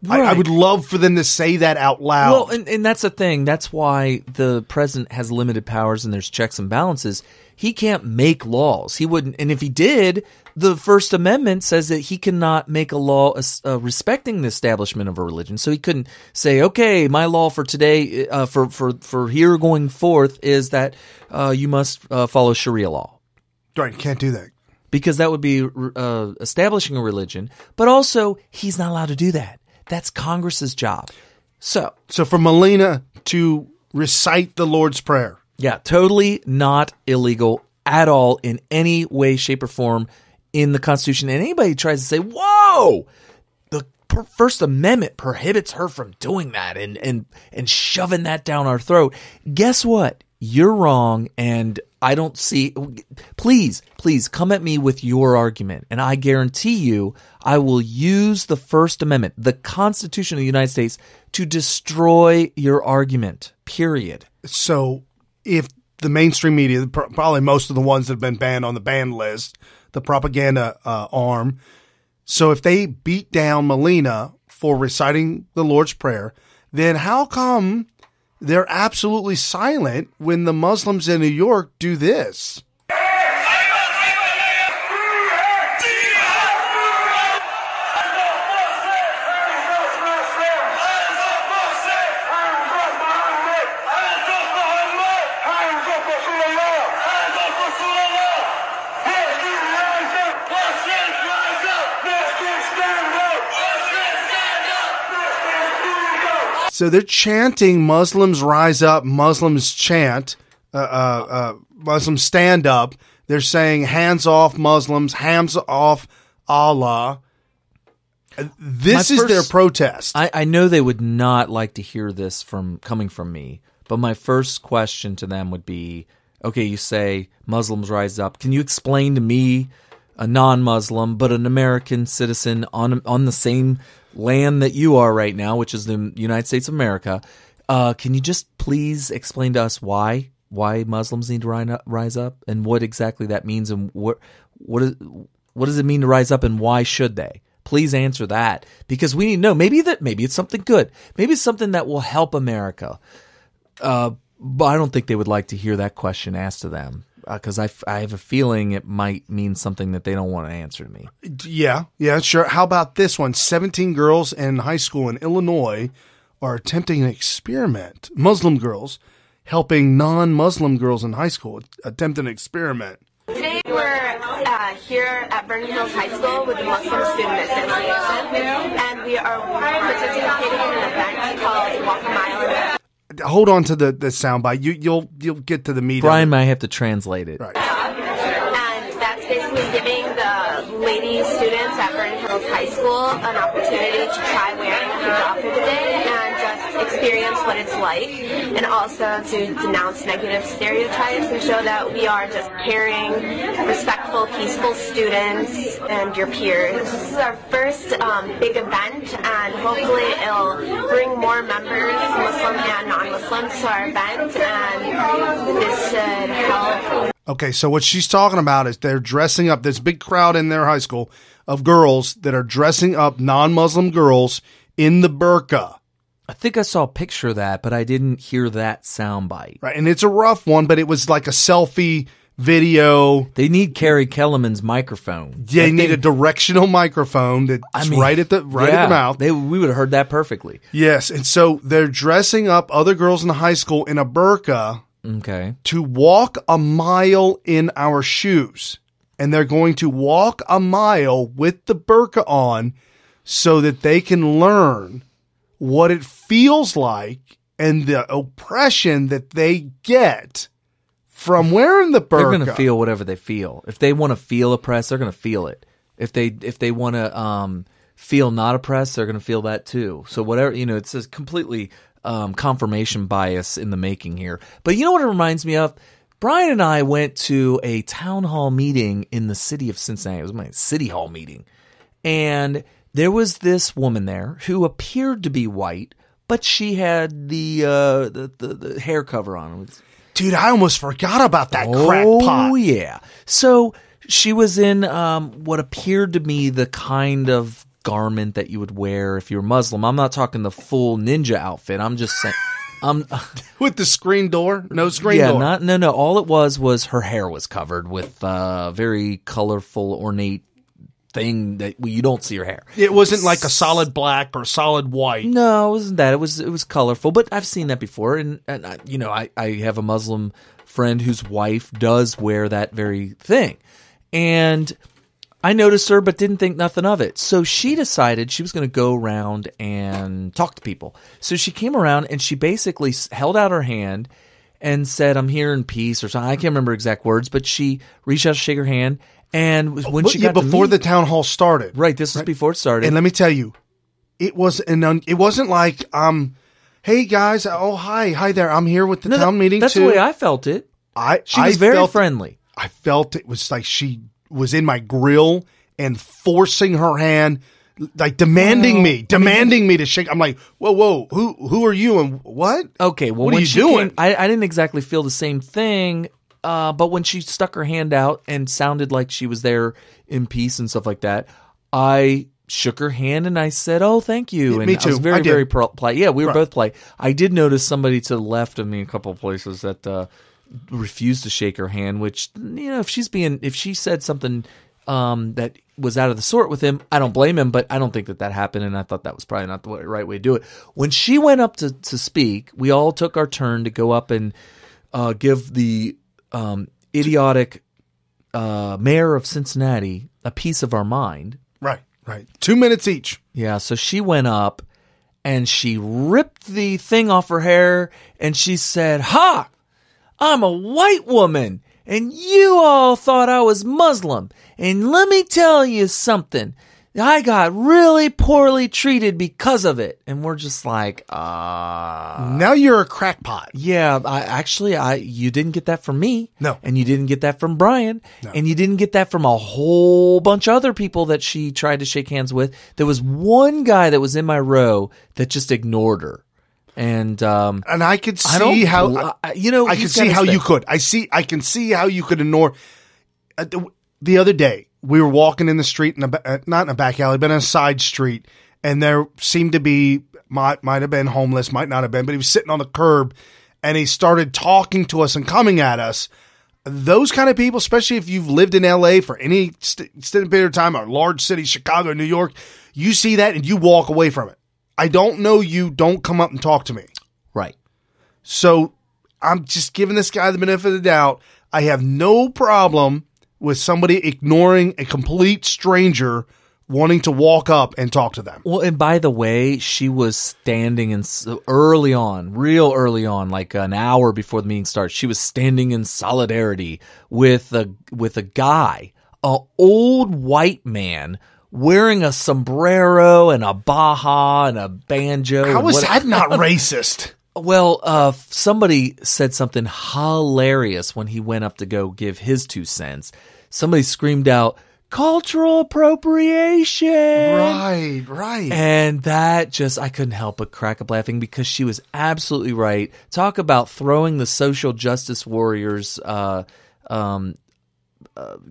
[SPEAKER 3] Right. I would love for them to say that out loud.
[SPEAKER 15] Well, and that's the thing. That's why the president has limited powers and there's checks and balances. He can't make laws. He wouldn't. And if he did, the First Amendment says that he cannot make a law respecting the establishment of a religion. So he couldn't say, okay, my law for today, for here going forth is that you must follow Sharia law.
[SPEAKER 3] Right. Can't do that.
[SPEAKER 15] Because that would be establishing a religion. But also, he's not allowed to do that. That's Congress's job. So
[SPEAKER 3] for Melina to recite the Lord's Prayer.
[SPEAKER 15] Yeah, totally not illegal at all in any way, shape, or form in the Constitution. And anybody tries to say, whoa, the First Amendment prohibits her from doing that and shoving that down our throat. Guess what? You're wrong, and I don't see – please come at me with your argument, and I guarantee you I will use the First Amendment, the Constitution of the United States, to destroy your argument, period.
[SPEAKER 3] So if the mainstream media, probably most of the ones that have been banned on the banned list, the propaganda arm, so if they beat down Melina for reciting the Lord's Prayer, then how come – they're absolutely silent when the Muslims in New York do this? So they're chanting Muslims rise up, Muslims chant, Muslims stand up. They're saying hands off Muslims, hands off Allah. This is their protest.
[SPEAKER 15] I know they would not like to hear this coming from me, but my first question to them would be, okay, you say Muslims rise up. Can you explain to me, a non-Muslim but an American citizen on the same land that you are right now, which is the United States of America, can you just please explain to us why Muslims need to rise up and what exactly that means, and what does it mean to rise up and why should they? Please answer that, because we need to know. Maybe it's something good. Maybe it's something that will help America. But I don't think they would like to hear that question asked to them. Because I have a feeling it might mean something that they don't want to answer to me.
[SPEAKER 3] Yeah, sure. How about this one? 17 girls in high school in Illinois are attempting an experiment. Muslim girls helping non-Muslim girls in high school attempt an experiment.
[SPEAKER 17] Today we're here at Vernon Hills High School with the Muslim Student Association, and we are participating in an event called Walk a Mile.
[SPEAKER 3] Hold on to the soundbite. You'll get to the meat.
[SPEAKER 15] Brian might have to translate it.
[SPEAKER 3] Right.
[SPEAKER 17] And that's basically giving the lady students at Vernon Hills High School an opportunity to try wearing a hijab for the day and just experience what it's like, and also to denounce negative stereotypes and show that we are just caring, respectful, peaceful students and your peers. This is our first big event, and hopefully it'll bring more members, Muslim and non-Muslim, to our event, and this should help.
[SPEAKER 3] Okay, so what she's talking about is they're dressing up. There's a big crowd in their high school of girls that are dressing up non-Muslim girls in the burqa.
[SPEAKER 15] I think I saw a picture of that, but I didn't hear that soundbite.
[SPEAKER 3] Right, and it's a rough one, but it was like a selfie video.
[SPEAKER 15] They need Carrie Kellerman's microphone.
[SPEAKER 3] They need a directional microphone that's right at the mouth.
[SPEAKER 15] We would have heard that perfectly.
[SPEAKER 3] Yes, and so they're dressing up other girls in the high school in a burqa to walk a mile in our shoes. And they're going to walk a mile with the burqa on so that they can learn what it feels like and the oppression that they get from wearing the burqa.
[SPEAKER 15] They're going to feel whatever they feel. If they want to feel oppressed, they're going to feel it. If they want to feel not oppressed, they're going to feel that too. So whatever, it's a completely confirmation bias in the making here. But you know what it reminds me of? Brian and I went to a town hall meeting in the city of Cincinnati. It was my city hall meeting. And there was this woman there who appeared to be white, but she had the hair cover on.
[SPEAKER 3] Dude, I almost forgot about that crackpot.
[SPEAKER 15] Oh, yeah. So she was in what appeared to be the kind of garment that you would wear if you were Muslim. I'm not talking the full ninja outfit. I'm just saying...
[SPEAKER 3] with the screen door? No screen door.
[SPEAKER 15] No. All it was her hair was covered with very colorful, ornate thing that you don't see her hair.
[SPEAKER 3] It wasn't like a solid black or solid white.
[SPEAKER 15] No, it wasn't that. It was colorful, but I've seen that before. And I have a Muslim friend whose wife does wear that very thing. And I noticed her, but didn't think nothing of it. So she decided she was going to go around and talk to people. So she came around and she basically held out her hand and said, "I'm here in peace," or something. I can't remember exact words, but she reached out to shake her hand. And when she got
[SPEAKER 3] before
[SPEAKER 15] to me,
[SPEAKER 3] the town hall started,
[SPEAKER 15] right? This was before it started.
[SPEAKER 3] And let me tell you, it wasn't like, "Hey guys, oh hi there, I'm here with the town meeting."
[SPEAKER 15] That's
[SPEAKER 3] too.
[SPEAKER 15] the way I felt it. She was very friendly.
[SPEAKER 3] I felt it was like she was in my grill and forcing her hand, like demanding me to shake. I'm like, whoa, who are you and what?
[SPEAKER 15] Okay, well,
[SPEAKER 3] what are
[SPEAKER 15] when
[SPEAKER 3] you
[SPEAKER 15] she
[SPEAKER 3] doing?
[SPEAKER 15] Came, I didn't exactly feel the same thing, but when she stuck her hand out and sounded like she was there in peace and stuff like that, I shook her hand and I said, "Oh, thank you." And
[SPEAKER 3] me too.
[SPEAKER 15] I was very polite. Yeah, we were both polite. I did notice somebody to the left of me a couple of places that refused to shake her hand, which, if she said something that was out of the sort with him, I don't blame him, but I don't think that happened, and I thought that was probably not the right way to do it. When she went up to speak, we all took our turn to go up and give the idiotic mayor of Cincinnati a piece of our mind.
[SPEAKER 3] Right. 2 minutes each.
[SPEAKER 15] Yeah, so she went up and she ripped the thing off her hair and she said, "Ha! I'm a white woman, and you all thought I was Muslim. And let me tell you something. I got really poorly treated because of it." And we're just like,
[SPEAKER 3] now you're a crackpot.
[SPEAKER 15] Yeah, you didn't get that from me.
[SPEAKER 3] No.
[SPEAKER 15] And you didn't get that from Brian.
[SPEAKER 3] No.
[SPEAKER 15] And you didn't get that from a whole bunch of other people that she tried to shake hands with. There was one guy that was in my row that just ignored her. And
[SPEAKER 3] I could see how I can see how you could. I can see how you could ignore. The other day, we were walking in the street, not in a back alley, but in a side street, and there seemed to be might have been homeless, might not have been, but he was sitting on the curb, and he started talking to us and coming at us. Those kind of people, especially if you've lived in L.A. for any extended period of time, or large cities, Chicago, New York, you see that and you walk away from it. I don't know you, don't come up and talk to me.
[SPEAKER 15] Right.
[SPEAKER 3] So I'm just giving this guy the benefit of the doubt. I have no problem with somebody ignoring a complete stranger wanting to walk up and talk to them.
[SPEAKER 15] Well, and by the way, she was standing real early on, like an hour before the meeting started. She was standing in solidarity with a guy, an old white man, wearing a sombrero and a baja and a banjo.
[SPEAKER 3] How is that not racist?
[SPEAKER 15] Well, somebody said something hilarious when he went up to go give his 2 cents. Somebody screamed out, "Cultural appropriation!"
[SPEAKER 3] Right.
[SPEAKER 15] And that I couldn't help but crack up laughing because she was absolutely right. Talk about throwing the social justice warriors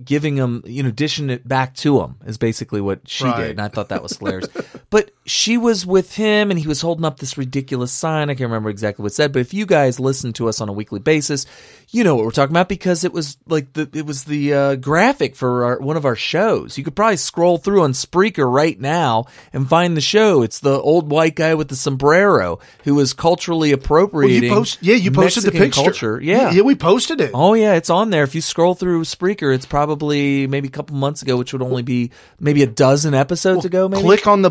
[SPEAKER 15] giving him, dishing it back to him is basically what she did. And I thought that was hilarious. But she was with him and he was holding up this ridiculous sign. I can't remember exactly what it said, but if you guys listen to us on a weekly basis, you know what we're talking about because it was like the graphic for one of our shows. You could probably scroll through on Spreaker right now and find the show. It's the old white guy with the sombrero who was culturally appropriating.
[SPEAKER 3] You posted
[SPEAKER 15] Mexican
[SPEAKER 3] the picture.
[SPEAKER 15] Culture. Yeah,
[SPEAKER 3] we posted it.
[SPEAKER 15] Oh yeah, it's on there. If you scroll through Spreaker, it's probably maybe a couple months ago, which would only be maybe a dozen episodes ago. Maybe
[SPEAKER 3] click on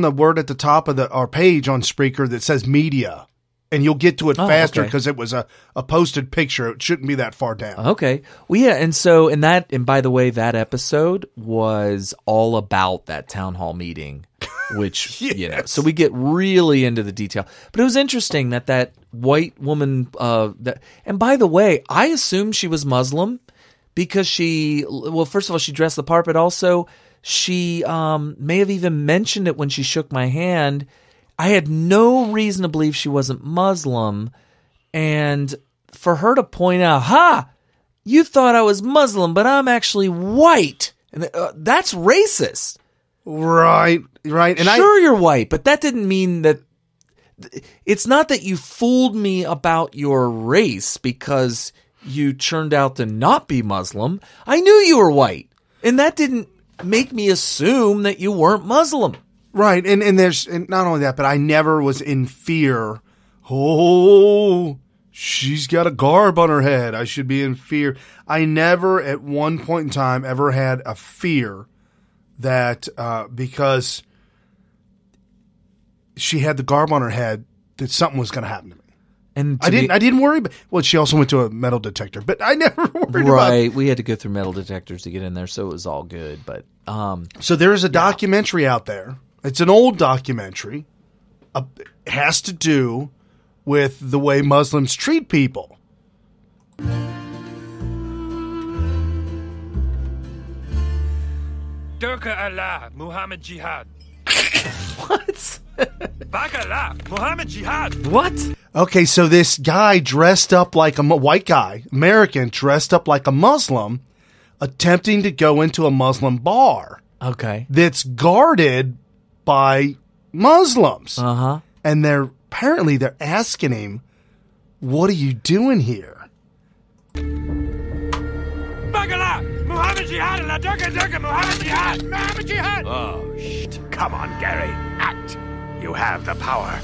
[SPEAKER 3] the word at the top of our page on Spreaker that says media, and you'll get to it faster because it was a posted picture. It shouldn't be that far down.
[SPEAKER 15] Okay. Well, yeah, and by the way, that episode was all about that town hall meeting, which so we get really into the detail. But it was interesting that white woman and by the way, I assumed she was Muslim because first of all, she dressed the part, but also she may have even mentioned it when she shook my hand. I had no reason to believe she wasn't Muslim, and for her to point out, you thought I was Muslim, but I'm actually white, and that's racist.
[SPEAKER 3] Right. And
[SPEAKER 15] sure, you're white, but that didn't mean that. It's not that you fooled me about your race because you turned out to not be Muslim. I knew you were white, and that didn't make me assume that you weren't Muslim.
[SPEAKER 3] Right, and not only that, but I never was in fear. Oh, she's got a garb on her head. I should be in fear. I never at one point in time ever had a fear that because she had the garb on her head that something was going to happen to me.
[SPEAKER 15] And
[SPEAKER 3] I didn't worry. Well, she also went to a metal detector, but I never worried about.
[SPEAKER 15] Right, we had to go through metal detectors to get in there, so it was all good. But
[SPEAKER 3] so there is a documentary out there. It's an old documentary. It has to do with the way Muslims treat people.
[SPEAKER 18] Durka Allah, Muhammad Jihad.
[SPEAKER 15] What?
[SPEAKER 18] Bak Allah, Muhammad Jihad.
[SPEAKER 15] What?
[SPEAKER 3] Okay, so this guy dressed up like a white guy, American, dressed up like a Muslim, attempting to go into a Muslim bar.
[SPEAKER 15] Okay.
[SPEAKER 3] That's guarded by Muslims.
[SPEAKER 15] Uh-huh.
[SPEAKER 3] And they're asking him, what are you doing here?
[SPEAKER 18] Bagala! Muhammad Jihad! La Durka Muhammad Jihad! Muhammad Jihad!
[SPEAKER 19] Oh, shit. Come on, Gary. Act. You have the power.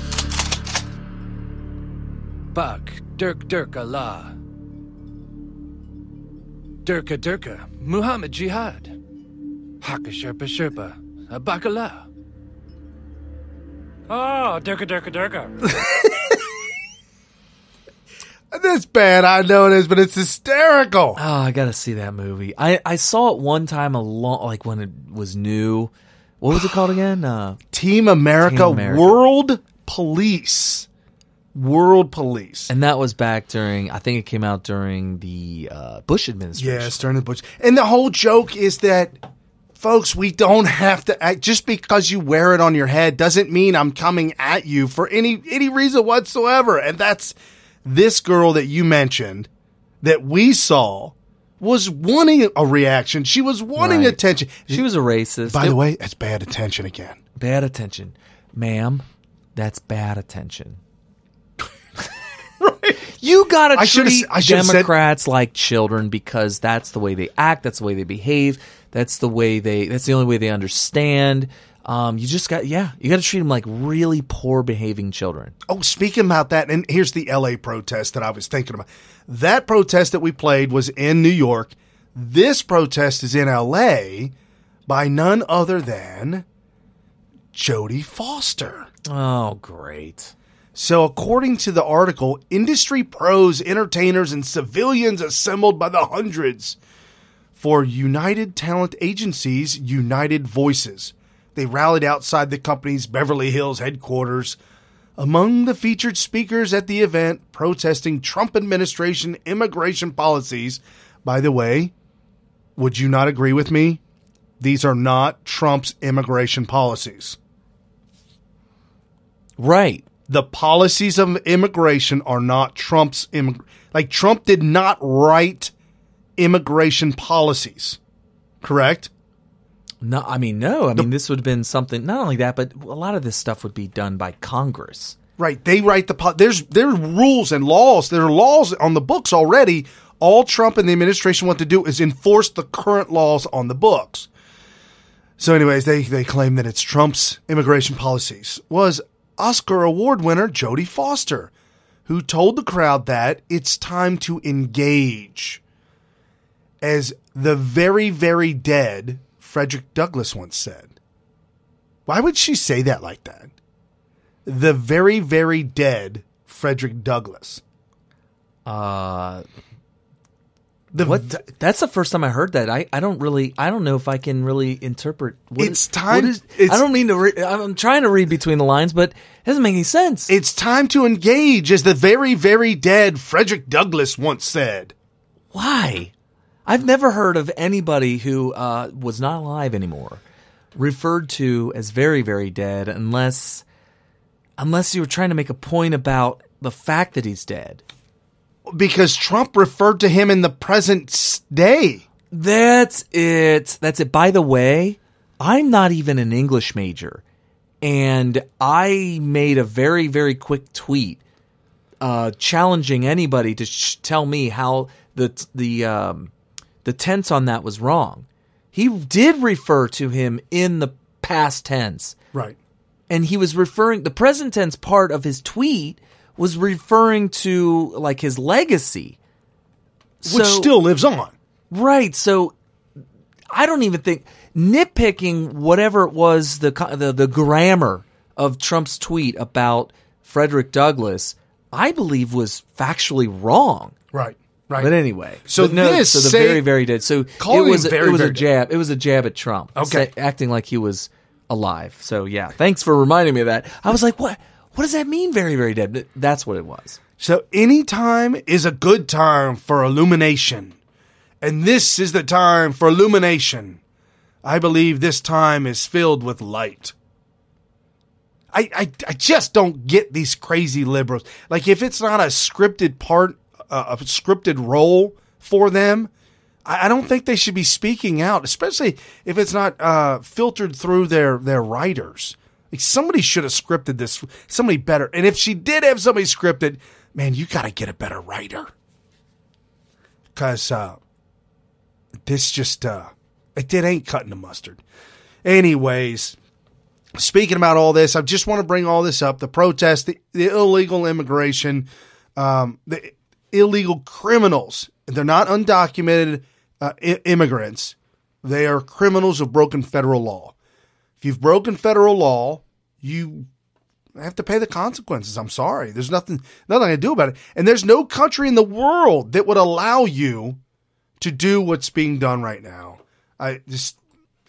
[SPEAKER 18] Bak, Durk Allah. Durka, Muhammad Jihad. Haka Sherpa, Bakala. Oh, Durka.
[SPEAKER 3] This bad, I know it is, but it's hysterical.
[SPEAKER 15] Oh, I gotta see that movie. I saw it one time when it was new. What was it called again?
[SPEAKER 3] Team America. World Police.
[SPEAKER 15] And that was back during, I think it came out during the Bush administration.
[SPEAKER 3] Yes, during the Bush. And the whole joke is that, folks, we don't have to act. Just because you wear it on your head doesn't mean I'm coming at you for any reason whatsoever. And that's this girl that you mentioned that we saw was wanting a reaction. She was wanting attention.
[SPEAKER 15] She was a racist.
[SPEAKER 3] By the way, that's bad attention again.
[SPEAKER 15] Bad attention. Ma'am, that's bad attention.
[SPEAKER 3] Right.
[SPEAKER 15] You gotta treat Democrats like children because that's the way they act, that's the way they behave, that's the only way they understand. You gotta treat them like really poor behaving children.
[SPEAKER 3] Oh, speaking about that, and here's the LA protest that I was thinking about. That protest that we played was in New York. This protest is in LA by none other than Jodie Foster.
[SPEAKER 15] Oh, great.
[SPEAKER 3] So according to the article, industry pros, entertainers, and civilians assembled by the hundreds for United Talent Agency's United Voices. They rallied outside the company's Beverly Hills headquarters. Among the featured speakers at the event protesting Trump administration immigration policies. By the way, would you not agree with me? These are not Trump's immigration policies.
[SPEAKER 15] Right.
[SPEAKER 3] The policies of immigration are not Trump's. Trump did not write immigration policies, correct?
[SPEAKER 15] No. I mean, this would have been something, not only that, but a lot of this stuff would be done by Congress.
[SPEAKER 3] Right. They write there are rules and laws. There are laws on the books already. All Trump and the administration want to do is enforce the current laws on the books. So anyways, they claim that it's Trump's immigration policies. Was Oscar Award winner Jodie Foster, who told the crowd that it's time to engage. As the very, very dead Frederick Douglass once said. Why would she say that like that? The very, very dead Frederick Douglass.
[SPEAKER 15] That's the first time I heard that. I don't know if I can really interpret. I'm trying to read between the lines, but it doesn't make any sense.
[SPEAKER 3] It's time to engage, as the very, very dead Frederick Douglass once said.
[SPEAKER 15] Why? I've never heard of anybody who was not alive anymore referred to as very, very dead unless you were trying to make a point about the fact that he's dead.
[SPEAKER 3] Because Trump referred to him in the present day.
[SPEAKER 15] That's it. By the way, I'm not even an English major. And I made a very, very quick tweet challenging anybody to tell me how the tense on that was wrong. He did refer to him in the past tense.
[SPEAKER 3] Right.
[SPEAKER 15] And he was referring, the present tense part of his tweet was referring to like his legacy.
[SPEAKER 3] Which still lives on.
[SPEAKER 15] Right. So I don't even think nitpicking whatever it was, the grammar of Trump's tweet about Frederick Douglass, I believe was factually wrong.
[SPEAKER 3] Right.
[SPEAKER 15] But anyway,
[SPEAKER 3] the
[SPEAKER 15] very, very dead. So it was a jab. It was a jab at Trump.
[SPEAKER 3] Okay,
[SPEAKER 15] acting like he was alive. So yeah, thanks for reminding me of that. I was like, what? What does that mean? Very, very dead. But that's what it was.
[SPEAKER 3] So any time is a good time for illumination, and this is the time for illumination. I believe this time is filled with light. I just don't get these crazy liberals. Like, if it's not a scripted part. A scripted role for them, I don't think they should be speaking out, especially if it's not filtered through their writers. Like, somebody should have scripted this, somebody better. And if she did have somebody scripted, man, you got to get a better writer. Because this just, it ain't cutting the mustard. Anyways, speaking about all this, I just want to bring all this up. The protest, the illegal immigration, the illegal criminals. They're not undocumented immigrants. They are criminals who've broken federal law. If you've broken federal law, you have to pay the consequences. I'm sorry. There's nothing to do about it. And there's no country in the world that would allow you to do what's being done right now. It's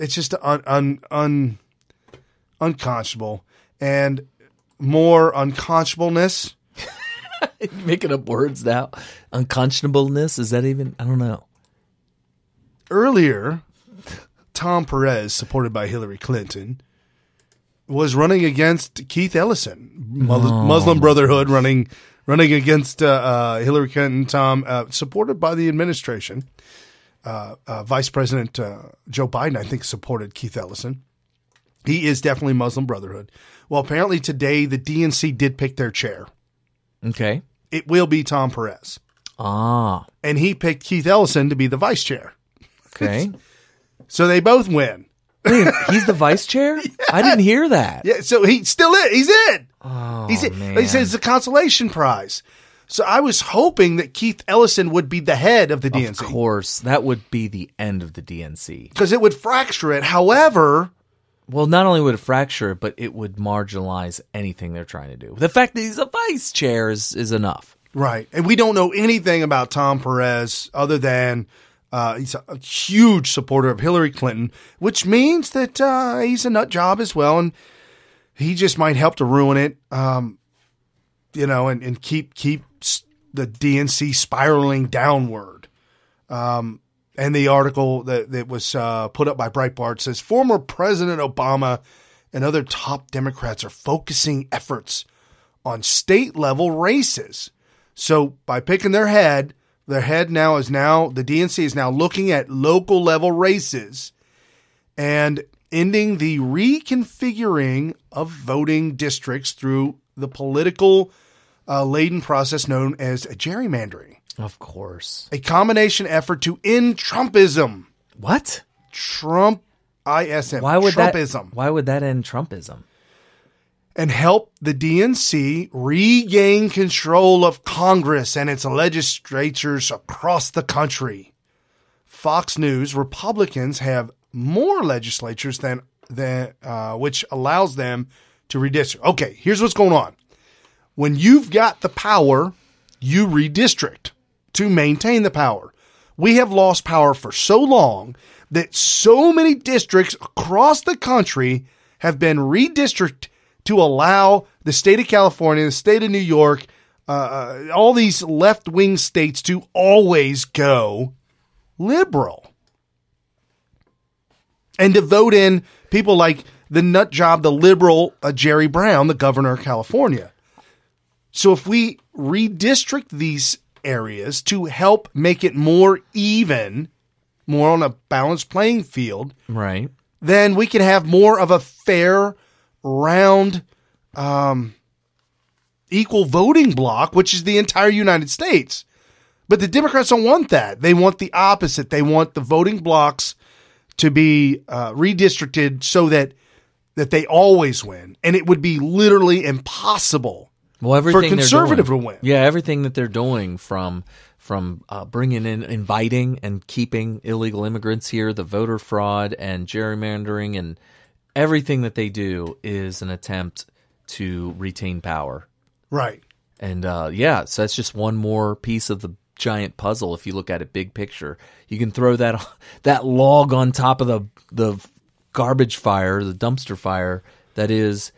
[SPEAKER 3] just unconscionable. And more unconscionableness.
[SPEAKER 15] Making up words now. Unconscionableness, is that even? I don't know.
[SPEAKER 3] Earlier, Tom Perez, supported by Hillary Clinton, was running against Keith Ellison, Muslim Brotherhood, running against Hillary Clinton. Tom, supported by the administration. Vice President Joe Biden, I think, supported Keith Ellison. He is definitely Muslim Brotherhood. Well, apparently today the DNC did pick their chair.
[SPEAKER 15] Okay.
[SPEAKER 3] It will be Tom Perez.
[SPEAKER 15] Ah.
[SPEAKER 3] And he picked Keith Ellison to be the vice chair.
[SPEAKER 15] Okay.
[SPEAKER 3] So they both win.
[SPEAKER 15] Wait, he's the vice chair? Yeah. I didn't hear that.
[SPEAKER 3] Yeah, so he still is. He's in.
[SPEAKER 15] Oh, man.
[SPEAKER 3] He says it's a consolation prize. So I was hoping that Keith Ellison would be the head of the DNC.
[SPEAKER 15] Of course. That would be the end of the DNC.
[SPEAKER 3] Because it would fracture it. However...
[SPEAKER 15] Well, not only would it fracture it, but it would marginalize anything they're trying to do. The fact that he's a vice chair is enough.
[SPEAKER 3] Right. And we don't know anything about Tom Perez other than he's a huge supporter of Hillary Clinton, which means that he's a nut job as well. And he just might help to ruin it, and keep the DNC spiraling downward. And the article that was put up by Breitbart says former President Obama and other top Democrats are focusing efforts on state-level races. So by picking their head, Their head the DNC is now looking at local level races and ending the reconfiguring of voting districts through the political laden process known as gerrymandering.
[SPEAKER 15] Of course.
[SPEAKER 3] A combination effort to end Trumpism.
[SPEAKER 15] What?
[SPEAKER 3] Trumpism. Trumpism.
[SPEAKER 15] Why would that end Trumpism?
[SPEAKER 3] And help the DNC regain control of Congress and its legislatures across the country. Fox News, Republicans have more legislatures than which allows them to redistrict. Okay, here's what's going on. When you've got the power, you redistrict to maintain the power. We have lost power for so long that so many districts across the country have been redistricted to allow the state of California, the state of New York, all these left-wing states to always go liberal. And to vote in people like the nut job, the liberal Jerry Brown, the governor of California. So if we redistrict these areas to help make it more even, more on a balanced playing field,
[SPEAKER 15] right,
[SPEAKER 3] then we can have more of a fair, round, equal voting block, which is the entire United States. But the Democrats don't want that. They want the opposite. They want the voting blocks to be redistricted so that they always win. And it would be literally impossible for conservative to win.
[SPEAKER 15] Yeah, everything that they're doing from bringing in, inviting and keeping illegal immigrants here, the voter fraud and gerrymandering, and everything that they do is an attempt to retain power.
[SPEAKER 3] Right.
[SPEAKER 15] And so that's just one more piece of the giant puzzle. If you look at it big picture, you can throw that log on top of the garbage fire, the dumpster fire that is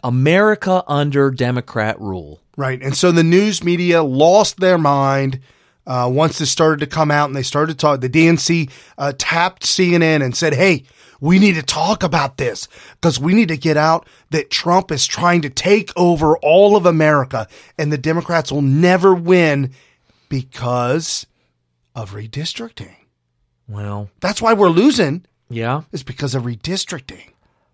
[SPEAKER 15] America under Democrat rule.
[SPEAKER 3] Right. And so the news media lost their mind once this started to come out, and they started to talk. The DNC tapped CNN and said, hey, we need to talk about this because we need to get out that Trump is trying to take over all of America, and the Democrats will never win because of redistricting.
[SPEAKER 15] Well,
[SPEAKER 3] that's why we're losing.
[SPEAKER 15] Yeah.
[SPEAKER 3] It's because of redistricting.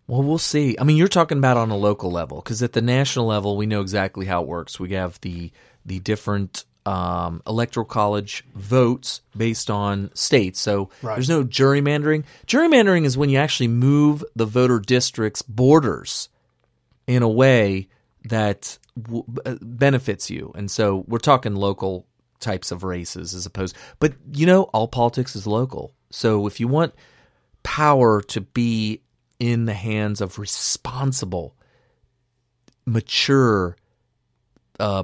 [SPEAKER 15] Well, we'll see. I mean, you're talking about on a local level, because at the national level, we know exactly how it works. We have the different electoral college votes based on states. So There's no gerrymandering. Gerrymandering is when you actually move the voter district's borders in a way that benefits you. And so we're talking local types of races as opposed. But, all politics is local. So if you want power to be in the hands of responsible, mature,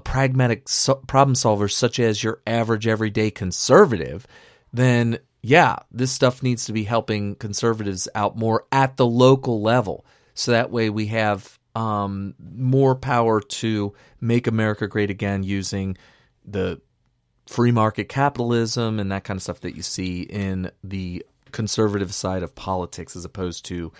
[SPEAKER 15] pragmatic problem solvers such as your average everyday conservative, then this stuff needs to be helping conservatives out more at the local level. So that way we have more power to make America great again using the free market capitalism and that kind of stuff that you see in the conservative side of politics as opposed to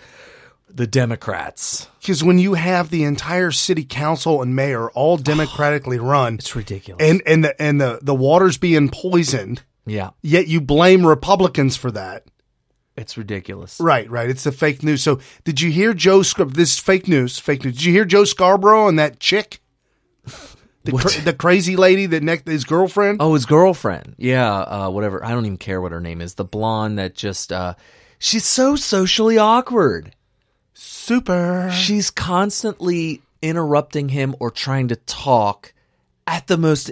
[SPEAKER 15] the Democrats.
[SPEAKER 3] Because when you have the entire city council and mayor all democratically run,
[SPEAKER 15] it's ridiculous.
[SPEAKER 3] And the water's being poisoned.
[SPEAKER 15] Yeah.
[SPEAKER 3] Yet you blame Republicans for that.
[SPEAKER 15] It's ridiculous.
[SPEAKER 3] Right. It's the fake news. So did you hear this is fake news. Did you hear Joe Scarborough and that chick? The crazy lady his girlfriend?
[SPEAKER 15] Oh, his girlfriend. Yeah, whatever. I don't even care what her name is. The blonde that just, she's so socially awkward.
[SPEAKER 3] Super.
[SPEAKER 15] She's constantly interrupting him or trying to talk at the most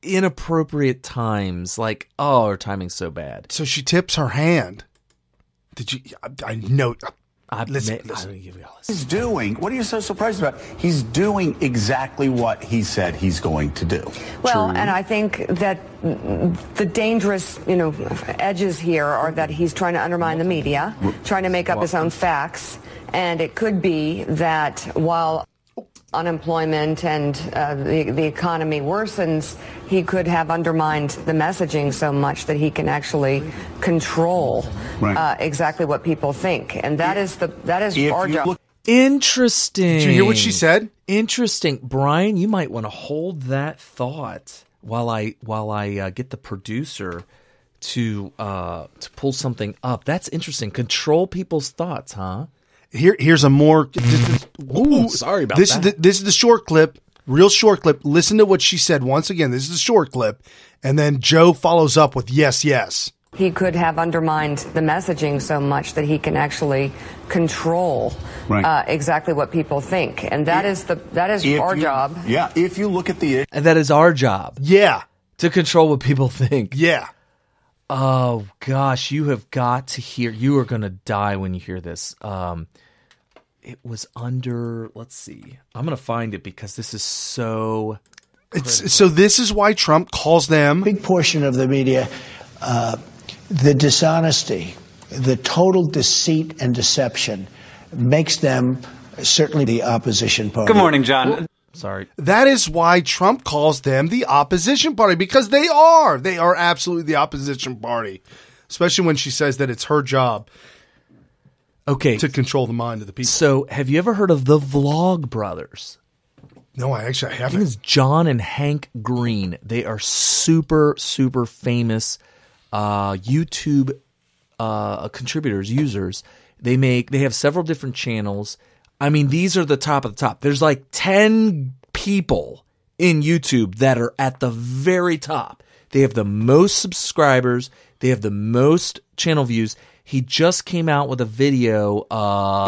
[SPEAKER 15] inappropriate times. Like, her timing's so bad.
[SPEAKER 3] So she tips her hand. Did you? I know. Listen.
[SPEAKER 20] He's doing, what are you so surprised about? He's doing exactly what he said he's going to do.
[SPEAKER 21] Well, and I think that the dangerous, edges here are that he's trying to undermine the media, trying to make up his own facts. And it could be that while unemployment and the economy worsens, he could have undermined the messaging so much that he can actually control exactly what people think, and that is our job.
[SPEAKER 15] Interesting.
[SPEAKER 3] Did you hear what she said?
[SPEAKER 15] Interesting, Brian. You might want to hold that thought. while I get the producer to pull something up. That's interesting. Control people's thoughts, huh?
[SPEAKER 3] Here's a more.
[SPEAKER 15] Sorry about
[SPEAKER 3] this.
[SPEAKER 15] that.
[SPEAKER 3] This is the short clip, real short clip. Listen to what she said once again. This is the short clip, and then Joe follows up with yes, yes.
[SPEAKER 21] He could have undermined the messaging so much that he can actually control exactly what people think, and that is our job.
[SPEAKER 20] Yeah, if you look at the
[SPEAKER 15] And that is our job.
[SPEAKER 3] Yeah,
[SPEAKER 15] to control what people think.
[SPEAKER 3] Yeah.
[SPEAKER 15] Oh gosh, you have got to hear. You are going to die when you hear this. It was under. Let's see. I'm going to find it because this is so.
[SPEAKER 3] So this is why Trump calls them.
[SPEAKER 6] Big portion of the media. The dishonesty, the total deceit and deception makes them certainly the opposition party.
[SPEAKER 1] Good morning, John.
[SPEAKER 15] Sorry.
[SPEAKER 3] That is why Trump calls them the opposition party, because they are. They are absolutely the opposition party, especially when she says that it's her job to control the mind of the people.
[SPEAKER 15] So have you ever heard of the Vlog Brothers?
[SPEAKER 3] No, I haven't.
[SPEAKER 15] I think it's John and Hank Green. They are super, super famous YouTube contributors, users. They have several different channels. I mean, these are the top of the top. There's like 10 people in YouTube that are at the very top. They have the most subscribers. They have the most channel views. He just came out with a video.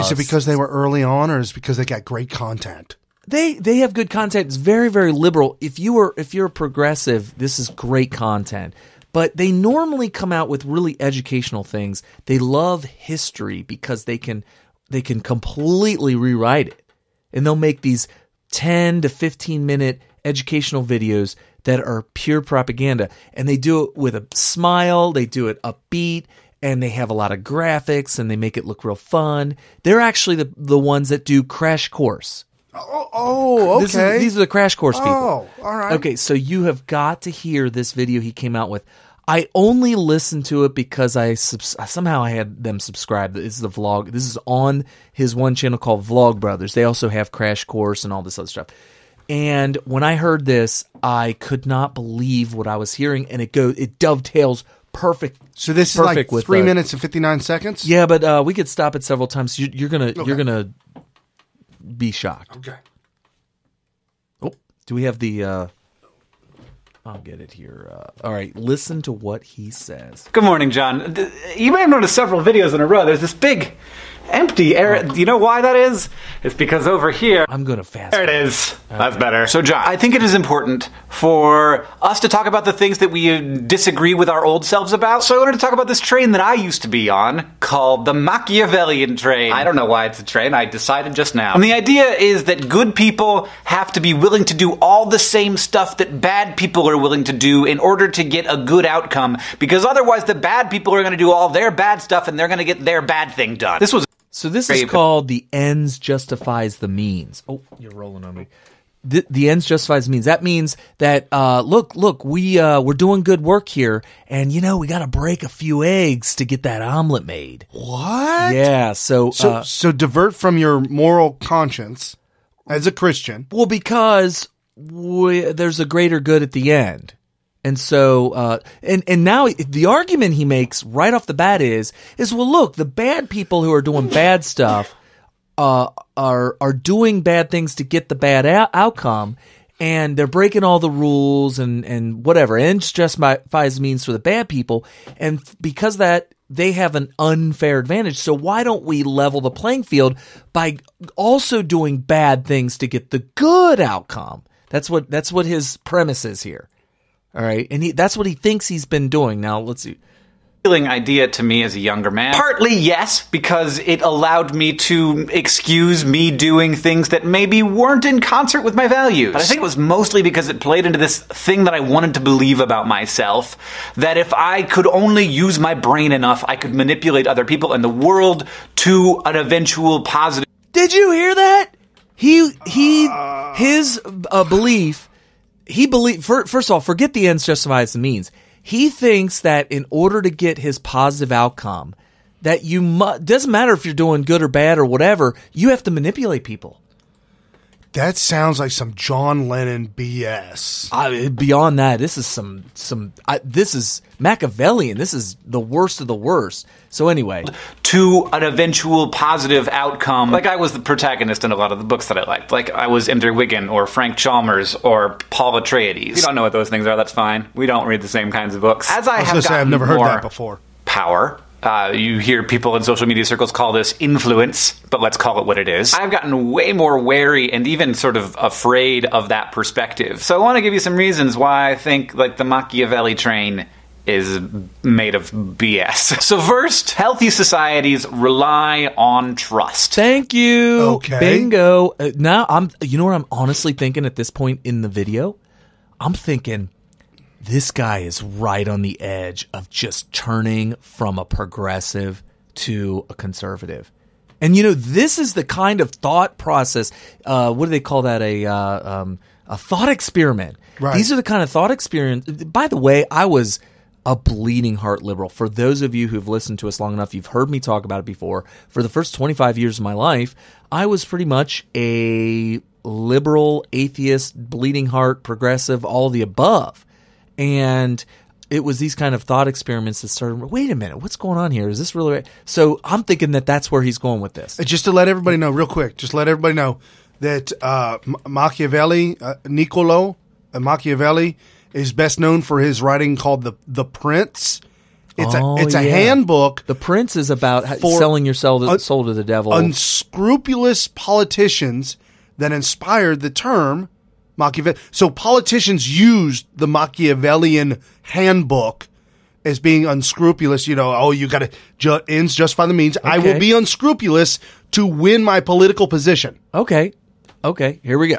[SPEAKER 3] Is it because they were early on, or is it because they got great content?
[SPEAKER 15] They have good content. It's very, very liberal. If you're a progressive, this is great content. But they normally come out with really educational things. They love history because they can completely rewrite it. And they'll make these 10 to 15 minute educational videos that are pure propaganda. And they do it with a smile, they do it upbeat, and they have a lot of graphics, and they make it look real fun. They're actually the ones that do Crash Course.
[SPEAKER 3] Oh, okay.
[SPEAKER 15] These are the Crash Course people.
[SPEAKER 3] Oh, all right.
[SPEAKER 15] Okay, so you have got to hear this video he came out with. I only listened to it because somehow I had them subscribe. This is the vlog. This is on his one channel called Vlog Brothers. They also have Crash Course and all this other stuff. And when I heard this, I could not believe what I was hearing, and it dovetails perfect.
[SPEAKER 3] So this is like 3 minutes and 59 seconds?
[SPEAKER 15] Yeah, but we could stop it several times. You're gonna be shocked.
[SPEAKER 3] Okay.
[SPEAKER 15] Oh, do we have the? I'll get it here. All right, listen to what he says.
[SPEAKER 1] Good morning, John. You may have noticed several videos in a row. There's this big empty area. Do you know why that is? It's because over here...
[SPEAKER 15] I'm going to fast.
[SPEAKER 1] There it is. Okay. That's better. So, John, I think it is important for us to talk about the things that we disagree with our old selves about. So I wanted to talk about this train that I used to be on called the Machiavellian train. I don't know why it's a train. I decided just now. And the idea is that good people have to be willing to do all the same stuff that bad people are willing to do in order to get a good outcome, because otherwise the bad people are going to do all their bad stuff and they're going to get their bad thing done.
[SPEAKER 15] So this is called the ends justifies the means. Oh, you're rolling on me. The ends justifies the means. That means that look, we're doing good work here, and we got to break a few eggs to get that omelet made.
[SPEAKER 3] What?
[SPEAKER 15] Yeah. So
[SPEAKER 3] divert from your moral conscience as a Christian.
[SPEAKER 15] Well, because there's a greater good at the end. And so, and now the argument he makes right off the bat is well, look, the bad people who are doing bad stuff are doing bad things to get the bad outcome, and they're breaking all the rules and whatever. Ends justifies means for the bad people, and because of that, they have an unfair advantage. So why don't we level the playing field by also doing bad things to get the good outcome? That's what his premise is here. All right, and that's what he thinks he's been doing. Now, let's see.
[SPEAKER 1] Idea to me as a younger man. Partly, yes, because it allowed me to excuse me doing things that maybe weren't in concert with my values. But I think it was mostly because it played into this thing that I wanted to believe about myself, that if I could only use my brain enough, I could manipulate other people and the world to an eventual positive.
[SPEAKER 15] Did you hear that? His belief. He believes, first of all, forget the ends justifies the means. He thinks that in order to get his positive outcome, that doesn't matter if you're doing good or bad or whatever, you have to manipulate people.
[SPEAKER 3] That sounds like some John Lennon BS.
[SPEAKER 15] Beyond that, this is this is Machiavellian. This is the worst of the worst. So anyway,
[SPEAKER 1] to an eventual positive outcome. Like I was the protagonist in a lot of the books that I liked. Like I was Ender Wiggin or Frank Chalmers or Paul Atreides. If you don't know what those things are, that's fine. We don't read the same kinds of books. As I have gotten
[SPEAKER 3] I've never heard
[SPEAKER 1] more
[SPEAKER 3] that before.
[SPEAKER 1] Power. You hear people in social media circles call this influence, but let's call it what it is. I've gotten way more wary and even sort of afraid of that perspective. So I want to give you some reasons why I think like the Machiavelli train is made of BS. So first, healthy societies rely on trust.
[SPEAKER 15] Thank you.
[SPEAKER 3] Okay.
[SPEAKER 15] Bingo. Now you know what I'm honestly thinking at this point in the video? I'm thinking this guy is right on the edge of just turning from a progressive to a conservative. And, this is the kind of thought process. What do they call that? A thought experiment.
[SPEAKER 3] Right.
[SPEAKER 15] These are the kind of thought experiments. By the way, I was a bleeding heart liberal. For those of you who've listened to us long enough, you've heard me talk about it before. For the first 25 years of my life, I was pretty much a liberal, atheist, bleeding heart, progressive, all the above. And it was these kind of thought experiments that started, wait a minute, what's going on here? Is this really right? So I'm thinking that that's where he's going with this.
[SPEAKER 3] Just to let everybody know, real quick, that Machiavelli, Niccolo Machiavelli, is best known for his writing called The Prince. It's a handbook.
[SPEAKER 15] The Prince is about selling your soul to the devil.
[SPEAKER 3] Unscrupulous politicians that inspired the term Machiavelli. So politicians used the Machiavellian handbook as being unscrupulous. You got to ends justify the means. Okay. I will be unscrupulous to win my political position.
[SPEAKER 15] Okay, here we go.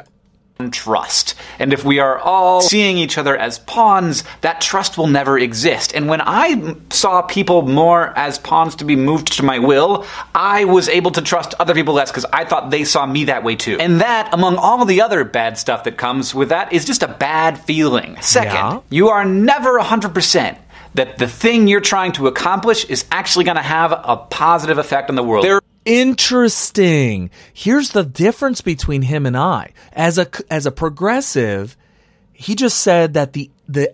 [SPEAKER 1] Trust. And if we are all seeing each other as pawns, that trust will never exist. And when I saw people more as pawns to be moved to my will, I was able to trust other people less because I thought they saw me that way too. And that, among all the other bad stuff that comes with that, is just a bad feeling. Second, you are never 100% that the thing you're trying to accomplish is actually going to have a positive effect on the world.
[SPEAKER 15] Interesting. Here's the difference between him and I. As a progressive, he just said that the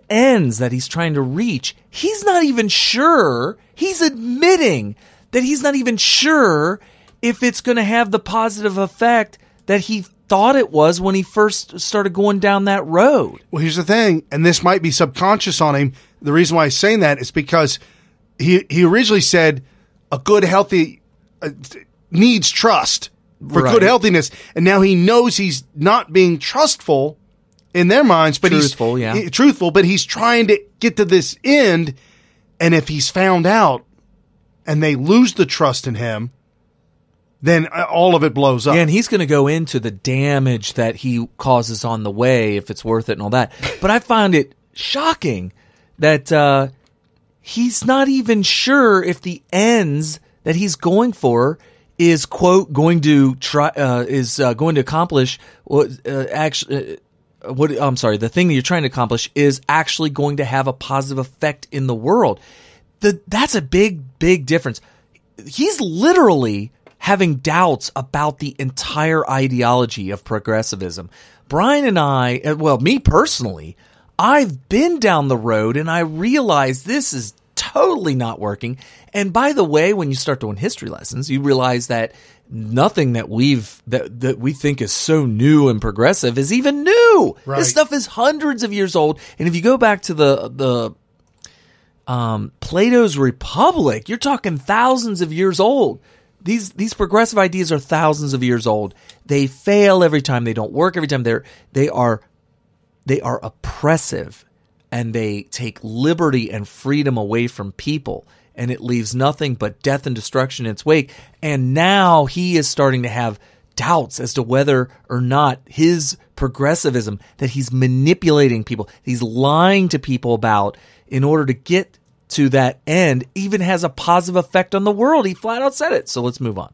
[SPEAKER 15] ends that he's trying to reach, he's not even sure. He's admitting that he's not even sure if it's going to have the positive effect that he thought it was when he first started going down that road.
[SPEAKER 3] Well, here's the thing, and this might be subconscious on him. The reason why he's saying that is because he originally said a good, healthy needs trust for good healthiness, and now he knows he's not being trustful in their minds, but truthful, but he's trying to get to this end, and if he's found out and they lose the trust in him, then all of it blows up.
[SPEAKER 15] Yeah, and he's going to go into the damage that he causes on the way, if it's worth it and all that. But I find it shocking that he's not even sure if the ends that he's going for is, quote, going to accomplish the thing that you're trying to accomplish is actually going to have a positive effect in the world. That's a big difference. He's literally having doubts about the entire ideology of progressivism. Brian and I, me personally, I've been down the road and I realize this is totally not working. And by the way, when you start doing history lessons, you realize that nothing that we think is so new and progressive is even new. Right. This stuff is hundreds of years old. And if you go back to the Plato's Republic, you're talking thousands of years old. These progressive ideas are thousands of years old. They fail every time. They don't work every time. They are oppressive, and they take liberty and freedom away from people, and it leaves nothing but death and destruction in its wake. And now he is starting to have doubts as to whether or not his progressivism, that he's manipulating people, he's lying to people about in order to get to that end, even has a positive effect on the world. He flat out said it. So let's move on.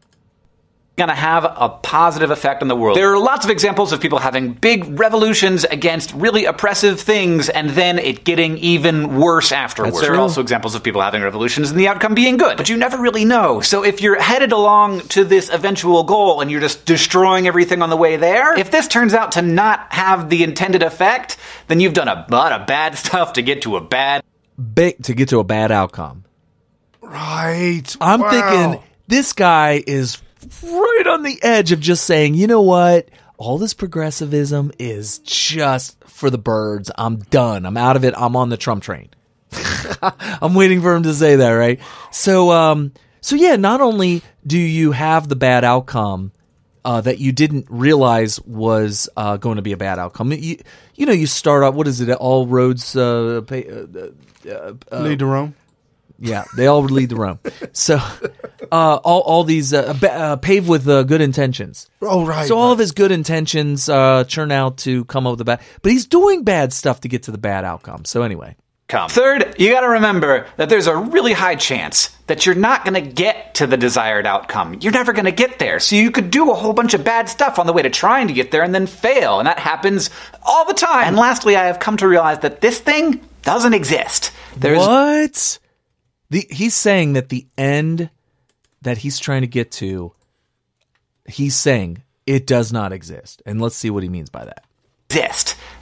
[SPEAKER 1] gonna have a positive effect on the world. There are lots of examples of people having big revolutions against really oppressive things and then it getting even worse afterwards. There are also examples of people having revolutions and the outcome being good, but you never really know. So if you're headed along to this eventual goal and you're just destroying everything on the way there, if this turns out to not have the intended effect, then you've done a lot of bad stuff to get to a bad outcome.
[SPEAKER 3] Right.
[SPEAKER 15] I'm thinking this guy is right on the edge of just saying, you know what? All this progressivism is just for the birds. I'm done. I'm out of it. I'm on the Trump train. I'm waiting for him to say that, right? So yeah, not only do you have the bad outcome that you didn't realize was going to be a bad outcome. You start off, what is it? All roads lead
[SPEAKER 3] to Rome.
[SPEAKER 15] Yeah, they all lead to Rome. So, all these paved with good intentions.
[SPEAKER 3] Oh, right.
[SPEAKER 15] So all of his good intentions turn out to come up with the bad. But he's doing bad stuff to get to the bad outcome. So anyway.
[SPEAKER 1] Third, you gotta remember that there's a really high chance that you're not gonna get to the desired outcome. You're never gonna get there. So you could do a whole bunch of bad stuff on the way to trying to get there and then fail. And that happens all the time. And lastly, I have come to realize that this thing doesn't exist.
[SPEAKER 15] What? He's saying that the end that he's trying to get to, he's saying it does not exist. And let's see what he means by that.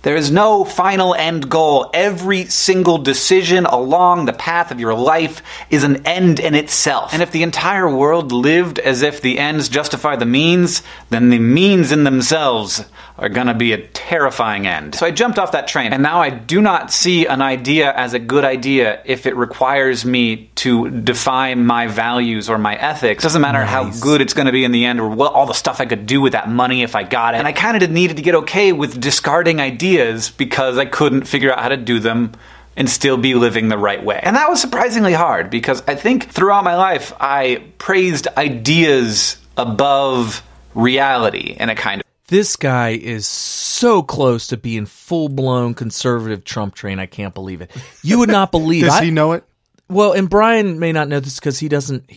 [SPEAKER 1] There is no final end goal. Every single decision along the path of your life is an end in itself. And if the entire world lived as if the ends justify the means, then the means in themselves are gonna be a terrifying end. So I jumped off that train, and now I do not see an idea as a good idea if it requires me to define my values or my ethics. It doesn't matter how good it's gonna be in the end or what all the stuff I could do with that money if I got it. And I kind of needed to get okay with discarding ideas because I couldn't figure out how to do them and still be living the right way. And that was surprisingly hard because I think throughout my life I praised ideas above reality in a kind of.
[SPEAKER 15] This guy is so close to being full-blown conservative Trump train. I can't believe it. You would not believe.
[SPEAKER 3] Does he know it?
[SPEAKER 15] Well, and Brian may not know this because he doesn't.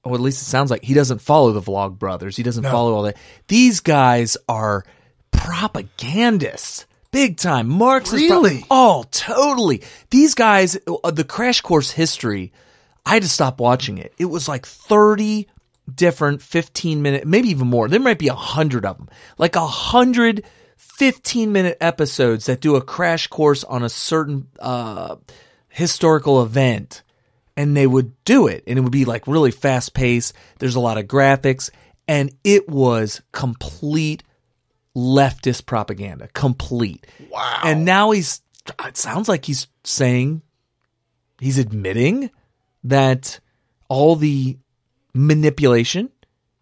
[SPEAKER 15] Or at least it sounds like he doesn't follow the Vlog Brothers. He doesn't follow all that. These guys are propagandists. Big time. Marxist.
[SPEAKER 3] Really?
[SPEAKER 15] Oh, totally. These guys, the Crash Course history, I had to stop watching it. It was like 30 different 15-minute, maybe even more. There might be 100 of them. Like 100 15-minute episodes that do a crash course on a certain historical event. And they would do it. And it would be like really fast-paced. There's a lot of graphics. And it was complete leftist propaganda. Complete.
[SPEAKER 3] Wow.
[SPEAKER 15] And now it sounds like he's admitting that all the manipulation,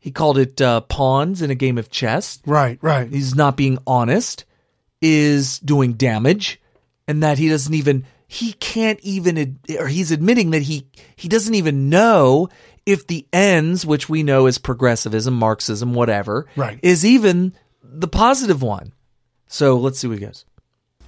[SPEAKER 15] he called it pawns in a game of chess.
[SPEAKER 3] Right.
[SPEAKER 15] He's not being honest, is doing damage, and that he's admitting that he doesn't even know if the ends, which we know is progressivism, Marxism, whatever, is even the positive one. So let's see what he goes.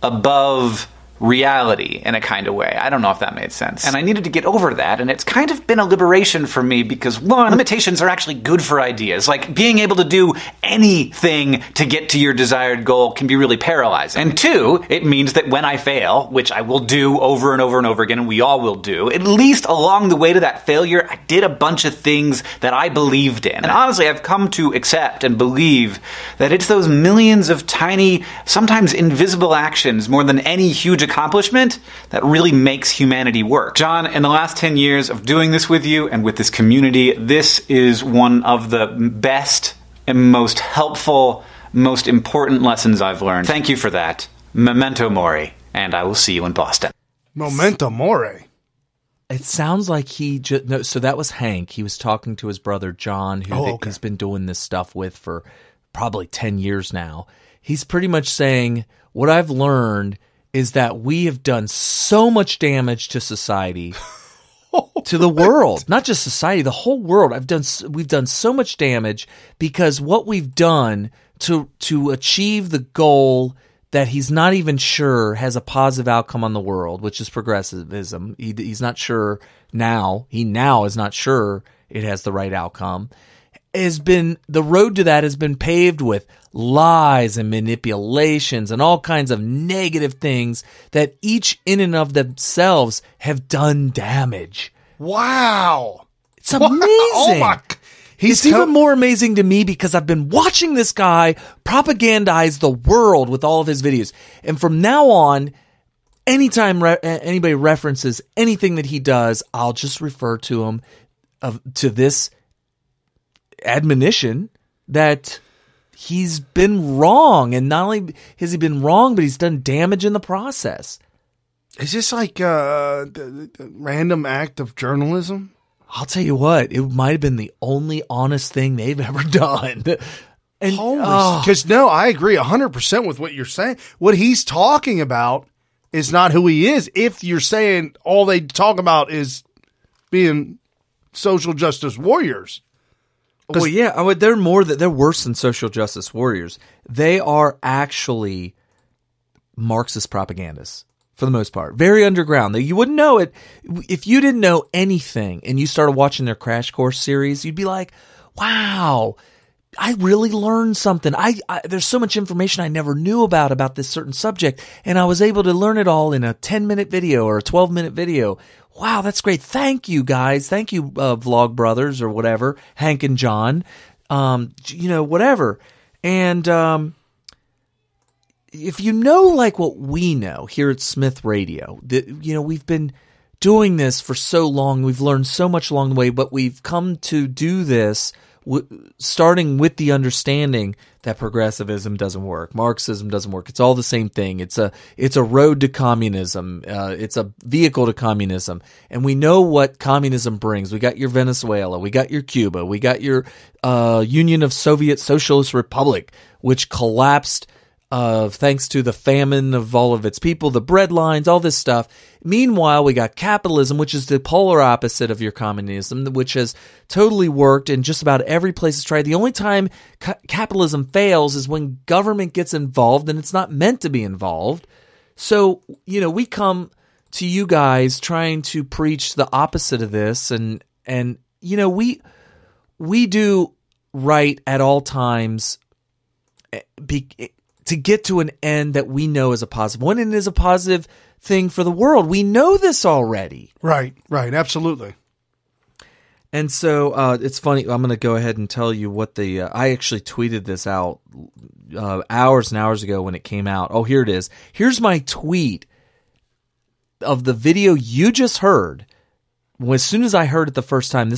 [SPEAKER 1] Above reality in a kind of way. I don't know if that made sense. And I needed to get over that, and it's kind of been a liberation for me because, one, limitations are actually good for ideas. Like, being able to do anything to get to your desired goal can be really paralyzing. And two, it means that when I fail, which I will do over and over and over again, and we all will do, at least along the way to that failure, I did a bunch of things that I believed in. And honestly, I've come to accept and believe that it's those millions of tiny, sometimes invisible actions more than any huge accomplishment that really makes humanity work. John, in the last 10 years of doing this with you and with this community, this is one of the best and most helpful, most important lessons I've learned. Thank you for that. Memento mori, and I will see you in Boston.
[SPEAKER 3] Memento mori.
[SPEAKER 15] It sounds like so that was Hank. He was talking to his brother John, who he's been doing this stuff with for probably 10 years now. He's pretty much saying, what I've learned is that we have done so much damage to society, to the world, not just society, the whole world. We've done so much damage because what we've done to achieve the goal that he's not even sure has a positive outcome on the world, which is progressivism. He's not sure now. He now is not sure it has the right outcome. the road to that has been paved with lies and manipulations and all kinds of negative things that each in and of themselves have done damage.
[SPEAKER 3] Wow.
[SPEAKER 15] It's amazing.
[SPEAKER 3] Oh my.
[SPEAKER 15] It's even more amazing to me because I've been watching this guy propagandize the world with all of his videos. And from now on, anytime anybody references anything that he does, I'll just refer to him to this admonition that he's been wrong. And not only has he been wrong, but he's done damage in the process.
[SPEAKER 3] Is this like the random act of journalism?
[SPEAKER 15] I'll tell you what, it might have been the only honest thing they've ever done. And
[SPEAKER 3] because no, I agree 100% with what you're saying. What he's talking about is not who he is. If you're saying all they talk about is being social justice warriors.
[SPEAKER 15] Well, yeah, they're worse than social justice warriors. They are actually Marxist propagandists for the most part. Very underground. You wouldn't know it if you didn't know anything and you started watching their Crash Course series. You'd be like, wow, I really learned something. There's so much information I never knew about this certain subject, and I was able to learn it all in a 10-minute video or a 12-minute video. Wow, that's great. Thank you, guys. Thank you, Vlog Brothers or whatever, Hank and John, whatever. And if you know like what we know here at Smith Radio, we've been doing this for so long. We've learned so much along the way, but we've come to do this starting with the understanding that progressivism doesn't work, Marxism doesn't work. It's all the same thing. It's a road to communism. It's a vehicle to communism, and we know what communism brings. We got your Venezuela, we got your Cuba, we got your Union of Soviet Socialist Republic, which collapsed thanks to the famine of all of its people, the bread lines, all this stuff. Meanwhile, we got capitalism, which is the polar opposite of your communism, which has totally worked in just about every place it's tried. The only time capitalism fails is when government gets involved, and it's not meant to be involved. So, we come to you guys trying to preach the opposite of this, and we do right at all times to get to an end that we know is a positive one, and is a positive thing for the world. We know this already.
[SPEAKER 3] Right, absolutely.
[SPEAKER 15] And so it's funny. I'm going to go ahead and tell you what I actually tweeted this out hours and hours ago when it came out. Oh, here it is. Here's my tweet of the video you just heard. As soon as I heard it the first time,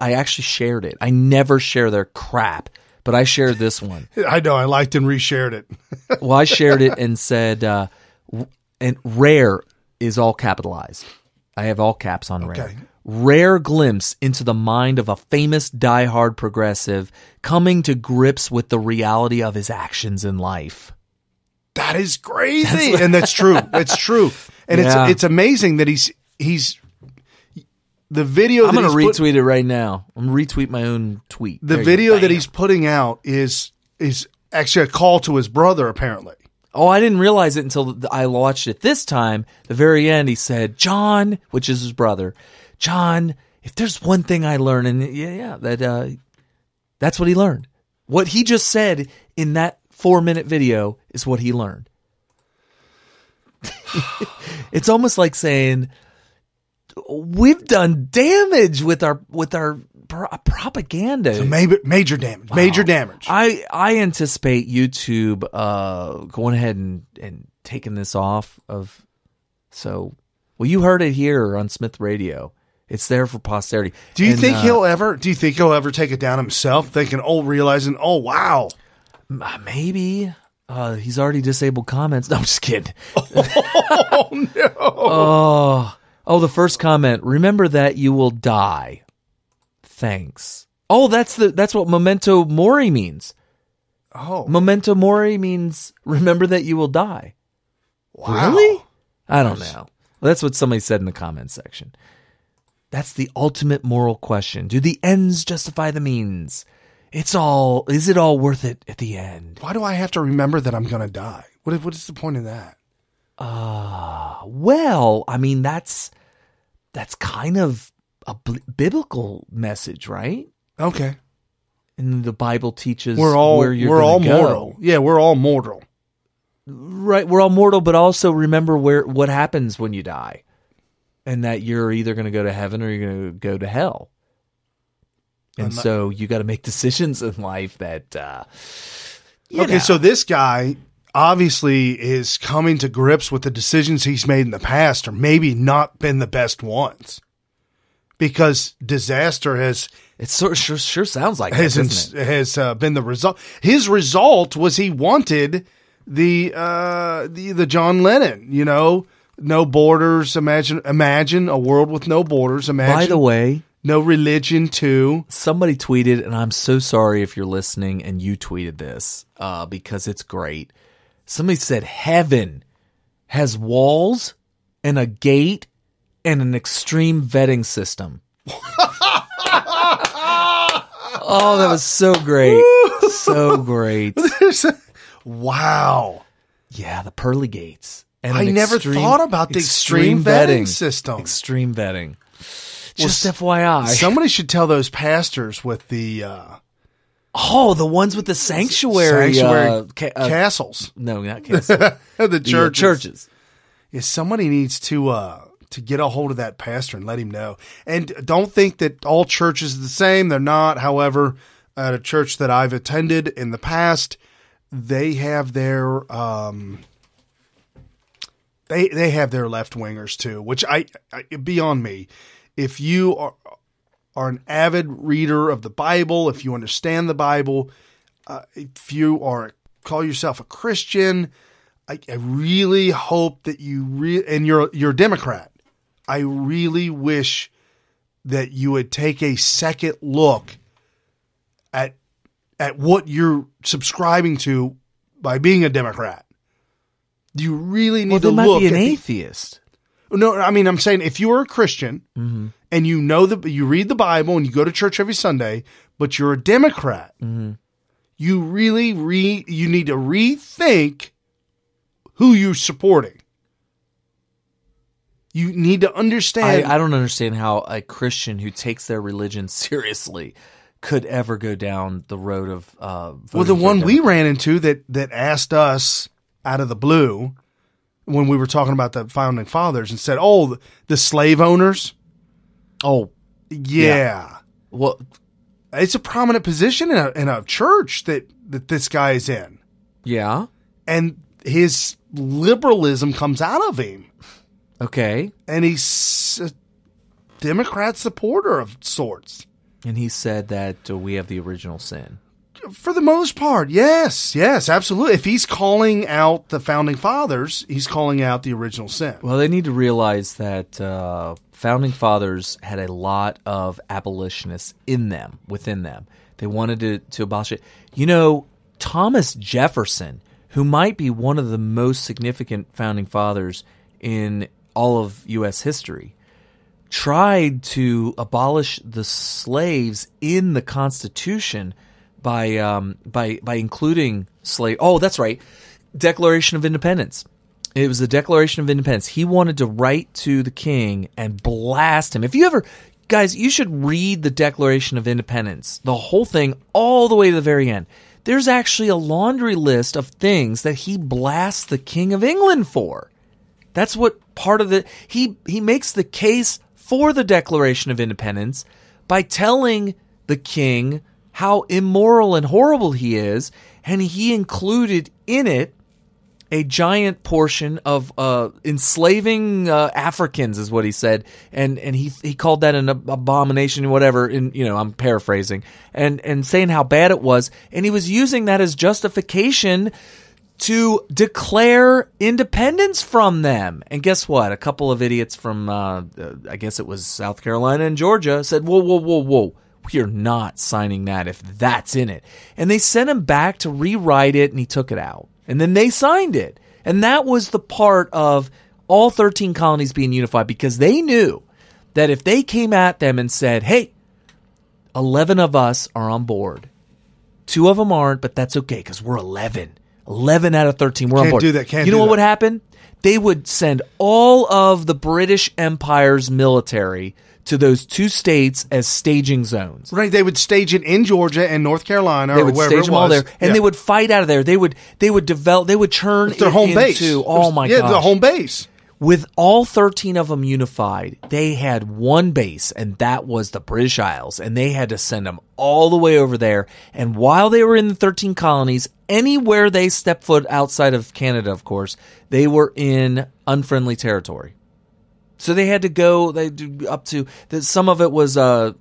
[SPEAKER 15] I actually shared it. I never share their crap, but I shared this one.
[SPEAKER 3] I know. I liked and reshared it.
[SPEAKER 15] Well, I shared it and said, and rare is all capitalized. I have all caps on rare.
[SPEAKER 3] Okay.
[SPEAKER 15] Rare glimpse into the mind of a famous diehard progressive coming to grips with the reality of his actions in life.
[SPEAKER 3] That is crazy. And that's true. It's true. And it's amazing that he's the video.
[SPEAKER 15] I'm going to retweet it right now. I'm going to retweet my own tweet.
[SPEAKER 3] The video that he's putting out is actually a call to his brother, apparently.
[SPEAKER 15] Oh, I didn't realize it until I watched it this time. The very end, he said, John, which is his brother, John, if there's one thing I learned, and that's what he learned. What he just said in that 4-minute video is what he learned. It's almost like saying, we've done damage with our propaganda.
[SPEAKER 3] It's major damage. Wow. Major damage.
[SPEAKER 15] I anticipate YouTube going ahead and taking this off of. So, well, you heard it here on Smith Radio. It's there for posterity.
[SPEAKER 3] Do you think he'll ever take it down himself? Realizing, oh wow,
[SPEAKER 15] maybe he's already disabled comments. No, I'm just kidding.
[SPEAKER 3] Oh no.
[SPEAKER 15] Oh, the first comment. Remember that you will die. Thanks. Oh, that's what memento mori means.
[SPEAKER 3] Oh.
[SPEAKER 15] Memento mori means remember that you will die.
[SPEAKER 3] Wow.
[SPEAKER 15] Really? I don't know. That's what somebody said in the comments section. That's the ultimate moral question. Do the ends justify the means? Is it all worth it at the end?
[SPEAKER 3] Why do I have to remember that I'm going to die? What is the point of that?
[SPEAKER 15] Well, I mean, that's kind of a biblical message, right?
[SPEAKER 3] Okay.
[SPEAKER 15] And the Bible teaches
[SPEAKER 3] we're all mortal. Yeah, we're all mortal.
[SPEAKER 15] Right, we're all mortal, but also remember what happens when you die. And that you're either going to go to heaven or you're going to go to hell. And so you got to make decisions in life that,
[SPEAKER 3] okay, so this guy obviously is coming to grips with the decisions he's made in the past or maybe not been the best ones. Because disaster has...
[SPEAKER 15] It sure sounds like that, doesn't it?
[SPEAKER 3] Has been the result. His result was he wanted the John Lennon, no borders. Imagine a world with no borders. Imagine.
[SPEAKER 15] By the way,
[SPEAKER 3] no religion too.
[SPEAKER 15] Somebody tweeted, and I'm so sorry if you're listening and you tweeted this because it's great. Somebody said heaven has walls and a gate and an extreme vetting system. Oh, that was so great. So great.
[SPEAKER 3] Wow.
[SPEAKER 15] Yeah, the pearly gates. And
[SPEAKER 3] I never thought about the extreme vetting system.
[SPEAKER 15] Extreme vetting. Just FYI.
[SPEAKER 3] Somebody should tell those pastors with the...
[SPEAKER 15] the ones with the sanctuary
[SPEAKER 3] castles.
[SPEAKER 15] No, not castles.
[SPEAKER 3] The
[SPEAKER 15] churches.
[SPEAKER 3] Yeah, somebody needs to get a hold of that pastor and let him know. And don't think that all churches are the same. They're not. However, at a church that I've attended in the past, they have their they have their left wingers too, which I beyond me. If you are an avid reader of the Bible, if you understand the Bible, if you call yourself a Christian, I really hope that you and you're a Democrat. I really wish that you would take a second look at what you're subscribing to by being a Democrat. You really need to look.
[SPEAKER 15] Well, they might be an atheist.
[SPEAKER 3] No, I mean, I'm saying if you are a Christian and you know that you read the Bible and you go to church every Sunday, but you're a Democrat, you really you need to rethink who you're supporting. You need to understand.
[SPEAKER 15] I don't understand how a Christian who takes their religion seriously could ever go down the road of
[SPEAKER 3] well, the one we ran into that asked us out of the blue when we were talking about the founding fathers and said, "Oh, the slave owners."
[SPEAKER 15] Oh,
[SPEAKER 3] yeah. Well, it's a prominent position in a church that this guy is in.
[SPEAKER 15] Yeah,
[SPEAKER 3] and his liberalism comes out of him.
[SPEAKER 15] Okay.
[SPEAKER 3] And he's a Democrat supporter of sorts.
[SPEAKER 15] And he said that we have the original sin.
[SPEAKER 3] For the most part, yes, absolutely. If he's calling out the founding fathers, he's calling out the original sin.
[SPEAKER 15] Well, they need to realize that founding fathers had a lot of abolitionists within them. They wanted to abolish it. Thomas Jefferson, who might be one of the most significant founding fathers in all of U.S. history, tried to abolish the slaves in the Constitution by including slave. Oh, that's right, Declaration of Independence. It was the Declaration of Independence. He wanted to write to the king and blast him. If you ever, guys, you should read the Declaration of Independence, the whole thing, all the way to the very end. There's actually a laundry list of things that he blasts the King of England for. That's what part of the... He makes the case for the Declaration of Independence by telling the king how immoral and horrible he is, and he included in it a giant portion of enslaving Africans, is what he said, and he called that an abomination, whatever. And I'm paraphrasing, and saying how bad it was, and he was using that as justification to declare independence from them. And guess what? A couple of idiots from, I guess it was South Carolina and Georgia, said, whoa, we are not signing that if that's in it. And they sent him back to rewrite it, and he took it out. And then they signed it. And that was the part of all 13 colonies being unified, because they knew that if they came at them and said, hey, 11 of us are on board, 2 of them aren't, but that's okay because we're 11. 11 out of 13 were on board.
[SPEAKER 3] do that. Can't
[SPEAKER 15] you know
[SPEAKER 3] do
[SPEAKER 15] what
[SPEAKER 3] that.
[SPEAKER 15] would happen? They would send all of the British Empire's military to those 2 states as staging zones.
[SPEAKER 3] Right, they would stage it in Georgia and North Carolina.
[SPEAKER 15] They
[SPEAKER 3] or
[SPEAKER 15] would
[SPEAKER 3] wherever
[SPEAKER 15] stage
[SPEAKER 3] it
[SPEAKER 15] them all
[SPEAKER 3] was.
[SPEAKER 15] there, and they would fight out of there. They would develop. They would churn
[SPEAKER 3] It's their
[SPEAKER 15] it
[SPEAKER 3] home
[SPEAKER 15] into,
[SPEAKER 3] base.
[SPEAKER 15] Oh my god!
[SPEAKER 3] Yeah, the home base.
[SPEAKER 15] With all 13 of them unified, they had one base, and that was the British Isles, and they had to send them all the way over there. And while they were in the 13 colonies, anywhere they stepped foot outside of Canada, of course, they were in unfriendly territory. So they had to go up to some of it was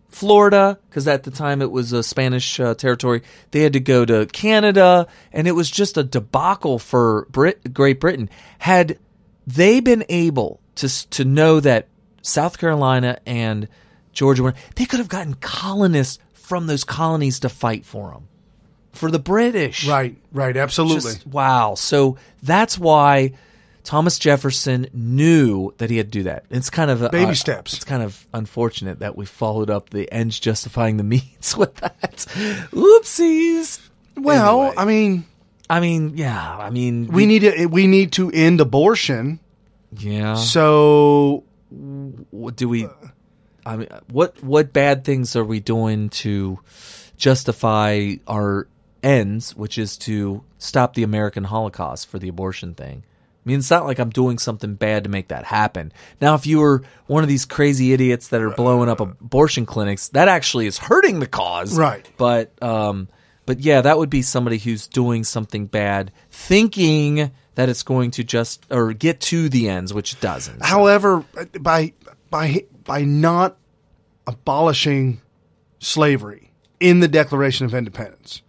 [SPEAKER 15] Florida, because at the time it was a Spanish territory. They had to go to Canada, and it was just a debacle for Great Britain. Had they been able to know that South Carolina and Georgia they could have gotten colonists from those colonies to fight for them, for the British.
[SPEAKER 3] Right, absolutely.
[SPEAKER 15] Wow. So that's why Thomas Jefferson knew that he had to do that. It's kind of
[SPEAKER 3] baby steps.
[SPEAKER 15] It's kind of unfortunate that we followed up the ends justifying the means with that. Oopsies.
[SPEAKER 3] Well,
[SPEAKER 15] anyway.
[SPEAKER 3] we need to end abortion.
[SPEAKER 15] Yeah.
[SPEAKER 3] So,
[SPEAKER 15] what do we? I mean, what bad things are we doing to justify our ends, which is to stop the American Holocaust for the abortion thing? I mean, it's not like I'm doing something bad to make that happen. Now, if you were one of these crazy idiots that are blowing up abortion clinics, that actually is hurting the cause.
[SPEAKER 3] Right.
[SPEAKER 15] But yeah, that would be somebody who's doing something bad, thinking that it's going to get to the ends, which it doesn't. So.
[SPEAKER 3] However, by not abolishing slavery in the Declaration of Independence,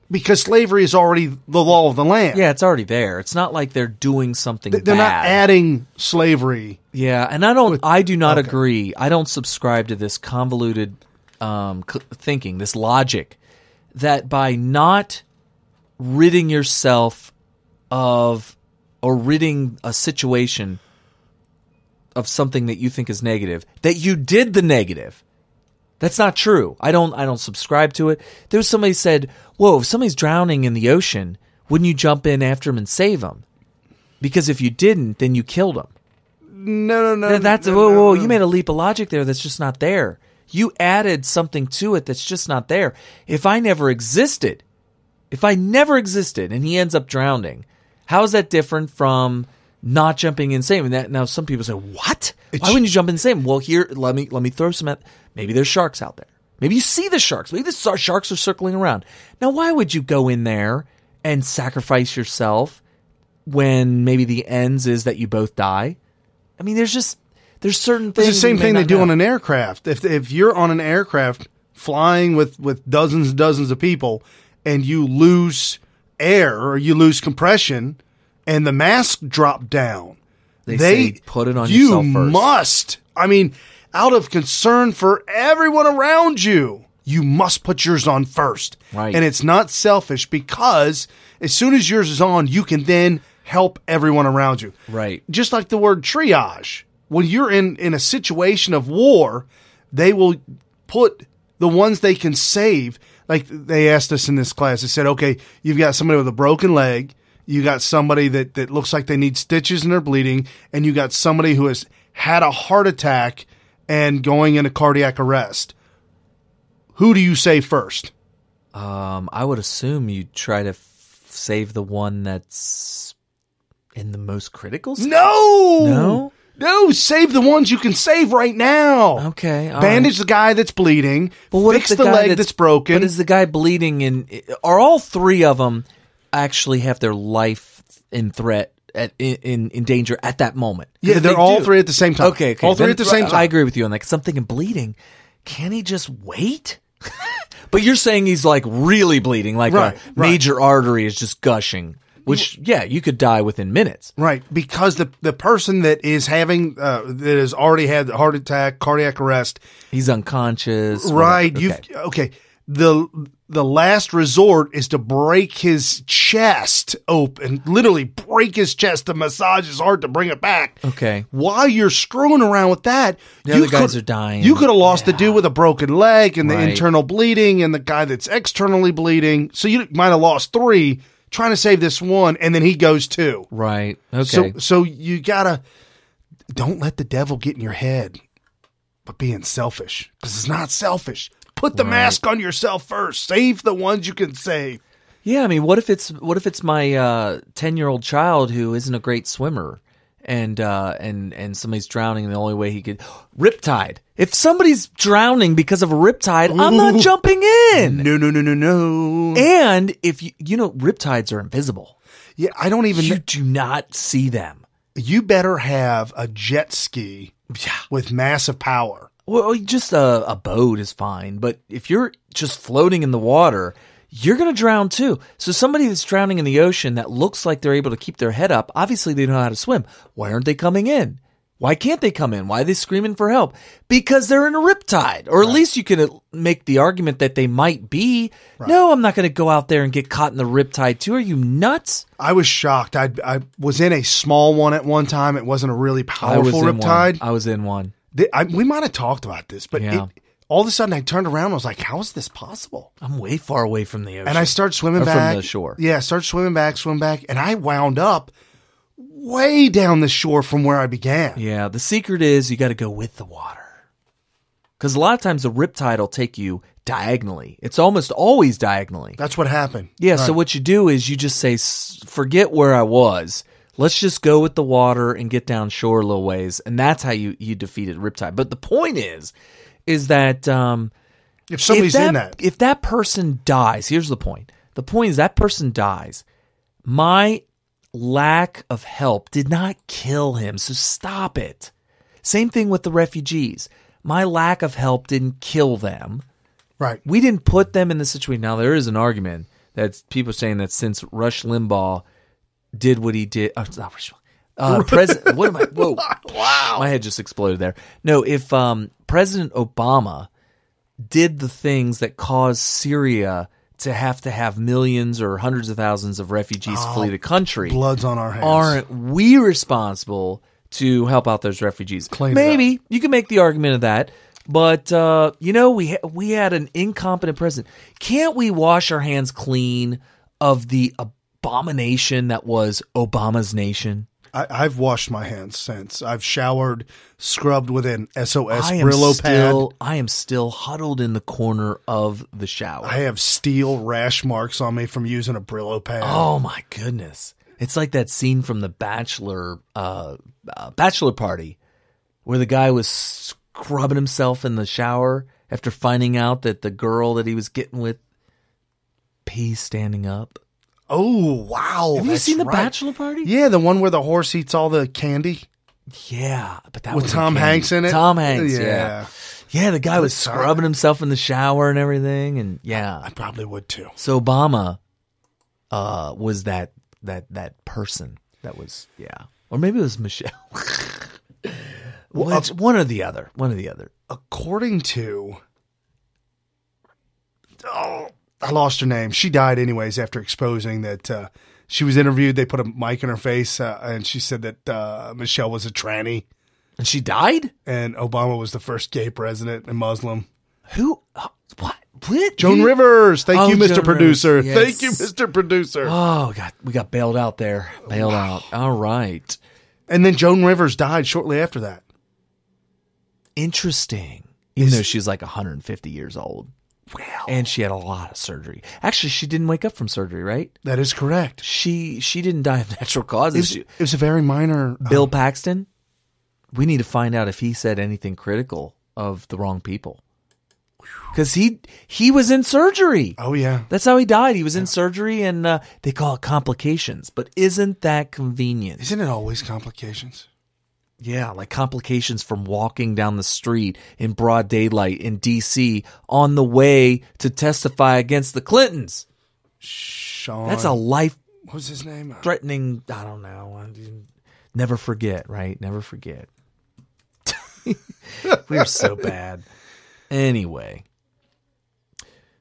[SPEAKER 3] because slavery is already the law of the land.
[SPEAKER 15] Yeah, it's already there. It's not like they're doing something bad.
[SPEAKER 3] They're not adding slavery.
[SPEAKER 15] Yeah, and I do not agree. I don't subscribe to this convoluted thinking, this logic, that by not ridding yourself of, or ridding a situation of something that you think is negative, that you did the negative. That's not true. I don't subscribe to it. There was somebody said, whoa, if somebody's drowning in the ocean, wouldn't you jump in after him and save him? Because if you didn't, then you killed him.
[SPEAKER 3] No.
[SPEAKER 15] Whoa, you made a leap of logic there that's just not there. You added something to it that's just not there. If I never existed and he ends up drowning, how is that different from not jumping in saving that? Now, some people say, what? Why wouldn't you jump in and save him? Well, here, let me throw some at, maybe there's sharks out there. Maybe you see the sharks. Maybe the sharks are circling around. Now, why would you go in there and sacrifice yourself when maybe the ends is that you both die? I mean, there's certain things.
[SPEAKER 3] It's the same thing they do on an aircraft. If you're on an aircraft flying with dozens and dozens of people and you lose air or you lose compression and the mask drop down,
[SPEAKER 15] they say put it on yourself first.
[SPEAKER 3] You must. I mean, out of concern for everyone around you, you must put yours on first.
[SPEAKER 15] Right.
[SPEAKER 3] And it's not selfish, because as soon as yours is on, you can then help everyone around you.
[SPEAKER 15] Right.
[SPEAKER 3] Just like the word triage. When you're in a situation of war, they will put the ones they can save. Like they asked us in this class, they said, okay, you've got somebody with a broken leg, you got somebody that looks like they need stitches and they're bleeding, and you got somebody who has had a heart attack and going into cardiac arrest. Who do you save first?
[SPEAKER 15] I would assume you try to save the one that's in the most critical state.
[SPEAKER 3] No, save the ones you can save right now.
[SPEAKER 15] Okay,
[SPEAKER 3] bandage the guy that's bleeding.
[SPEAKER 15] But what
[SPEAKER 3] fix
[SPEAKER 15] if
[SPEAKER 3] the leg that's broken?
[SPEAKER 15] But is the guy bleeding? Are all three of them actually have their life in threat? In danger at that moment?
[SPEAKER 3] Yeah, they're all three at the same time.
[SPEAKER 15] Okay.
[SPEAKER 3] All three at the same time.
[SPEAKER 15] I agree with you on that. 'Cause I'm thinking bleeding. Can he just wait? But you're saying he's like really bleeding, like a major artery is just gushing. Which, yeah, you could die within minutes.
[SPEAKER 3] Right, because the person that is having that has already had the heart attack, cardiac arrest,
[SPEAKER 15] he's unconscious.
[SPEAKER 3] Right,
[SPEAKER 15] okay.
[SPEAKER 3] The the last resort is to break his chest open, literally break his chest to massage his heart to bring it back.
[SPEAKER 15] Okay.
[SPEAKER 3] While you're screwing around with that,
[SPEAKER 15] the other guys are dying.
[SPEAKER 3] You could have lost the dude with a broken leg and the
[SPEAKER 15] Right.
[SPEAKER 3] internal bleeding and the guy that's externally bleeding. So you might have lost 3 trying to save this one, and then he goes 2.
[SPEAKER 15] Right. Okay.
[SPEAKER 3] So you gotta, don't let the devil get in your head but being selfish, because it's not selfish. Put the mask on yourself first. Save the ones you can save.
[SPEAKER 15] Yeah, I mean, what if it's my 10-year-old child who isn't a great swimmer, and somebody's drowning, and the only way he could riptide. If somebody's drowning because of a riptide, I'm not jumping in.
[SPEAKER 3] No.
[SPEAKER 15] And if you know, riptides are invisible.
[SPEAKER 3] Yeah, I don't even.
[SPEAKER 15] You do not see them.
[SPEAKER 3] You better have a jet ski with massive power.
[SPEAKER 15] Well, just a boat is fine, but if you're just floating in the water, you're going to drown too. So somebody that's drowning in the ocean that looks like they're able to keep their head up, obviously they know how to swim. Why aren't they coming in? Why can't they come in? Why are they screaming for help? Because they're in a riptide. Or at least you can make the argument that they might be. Right. No, I'm not going to go out there and get caught in the riptide too. Are you nuts?
[SPEAKER 3] I was shocked. I was in a small one at one time. It wasn't a really powerful riptide.
[SPEAKER 15] I was in one.
[SPEAKER 3] We might have talked about this, but all of a sudden I turned around and I was like, how is this possible?
[SPEAKER 15] I'm way far away from the ocean.
[SPEAKER 3] And I start swimming back.
[SPEAKER 15] From the shore.
[SPEAKER 3] Yeah, start swim back, and I wound up way down the shore from where I began.
[SPEAKER 15] Yeah, the secret is you got to go with the water. Because a lot of times the riptide will take you diagonally. It's almost always diagonally.
[SPEAKER 3] That's what happened.
[SPEAKER 15] Yeah,
[SPEAKER 3] right.
[SPEAKER 15] So what you do is you just say, forget where I was. Let's just go with the water and get down shore a little ways. And that's how you defeated riptide. But the point is that
[SPEAKER 3] if somebody's in that.
[SPEAKER 15] If that person dies, here's the point. The point is that person dies. My lack of help did not kill him, so stop it. Same thing with the refugees. My lack of help didn't kill them.
[SPEAKER 3] Right.
[SPEAKER 15] We didn't put them in the situation. Now, there is an argument that people are saying that since Rush Limbaugh did what he did, not Rush, President. What am I? Whoa! Wow! My head just exploded there. No, if President Obama did the things that caused Syria to have millions or hundreds of thousands of refugees flee the country,
[SPEAKER 3] blood's on our hands.
[SPEAKER 15] Aren't we responsible to help out those refugees? Maybe you can make the argument of that. But, we had an incompetent president. Can't we wash our hands clean of the abomination that was Obama's nation?
[SPEAKER 3] I've washed my hands since. I've showered, scrubbed with an SOS Brillo pad.
[SPEAKER 15] I am still huddled in the corner of the shower.
[SPEAKER 3] I have steel rash marks on me from using a Brillo pad.
[SPEAKER 15] Oh, my goodness. It's like that scene from the Bachelor party where the guy was scrubbing himself in the shower after finding out that the girl that he was getting with pees standing up.
[SPEAKER 3] Oh, wow.
[SPEAKER 15] Have you seen the Bachelor Party?
[SPEAKER 3] Yeah, the one where the horse eats all the candy.
[SPEAKER 15] Yeah, but that
[SPEAKER 3] with
[SPEAKER 15] was
[SPEAKER 3] Tom Hanks in it.
[SPEAKER 15] Tom Hanks, yeah. The guy was scrubbing himself in the shower and everything, and
[SPEAKER 3] I probably would too.
[SPEAKER 15] So Obama was that person that was, or maybe it was Michelle. Well, one or the other.
[SPEAKER 3] According to, I lost her name. She died anyways after exposing that she was interviewed. They put a mic in her face, and she said that Michelle was a tranny.
[SPEAKER 15] And she died?
[SPEAKER 3] And Obama was the first gay president and Muslim.
[SPEAKER 15] Who? What?
[SPEAKER 3] Joan Rivers. Thank you, Mr.
[SPEAKER 15] Joan
[SPEAKER 3] Producer.
[SPEAKER 15] Rivers. Yes.
[SPEAKER 3] Thank you, Mr. Producer.
[SPEAKER 15] Oh, God. We got bailed out there. Bailed out. All right.
[SPEAKER 3] And then Joan Rivers died shortly after that.
[SPEAKER 15] Interesting. Even though she's like 150 years old. Well. And she had a lot of surgery. Actually, she didn't wake up from surgery, right?
[SPEAKER 3] That is correct.
[SPEAKER 15] She didn't die of natural causes.
[SPEAKER 3] It was a very minor...
[SPEAKER 15] Bill Paxton? We need to find out if he said anything critical of the wrong people. Because he was in surgery.
[SPEAKER 3] Oh, yeah.
[SPEAKER 15] That's how he died. He was in surgery, and they call it complications. But isn't that convenient?
[SPEAKER 3] Isn't it always complications?
[SPEAKER 15] Yeah, like complications from walking down the street in broad daylight in D.C. on the way to testify against the Clintons.
[SPEAKER 3] Sean.
[SPEAKER 15] That's a life...
[SPEAKER 3] What was his name?
[SPEAKER 15] Threatening... I don't know. Never forget, right? Never forget. We are so bad. Anyway.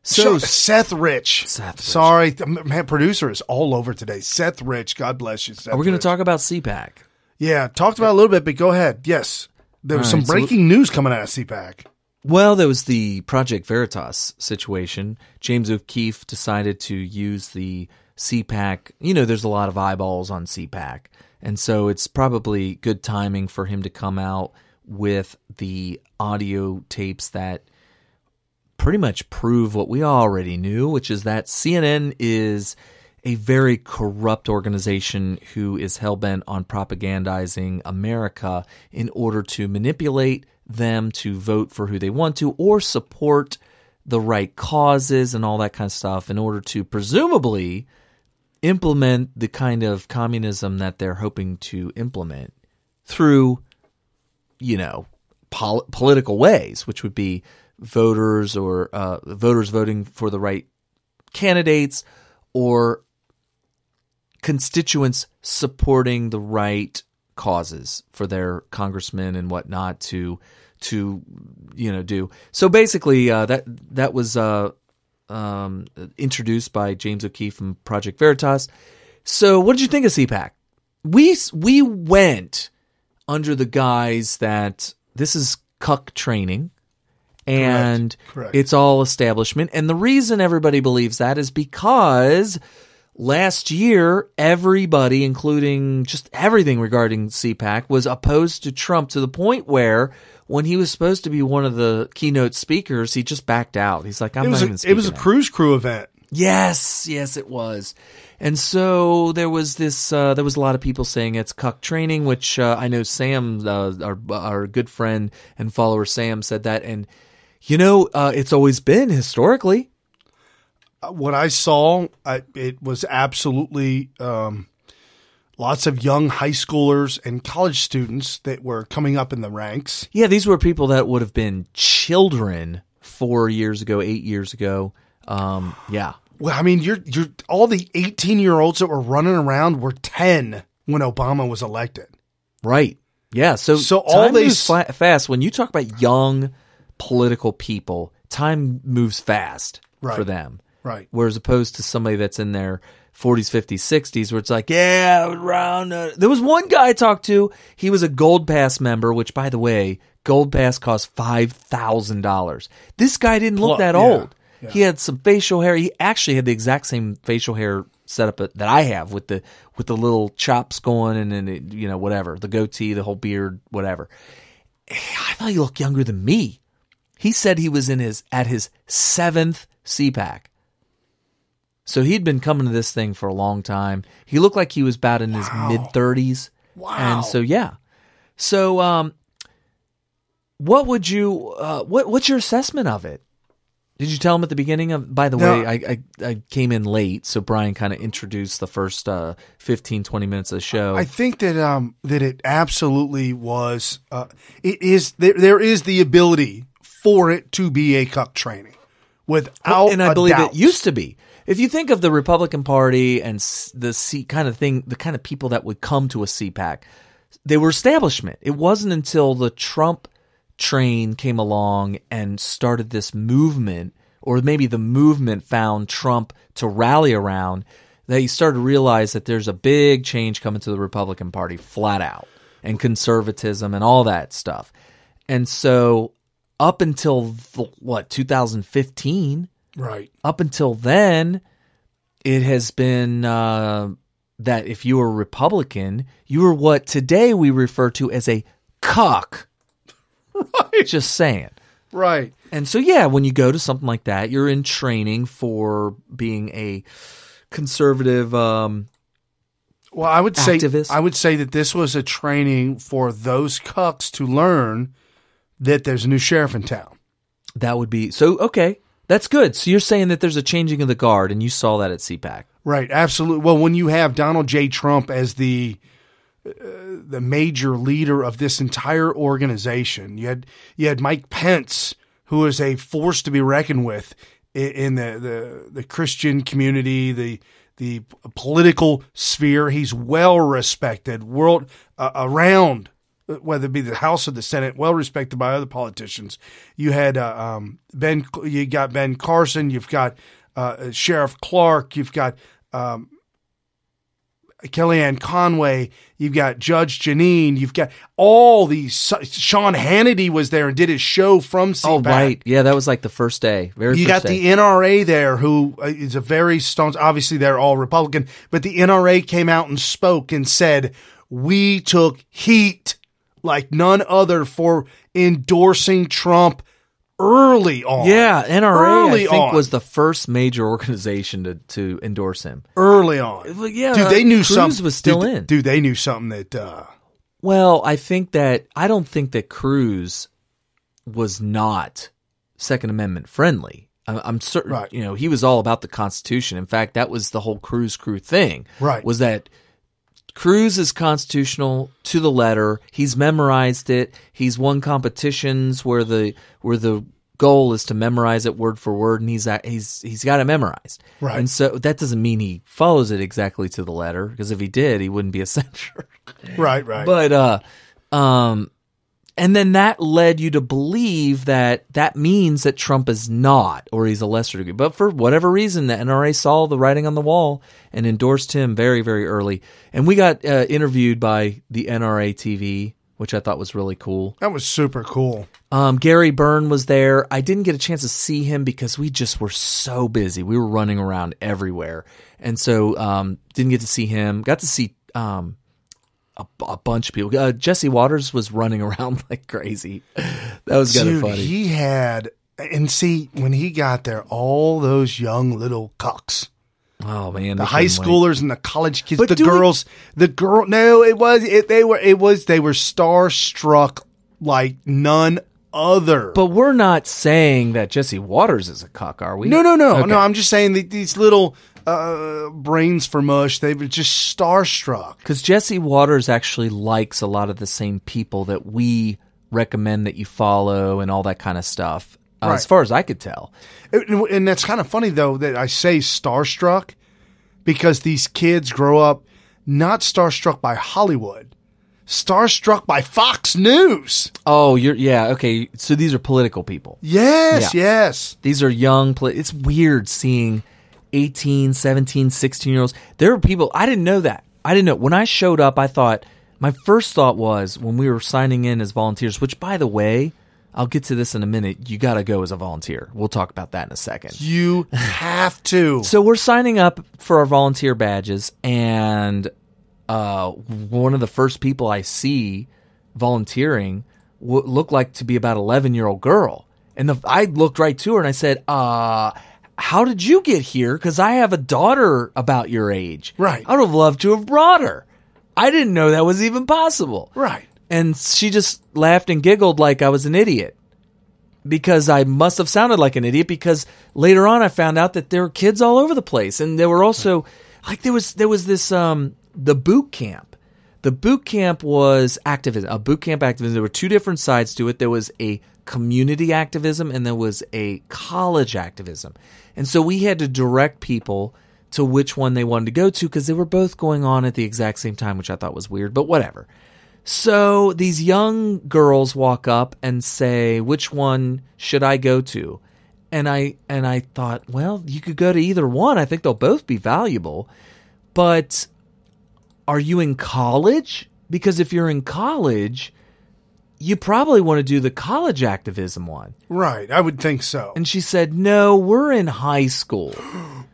[SPEAKER 15] So
[SPEAKER 3] Seth Rich. Sorry, man, producer is all over today. Seth Rich, God bless you, Seth.
[SPEAKER 15] Are we going to talk about CPAC?
[SPEAKER 3] Yeah, talked about it a little bit, but go ahead. Yes, there was some breaking news coming out of CPAC.
[SPEAKER 15] Well, there was the Project Veritas situation. James O'Keefe decided to use the CPAC. You know, there's a lot of eyeballs on CPAC, and so it's probably good timing for him to come out with the audio tapes that pretty much prove what we already knew, which is that CNN is a very corrupt organization who is hell-bent on propagandizing America in order to manipulate them to vote for who they want to or support the right causes and all that kind of stuff in order to presumably implement the kind of communism that they're hoping to implement through, political ways, which would be voters or voters voting for the right candidates or constituents supporting the right causes for their congressmen and whatnot to do. So basically, that was introduced by James O'Keefe from Project Veritas. So what did you think of CPAC? We went under the guise that this is cuck training. And Correct. It's all establishment. And the reason everybody believes that is because last year, everybody, including just everything regarding CPAC, was opposed to Trump to the point where when he was supposed to be one of the keynote speakers, he just backed out. He's like, I'm not even speaking.
[SPEAKER 3] It was a cruise crew event.
[SPEAKER 15] Yes, it was. And so there was this. There was a lot of people saying it's cuck training, which I know Sam, our good friend and follower Sam, said that. And it's always been historically.
[SPEAKER 3] What I saw, it was absolutely lots of young high schoolers and college students that were coming up in the ranks.
[SPEAKER 15] Yeah, these were people that would have been children 4 years ago, 8 years ago. Yeah.
[SPEAKER 3] Well, I mean, you're all the 18-year-olds that were running around were 10 when Obama was elected.
[SPEAKER 15] Right. Yeah. So all these fast. When you talk about young political people, time moves fast for them.
[SPEAKER 3] Right.
[SPEAKER 15] Whereas opposed to somebody that's in their 40s, 50s, 60s, where it's like, yeah, I was around. There was one guy I talked to. He was a Gold Pass member, which, by the way, Gold Pass cost $5,000. This guy didn't look that old. Yeah. He had some facial hair. He actually had the exact same facial hair setup that I have with the little chops going and then whatever, the goatee, the whole beard, whatever. I thought he looked younger than me. He said he was at his 7th CPAC. So he'd been coming to this thing for a long time. He looked like he was about in his mid-30s.
[SPEAKER 3] Wow.
[SPEAKER 15] And so, yeah. So what would you what's your assessment of it? Did you tell him at the beginning of, by the way, I came in late, so Brian kind of introduced the first 15, 20 minutes of the show.
[SPEAKER 3] I think that it absolutely was, there is the ability for it to be a cuck training without
[SPEAKER 15] and I believe
[SPEAKER 3] doubt.
[SPEAKER 15] It used to be. If you think of the Republican Party and the kind of people that would come to a CPAC, they were establishment. It wasn't until the Trump train came along and started this movement, or maybe the movement found Trump to rally around, that you started to realize that there's a big change coming to the Republican Party flat out, and conservatism and all that stuff. And so up until 2015,
[SPEAKER 3] right?
[SPEAKER 15] Up until then, it has been that if you were a Republican, you were what today we refer to as a cuck.
[SPEAKER 3] Right.
[SPEAKER 15] Just saying.
[SPEAKER 3] Right.
[SPEAKER 15] And so, yeah, when you go to something like that, you're in training for being a conservative activist.
[SPEAKER 3] I would say that this was a training for those cucks to learn that there's a new sheriff in town.
[SPEAKER 15] That would be so. Okay, that's good. So you're saying that there's a changing of the guard, and you saw that at CPAC,
[SPEAKER 3] right? Absolutely. Well, when you have Donald J. Trump as the major leader of this entire organization, you had Mike Pence, who is a force to be reckoned with in the Christian community, the political sphere. He's well respected around whether it be the House or the Senate, well respected by other politicians. You had you got Ben Carson, you've got Sheriff Clark, you've got Kellyanne Conway, you've got Judge Jeanine, you've got all these. Sean Hannity was there and did his show from CPAC.
[SPEAKER 15] Oh, right. Yeah, that was like the first day.
[SPEAKER 3] You got the NRA there, who is a very staunch, obviously they're all Republican, but the NRA came out and spoke and said, we took heat like none other for endorsing Trump early on.
[SPEAKER 15] Yeah, NRA, I think, was the first major organization to endorse him.
[SPEAKER 3] Early on.
[SPEAKER 15] Yeah,
[SPEAKER 3] dude, they knew
[SPEAKER 15] Cruz
[SPEAKER 3] something.
[SPEAKER 15] was still in.
[SPEAKER 3] Dude, they knew something that...
[SPEAKER 15] Well, I don't think that Cruz was not Second Amendment friendly. I'm certain,
[SPEAKER 3] Right.
[SPEAKER 15] he was all about the Constitution. In fact, that was the whole Cruz crew thing.
[SPEAKER 3] Right.
[SPEAKER 15] Was that Cruz is constitutional to the letter. He's memorized it. He's won competitions where the goal is to memorize it word for word, and he's got it memorized.
[SPEAKER 3] Right.
[SPEAKER 15] And so that doesn't mean he follows it exactly to the letter, because if he did, he wouldn't be a senator.
[SPEAKER 3] Right.
[SPEAKER 15] But and then that led you to believe that means that Trump is not, or he's a lesser degree. But for whatever reason, the NRA saw the writing on the wall and endorsed him very, very early. And we got interviewed by the NRA TV, which I thought was really cool.
[SPEAKER 3] That was super cool.
[SPEAKER 15] Gary Byrne was there. I didn't get a chance to see him because we just were so busy. We were running around everywhere. And so didn't get to see him. Got to see a bunch of people. Jesse Waters was running around like crazy. That was kind of funny.
[SPEAKER 3] He had, and see, when he got there, all those young little cucks.
[SPEAKER 15] Oh man,
[SPEAKER 3] the high schoolers and the college kids,
[SPEAKER 15] But
[SPEAKER 3] they were starstruck like none other.
[SPEAKER 15] But we're not saying that Jesse Waters is a cuck, are we?
[SPEAKER 3] No.
[SPEAKER 15] Okay.
[SPEAKER 3] No, I'm just saying that these little brains for mush, they were just starstruck.
[SPEAKER 15] Because Jesse Waters actually likes a lot of the same people that we recommend that you follow and all that kind of stuff,
[SPEAKER 3] Right.
[SPEAKER 15] as far as I could tell.
[SPEAKER 3] And that's kind of funny, though, that I say starstruck, because these kids grow up not starstruck by Hollywood, starstruck by Fox News.
[SPEAKER 15] Oh, okay. So these are political people.
[SPEAKER 3] Yes.
[SPEAKER 15] These are young. It's weird seeing 18, 17, 16-year-olds. There are people, I didn't know that. I didn't know. When I showed up, my first thought was, when we were signing in as volunteers, which, by the way, I'll get to this in a minute, you got to go as a volunteer. We'll talk about that in a second.
[SPEAKER 3] You have to.
[SPEAKER 15] So we're signing up for our volunteer badges, and one of the first people I see volunteering looked like to be about an 11-year-old girl. And I looked right to her and I said, how did you get here? Because I have a daughter about your age.
[SPEAKER 3] Right.
[SPEAKER 15] I would have loved to have brought her. I didn't know that was even possible.
[SPEAKER 3] Right.
[SPEAKER 15] And she just laughed and giggled like I was an idiot, because I must have sounded like an idiot, because later on I found out that there were kids all over the place. And there were also, like, there was this, the boot camp. The boot camp was activism, a boot camp activism. There were two different sides to it. There was a community activism and there was a college activism. And so we had to direct people to which one they wanted to go to, because they were both going on at the exact same time, which I thought was weird, but whatever. So these young girls walk up and say, which one should I go to? And I thought, well, you could go to either one. I think they'll both be valuable. But are you in college? Because if you're in college, you probably want to do the college activism one.
[SPEAKER 3] Right, I would think so.
[SPEAKER 15] And she said, no, we're in high school.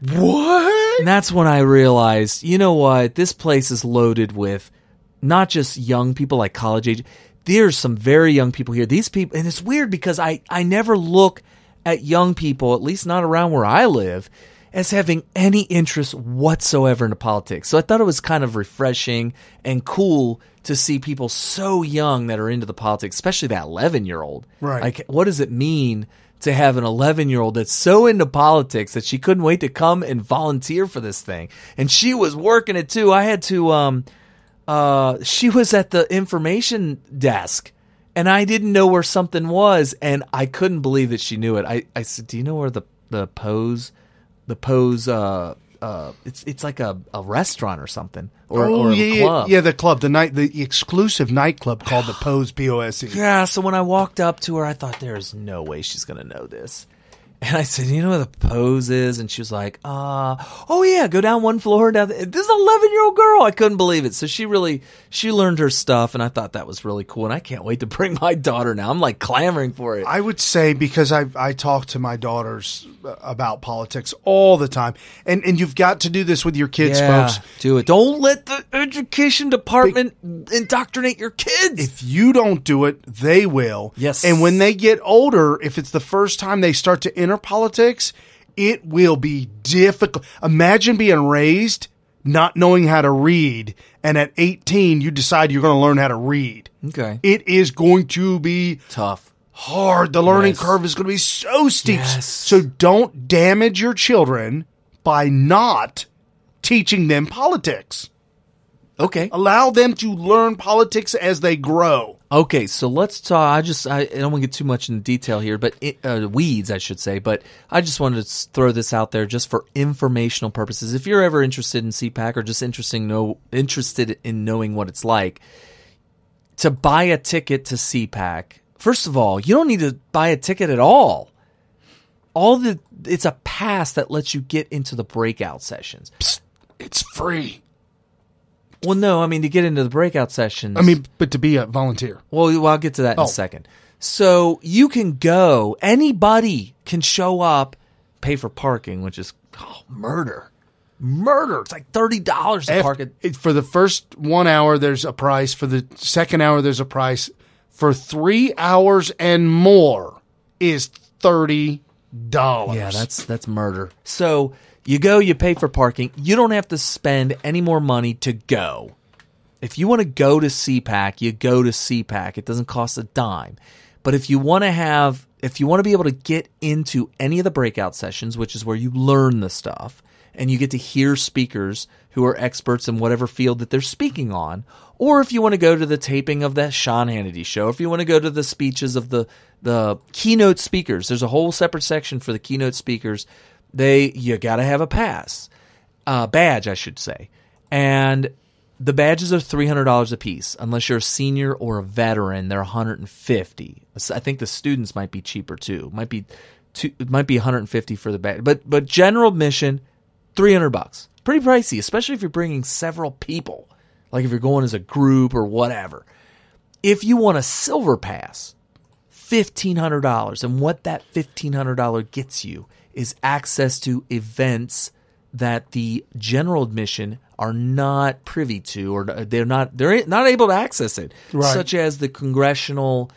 [SPEAKER 3] What?
[SPEAKER 15] And that's when I realized, you know what? This place is loaded with not just young people, like college age. There's some very young people here. These people, and it's weird because I never look at young people, at least not around where I live, as having any interest whatsoever into politics. So I thought it was kind of refreshing and cool to see people so young that are into the politics, especially that 11-year-old.
[SPEAKER 3] Right.
[SPEAKER 15] Like, what does it mean to have an 11-year-old that's so into politics that she couldn't wait to come and volunteer for this thing? And she was working it too. I had to, she was at the information desk and I didn't know where something was, and I couldn't believe that she knew it. I said, do you know where the pose it's like a restaurant or something, or
[SPEAKER 3] a
[SPEAKER 15] club.
[SPEAKER 3] Yeah, the club, the exclusive nightclub called the Pose, P-O-S-E.
[SPEAKER 15] Yeah, so when I walked up to her, I thought there's no way she's gonna know this. And I said, you know what the Pose is? And she was like, oh yeah, go down one floor. Down this is an 11-year-old girl. I couldn't believe it. So she learned her stuff, and I thought that was really cool. And I can't wait to bring my daughter now. I'm like clamoring for it.
[SPEAKER 3] I would say, because I talk to my daughters about politics all the time, and you've got to do this with your kids, folks.
[SPEAKER 15] Do it. Don't let the education department indoctrinate your kids.
[SPEAKER 3] If you don't do it, they will.
[SPEAKER 15] Yes.
[SPEAKER 3] And when they get older, if it's the first time they start to enter politics, it will be difficult. Imagine being raised not knowing how to read, and at 18 you decide you're going to learn how to read.
[SPEAKER 15] Okay.
[SPEAKER 3] It is going to be
[SPEAKER 15] tough,
[SPEAKER 3] hard. The learning curve is going to be so steep.
[SPEAKER 15] Yes.
[SPEAKER 3] So don't damage your children by not teaching them politics.
[SPEAKER 15] Okay.
[SPEAKER 3] Allow them to learn politics as they grow.
[SPEAKER 15] Okay, so let's talk. I don't want to get too much in detail here, but weeds, I should say. But I just wanted to throw this out there just for informational purposes. If you're ever interested in CPAC or just interested in knowing what it's like to buy a ticket to CPAC, first of all, you don't need to buy a ticket at all. It's a pass that lets you get into the breakout sessions.
[SPEAKER 3] Psst, it's free.
[SPEAKER 15] Well, no, I mean, to get into the breakout sessions.
[SPEAKER 3] I mean, but to be a volunteer.
[SPEAKER 15] Well, I'll get to that in a second. So you can go, anybody can show up, pay for parking, which is murder. Murder. It's like $30 to park it.
[SPEAKER 3] For the first 1 hour, there's a price. For the second hour, there's a price. For 3 hours and more is $30.
[SPEAKER 15] Yeah, that's murder. So you go, you pay for parking. You don't have to spend any more money to go. If you want to go to CPAC, you go to CPAC. It doesn't cost a dime. But if you want to be able to get into any of the breakout sessions, which is where you learn the stuff, and you get to hear speakers who are experts in whatever field that they're speaking on, or if you want to go to the taping of that Sean Hannity show, if you want to go to the speeches of the keynote speakers, there's a whole separate section for the keynote speakers. You got to have a badge, I should say. And the badges are $300 a piece. Unless you're a senior or a veteran, they're $150. I think the students might be cheaper too. It might be $150 for the badge. But general admission, $300. Pretty pricey, especially if you're bringing several people. Like if you're going as a group or whatever. If you want a silver pass, $1,500. And what that $1,500 gets you is access to events that the general admission are not privy to, or they're not able to access it,
[SPEAKER 3] right.
[SPEAKER 15] Such as the congressional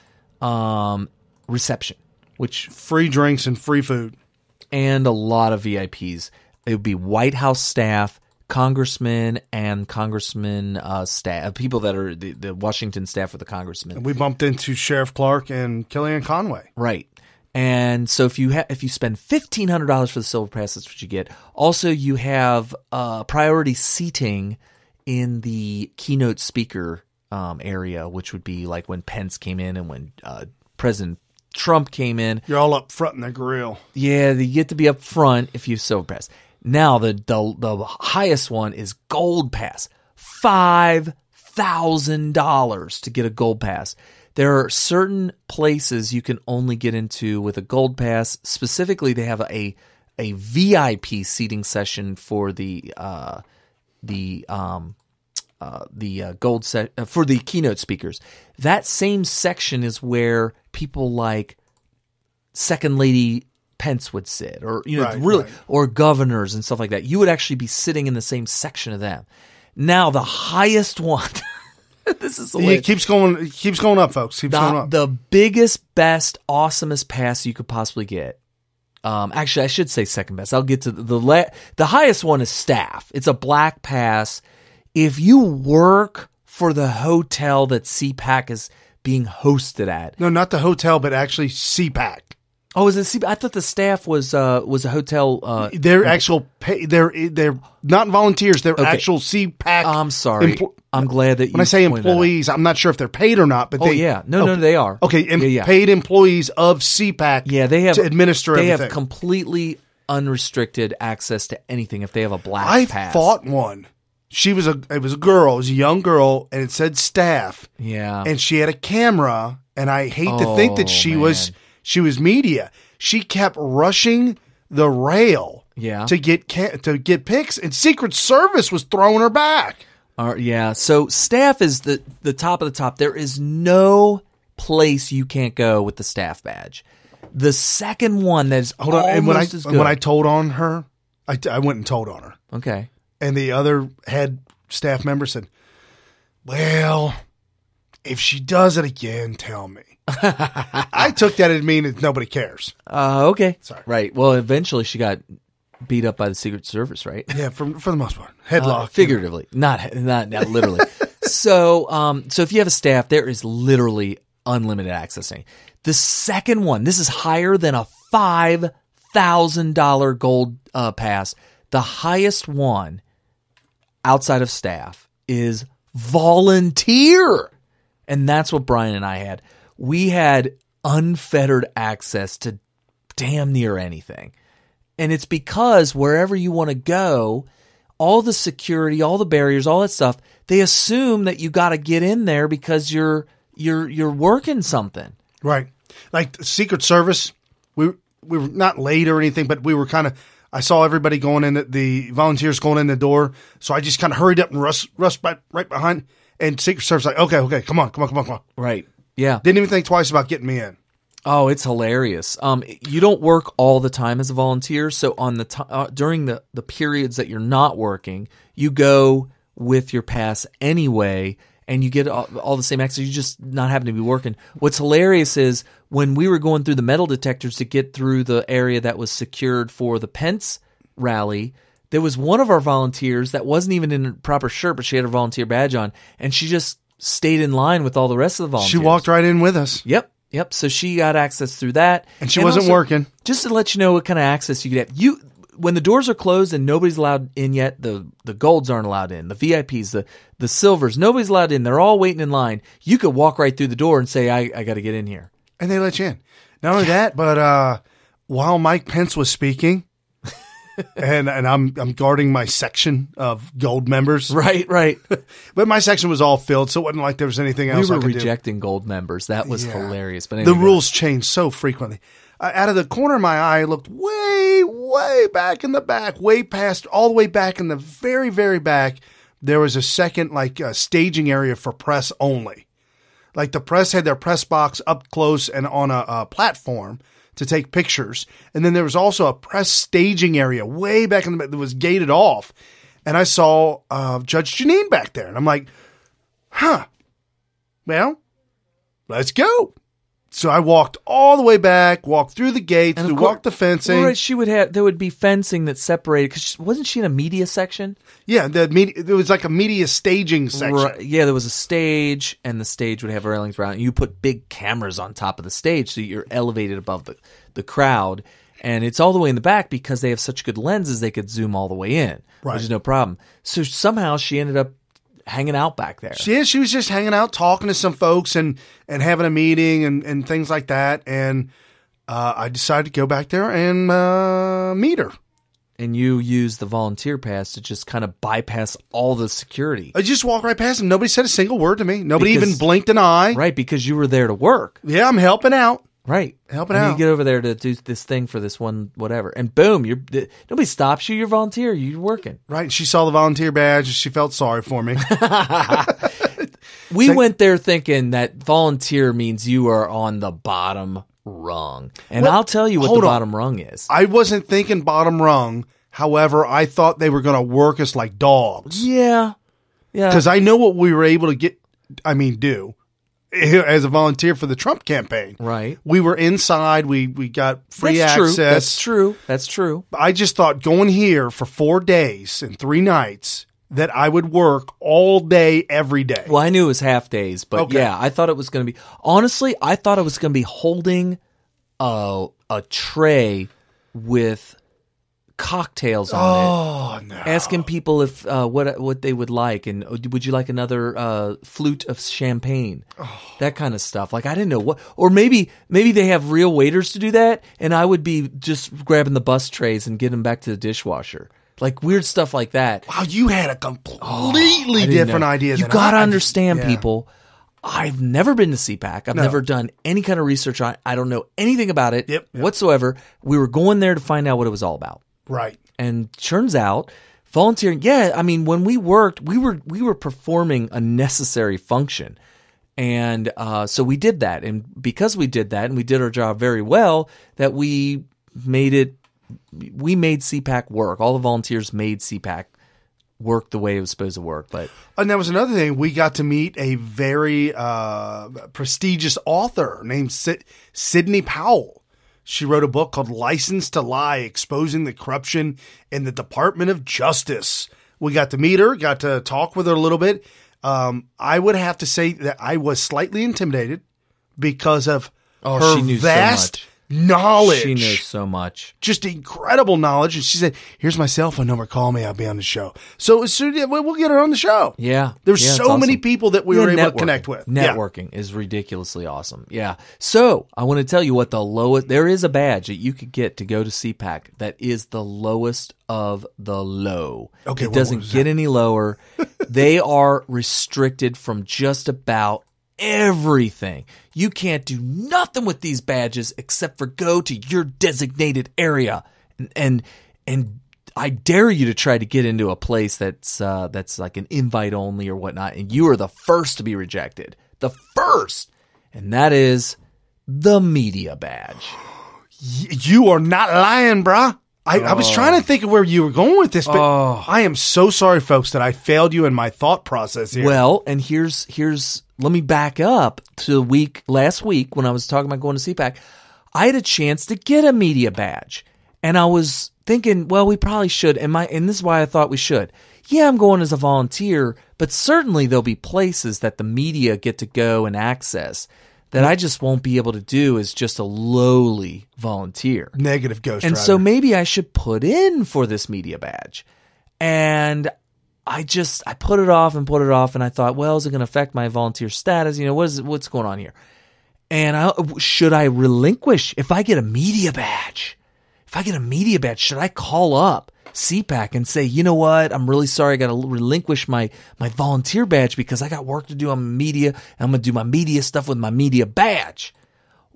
[SPEAKER 15] reception, which
[SPEAKER 3] free drinks and free food,
[SPEAKER 15] and a lot of VIPs. It would be White House staff, congressmen, and congressmen staff, people that are the Washington staff of the congressmen.
[SPEAKER 3] We bumped into Sheriff Clark and Kellyanne Conway,
[SPEAKER 15] right? And so if you spend $1,500 for the silver pass, that's what you get. Also, you have priority seating in the keynote speaker area, which would be like when Pence came in and when President Trump came in.
[SPEAKER 3] You're all up front in the grill.
[SPEAKER 15] Yeah, you get to be up front if you have silver pass. Now the highest one is gold pass, $5,000 to get a gold pass. There are certain places you can only get into with a gold pass. Specifically, they have a VIP seating session for the gold set for the keynote speakers. That same section is where people like Second Lady Pence would sit, or or governors and stuff like that. You would actually be sitting in the same section of them. Now, the highest one. This is
[SPEAKER 3] it keeps going up, folks. Keeps going up.
[SPEAKER 15] The biggest, best, awesomest pass you could possibly get. Actually, I should say second best. I'll get to the highest one is staff. It's a black pass. If you work for the hotel that CPAC is being hosted at,
[SPEAKER 3] no, not the hotel, but actually CPAC.
[SPEAKER 15] Oh, is it CPAC? I thought the staff was a hotel.
[SPEAKER 3] They're actual. They're not volunteers. They're actual CPAC.
[SPEAKER 15] I'm sorry. I'm glad that
[SPEAKER 3] when I say employees, I'm not sure if they're paid or not. But
[SPEAKER 15] no, they are.
[SPEAKER 3] Okay, paid employees of CPAC.
[SPEAKER 15] Yeah, they have
[SPEAKER 3] to administer.
[SPEAKER 15] They
[SPEAKER 3] everything.
[SPEAKER 15] have completely unrestricted access to anything if they have a black
[SPEAKER 3] I
[SPEAKER 15] pass.
[SPEAKER 3] fought one. It was a girl. It was a young girl, and it said staff.
[SPEAKER 15] Yeah.
[SPEAKER 3] And she had a camera, and I hate to think that she was media. She kept rushing the rail to get pics, and Secret Service was throwing her back.
[SPEAKER 15] Yeah. So staff is the top of the top. There is no place you can't go with the staff badge. The second one that is almost as good.
[SPEAKER 3] When I told on her, I went and told on her.
[SPEAKER 15] Okay.
[SPEAKER 3] And the other head staff member said, well, if she does it again, tell me. I took that as meaning that nobody cares.
[SPEAKER 15] Okay.
[SPEAKER 3] Sorry.
[SPEAKER 15] Right. Well, eventually she got beat up by the Secret Service, right?
[SPEAKER 3] Yeah, for the most part. Headlock.
[SPEAKER 15] Figuratively, not literally. So if you have a staff, there is literally unlimited accessing. The second one, this is higher than a $5,000 gold pass. The highest one outside of staff is volunteer. And that's what Brian and I had. We had unfettered access to damn near anything. And it's because wherever you want to go, all the security, all the barriers, all that stuff, they assume that you got to get in there because you're working something.
[SPEAKER 3] Right. Like the Secret Service, we were not late or anything, but we were kind of, I saw everybody going in, the volunteers going in the door. So I just kind of hurried up and rushed right behind. And Secret Service like, okay, come on.
[SPEAKER 15] Right. Yeah.
[SPEAKER 3] Didn't even think twice about getting me in.
[SPEAKER 15] Oh, it's hilarious. You don't work all the time as a volunteer. So on during the periods that you're not working, you go with your pass anyway, and you get all the same access. You just not happen to be working. What's hilarious is when we were going through the metal detectors to get through the area that was secured for the Pence rally, there was one of our volunteers that wasn't even in a proper shirt, but she had her volunteer badge on, and she just stayed in line with all the rest of the volunteers.
[SPEAKER 3] She walked right in with us.
[SPEAKER 15] Yep. So she got access through that.
[SPEAKER 3] And she wasn't working.
[SPEAKER 15] Just to let you know what kind of access you could have. When the doors are closed and nobody's allowed in yet, the golds aren't allowed in, the VIPs, the silvers, nobody's allowed in. They're all waiting in line. You could walk right through the door and say, I got to get in here.
[SPEAKER 3] And they let you in. Not only that, but while Mike Pence was speaking, and I'm guarding my section of gold members.
[SPEAKER 15] Right.
[SPEAKER 3] But my section was all filled, so it wasn't like there was anything else I could do.
[SPEAKER 15] We were rejecting gold members. That was hilarious. But anyway,
[SPEAKER 3] the rules change so frequently. Out of the corner of my eye, I looked way back in the back, way past, all the way back in the very, very back. There was a second, staging area for press only. Like the press had their press box up close and on a platform to take pictures. And then there was also a press staging area way back in the back that was gated off. And I saw Judge Jeanine back there. And I'm like, well, let's go. So I walked all the way back, walked through the gates, walked the fencing.
[SPEAKER 15] Right, there would be fencing that separated, because wasn't she in a media section?
[SPEAKER 3] Yeah, there was like a media staging section.
[SPEAKER 15] Right, yeah, there was a stage, and the stage would have railings around it. You put big cameras on top of the stage, so you're elevated above the crowd. And it's all the way in the back because they have such good lenses, they could zoom all the way in, which is no problem. So somehow she ended up hanging out back there.
[SPEAKER 3] She was just hanging out, talking to some folks and having a meeting and things like that. And I decided to go back there and meet her.
[SPEAKER 15] And you used the volunteer pass to just kind of bypass all the security.
[SPEAKER 3] I just walked right past them. Nobody said a single word to me. Nobody even blinked an eye.
[SPEAKER 15] Right, because you were there to work.
[SPEAKER 3] Yeah, I'm helping out.
[SPEAKER 15] Right.
[SPEAKER 3] Helping out.
[SPEAKER 15] You get over there to do this thing for this one, whatever. And boom, nobody stops you. You're volunteer. You're working.
[SPEAKER 3] Right. She saw the volunteer badge and she felt sorry for me.
[SPEAKER 15] We went there thinking that volunteer means you are on the bottom rung. And I'll tell you what the bottom rung is.
[SPEAKER 3] I wasn't thinking bottom rung. However, I thought they were going to work us like dogs.
[SPEAKER 15] Yeah.
[SPEAKER 3] Because I know what we were able to do. As a volunteer for the Trump campaign.
[SPEAKER 15] Right.
[SPEAKER 3] We were inside. We got free access.
[SPEAKER 15] That's true.
[SPEAKER 3] I just thought going here for 4 days and 3 nights that I would work all day, every day.
[SPEAKER 15] Well, I knew it was half days, but yeah, I thought it was going to be, honestly, I thought it was going to be holding a tray with cocktails on
[SPEAKER 3] Oh, no.
[SPEAKER 15] asking people if what they would like, and would you like another flute of champagne, that kind of stuff. Like I didn't know what, or maybe they have real waiters to do that, and I would be just grabbing the bus trays and getting them back to the dishwasher. Like weird stuff like that.
[SPEAKER 3] Wow, you had a completely different idea.
[SPEAKER 15] You
[SPEAKER 3] than
[SPEAKER 15] gotta
[SPEAKER 3] I
[SPEAKER 15] understand,
[SPEAKER 3] yeah.
[SPEAKER 15] people. I've never been to CPAC. I've never done any kind of research on it. I don't know anything about it whatsoever. We were going there to find out what it was all about.
[SPEAKER 3] Right.
[SPEAKER 15] And turns out volunteering, I mean, when we worked, we were performing a necessary function. And so we did that. And because we did that and we did our job very well, that we made CPAC work. All the volunteers made CPAC work the way it was supposed to work. But
[SPEAKER 3] and that was another thing. We got to meet a very prestigious author named Sidney Powell. She wrote a book called License to Lie, Exposing the Corruption in the Department of Justice. We got to meet her, got to talk with her a little bit. I would have to say that I was slightly intimidated because of her
[SPEAKER 15] she knew
[SPEAKER 3] vast
[SPEAKER 15] so much.
[SPEAKER 3] knowledge.
[SPEAKER 15] She knows so much.
[SPEAKER 3] Just incredible knowledge. And she said, here's my cell phone number. Call me. I'll be on the show. So we'll get her on the show.
[SPEAKER 15] Yeah.
[SPEAKER 3] There's
[SPEAKER 15] it's
[SPEAKER 3] so many
[SPEAKER 15] awesome.
[SPEAKER 3] people that we were able to connect with.
[SPEAKER 15] Networking is ridiculously awesome. Yeah. So I want to tell you what the lowest, there is a badge that you could get to go to CPAC that is the lowest of the low.
[SPEAKER 3] Okay.
[SPEAKER 15] It doesn't get any lower. They are restricted from just about everything. You can't do nothing with these badges except for go to your designated area, and I dare you to try to get into a place that's like an invite only or whatnot, and you are the first to be rejected. The first, and that is the media badge.
[SPEAKER 3] You are not lying, bruh. I was trying to think of where you were going with this, but I am so sorry, folks, that I failed you in my thought process here.
[SPEAKER 15] Well, and here's let me back up to last week when I was talking about going to CPAC. I had a chance to get a media badge, and I was thinking, well, we probably should. And this is why I thought we should. Yeah, I'm going as a volunteer, but certainly there'll be places that the media get to go and access that I just won't be able to do as just a lowly volunteer.
[SPEAKER 3] Negative ghost
[SPEAKER 15] And
[SPEAKER 3] rider.
[SPEAKER 15] so maybe I should put in for this media badge. And I put it off, and I thought, well, is it going to affect my volunteer status? You know, what's going on here? And should I relinquish if I get a media badge? If I get a media badge, should I call up CPAC and say, you know what, I'm really sorry, I got to relinquish my volunteer badge because I got work to do on media, and I'm going to do my media stuff with my media badge.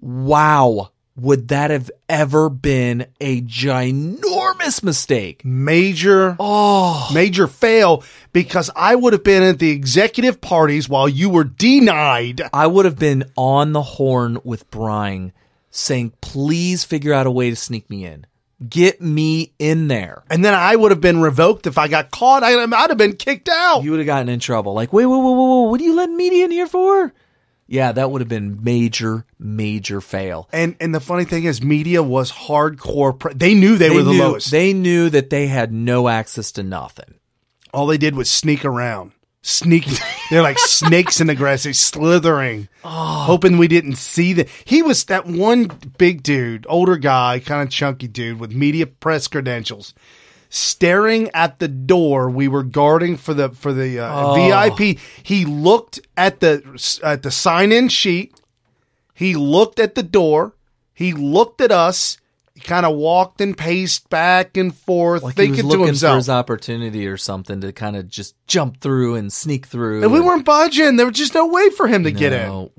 [SPEAKER 15] Wow. Would that have ever been a ginormous mistake?
[SPEAKER 3] Major fail, because I would have been at the executive parties while you were denied.
[SPEAKER 15] I would have been on the horn with Brian saying, please figure out a way to sneak me in. Get me in there.
[SPEAKER 3] And then I would have been revoked if I got caught. I'd have been kicked out.
[SPEAKER 15] You would have gotten in trouble. Like, wait, what are you letting media in here for? Yeah, that would have been major fail.
[SPEAKER 3] And the funny thing is, media was hardcore. They knew they were the lowest.
[SPEAKER 15] They knew that they had no access to nothing.
[SPEAKER 3] All they did was sneak around. They're like snakes in the grass. They're slithering, hoping we didn't see them. He was that one big dude, older guy, kind of chunky dude with media press credentials, staring at the door we were guarding for the VIP. He looked at the sign-in sheet. He looked at the door. He looked at us. He kind of walked and paced back and forth,
[SPEAKER 15] like
[SPEAKER 3] thinking
[SPEAKER 15] he was
[SPEAKER 3] to
[SPEAKER 15] looking
[SPEAKER 3] himself,
[SPEAKER 15] for his opportunity or something to kind of just jump through and sneak through.
[SPEAKER 3] And we weren't budging. There was just no way for him to get in.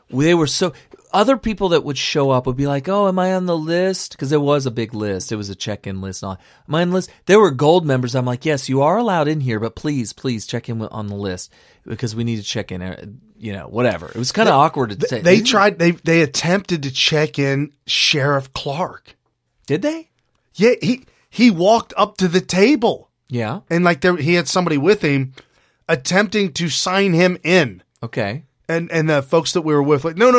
[SPEAKER 15] They were so. Other people that would show up would be like, "Oh, am I on the list?" Because there was a big list. It was a check-in list. Am I on the list? There were gold members. I'm like, yes, you are allowed in here, but please check in on the list because we need to check in. You know, whatever. It was kind of awkward to say.
[SPEAKER 3] They attempted to check in Sheriff Clark.
[SPEAKER 15] Did they?
[SPEAKER 3] Yeah, he walked up to the table.
[SPEAKER 15] Yeah,
[SPEAKER 3] and he had somebody with him attempting to sign him in.
[SPEAKER 15] Okay.
[SPEAKER 3] And the folks that we were with, like, no.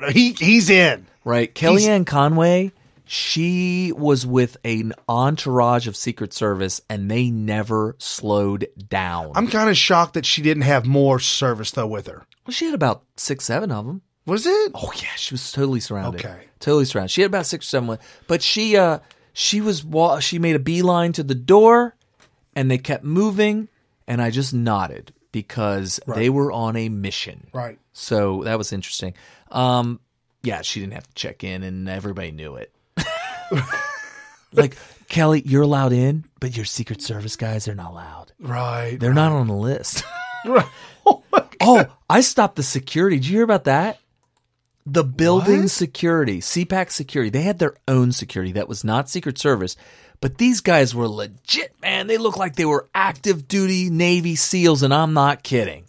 [SPEAKER 3] He's in.
[SPEAKER 15] Right. Kellyanne Conway, she was with an entourage of Secret Service, and they never slowed down.
[SPEAKER 3] I'm kind of shocked that she didn't have more service, though, with her.
[SPEAKER 15] Well, she had about 6, 7 of them.
[SPEAKER 3] Was it?
[SPEAKER 15] Oh, yeah. She was totally surrounded.
[SPEAKER 3] Okay.
[SPEAKER 15] Totally surrounded. She had about 6 or 7. But she She made a beeline to the door, and they kept moving, and I just nodded because they were on a mission.
[SPEAKER 3] Right.
[SPEAKER 15] So that was interesting. Yeah, she didn't have to check in, and everybody knew it. Like, Kelly, you're allowed in, but your Secret Service guys are not allowed.
[SPEAKER 3] Right.
[SPEAKER 15] They're not on the list.
[SPEAKER 3] Right.
[SPEAKER 15] Oh, I stopped the security. Did you hear about that? The building security, CPAC security, they had their own security that was not Secret Service, but these guys were legit, man. They looked like they were active duty Navy SEALs, and I'm not kidding.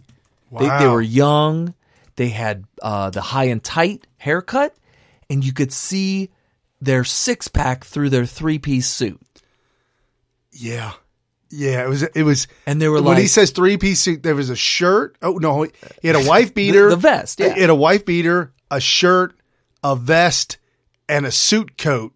[SPEAKER 3] Wow.
[SPEAKER 15] They were young. They had the high and tight haircut, and you could see their six-pack through their three-piece suit.
[SPEAKER 3] Yeah. Yeah, it was,
[SPEAKER 15] and they were
[SPEAKER 3] when he says three-piece suit, there was a shirt. Oh no, he had a wife beater,
[SPEAKER 15] the vest. Yeah,
[SPEAKER 3] he had a wife beater, a shirt, a vest, and a suit coat,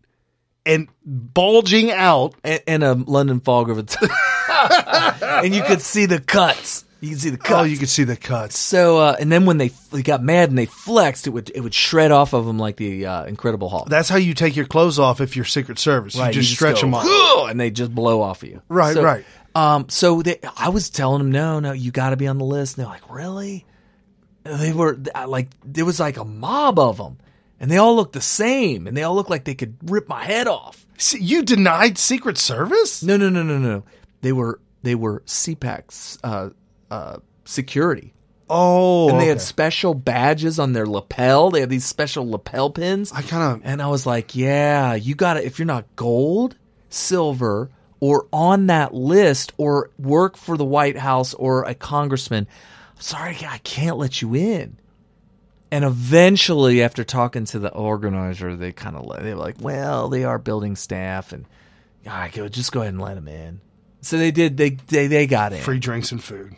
[SPEAKER 3] and bulging out,
[SPEAKER 15] and a London fog over the top, and you could see the cuts. You can see the cuts.
[SPEAKER 3] Oh, you could see the cuts.
[SPEAKER 15] So, and then when they got mad and they flexed, it would shred off of them like the Incredible Hulk.
[SPEAKER 3] That's how you take your clothes off if you're Secret Service.
[SPEAKER 15] Right,
[SPEAKER 3] you just stretch them off,
[SPEAKER 15] and they just blow off of you.
[SPEAKER 3] Right,
[SPEAKER 15] so,
[SPEAKER 3] right.
[SPEAKER 15] So I was telling them, no, you got to be on the list. And they're like, really? They were like, there was like a mob of them, and they all looked the same, and they all looked like they could rip my head off.
[SPEAKER 3] See, you denied Secret Service?
[SPEAKER 15] No. They were CPAC's security.
[SPEAKER 3] Oh,
[SPEAKER 15] and they had special badges on their lapel. They had these special lapel pins. And I was like, yeah, you got to, if you're not gold, silver, or on that list, or work for the White House or a congressman, I'm sorry, I can't let you in. And eventually, after talking to the organizer, they were like, well, they are building staff, and I could just go ahead and let them in. So they did. They got in.
[SPEAKER 3] Free drinks and food.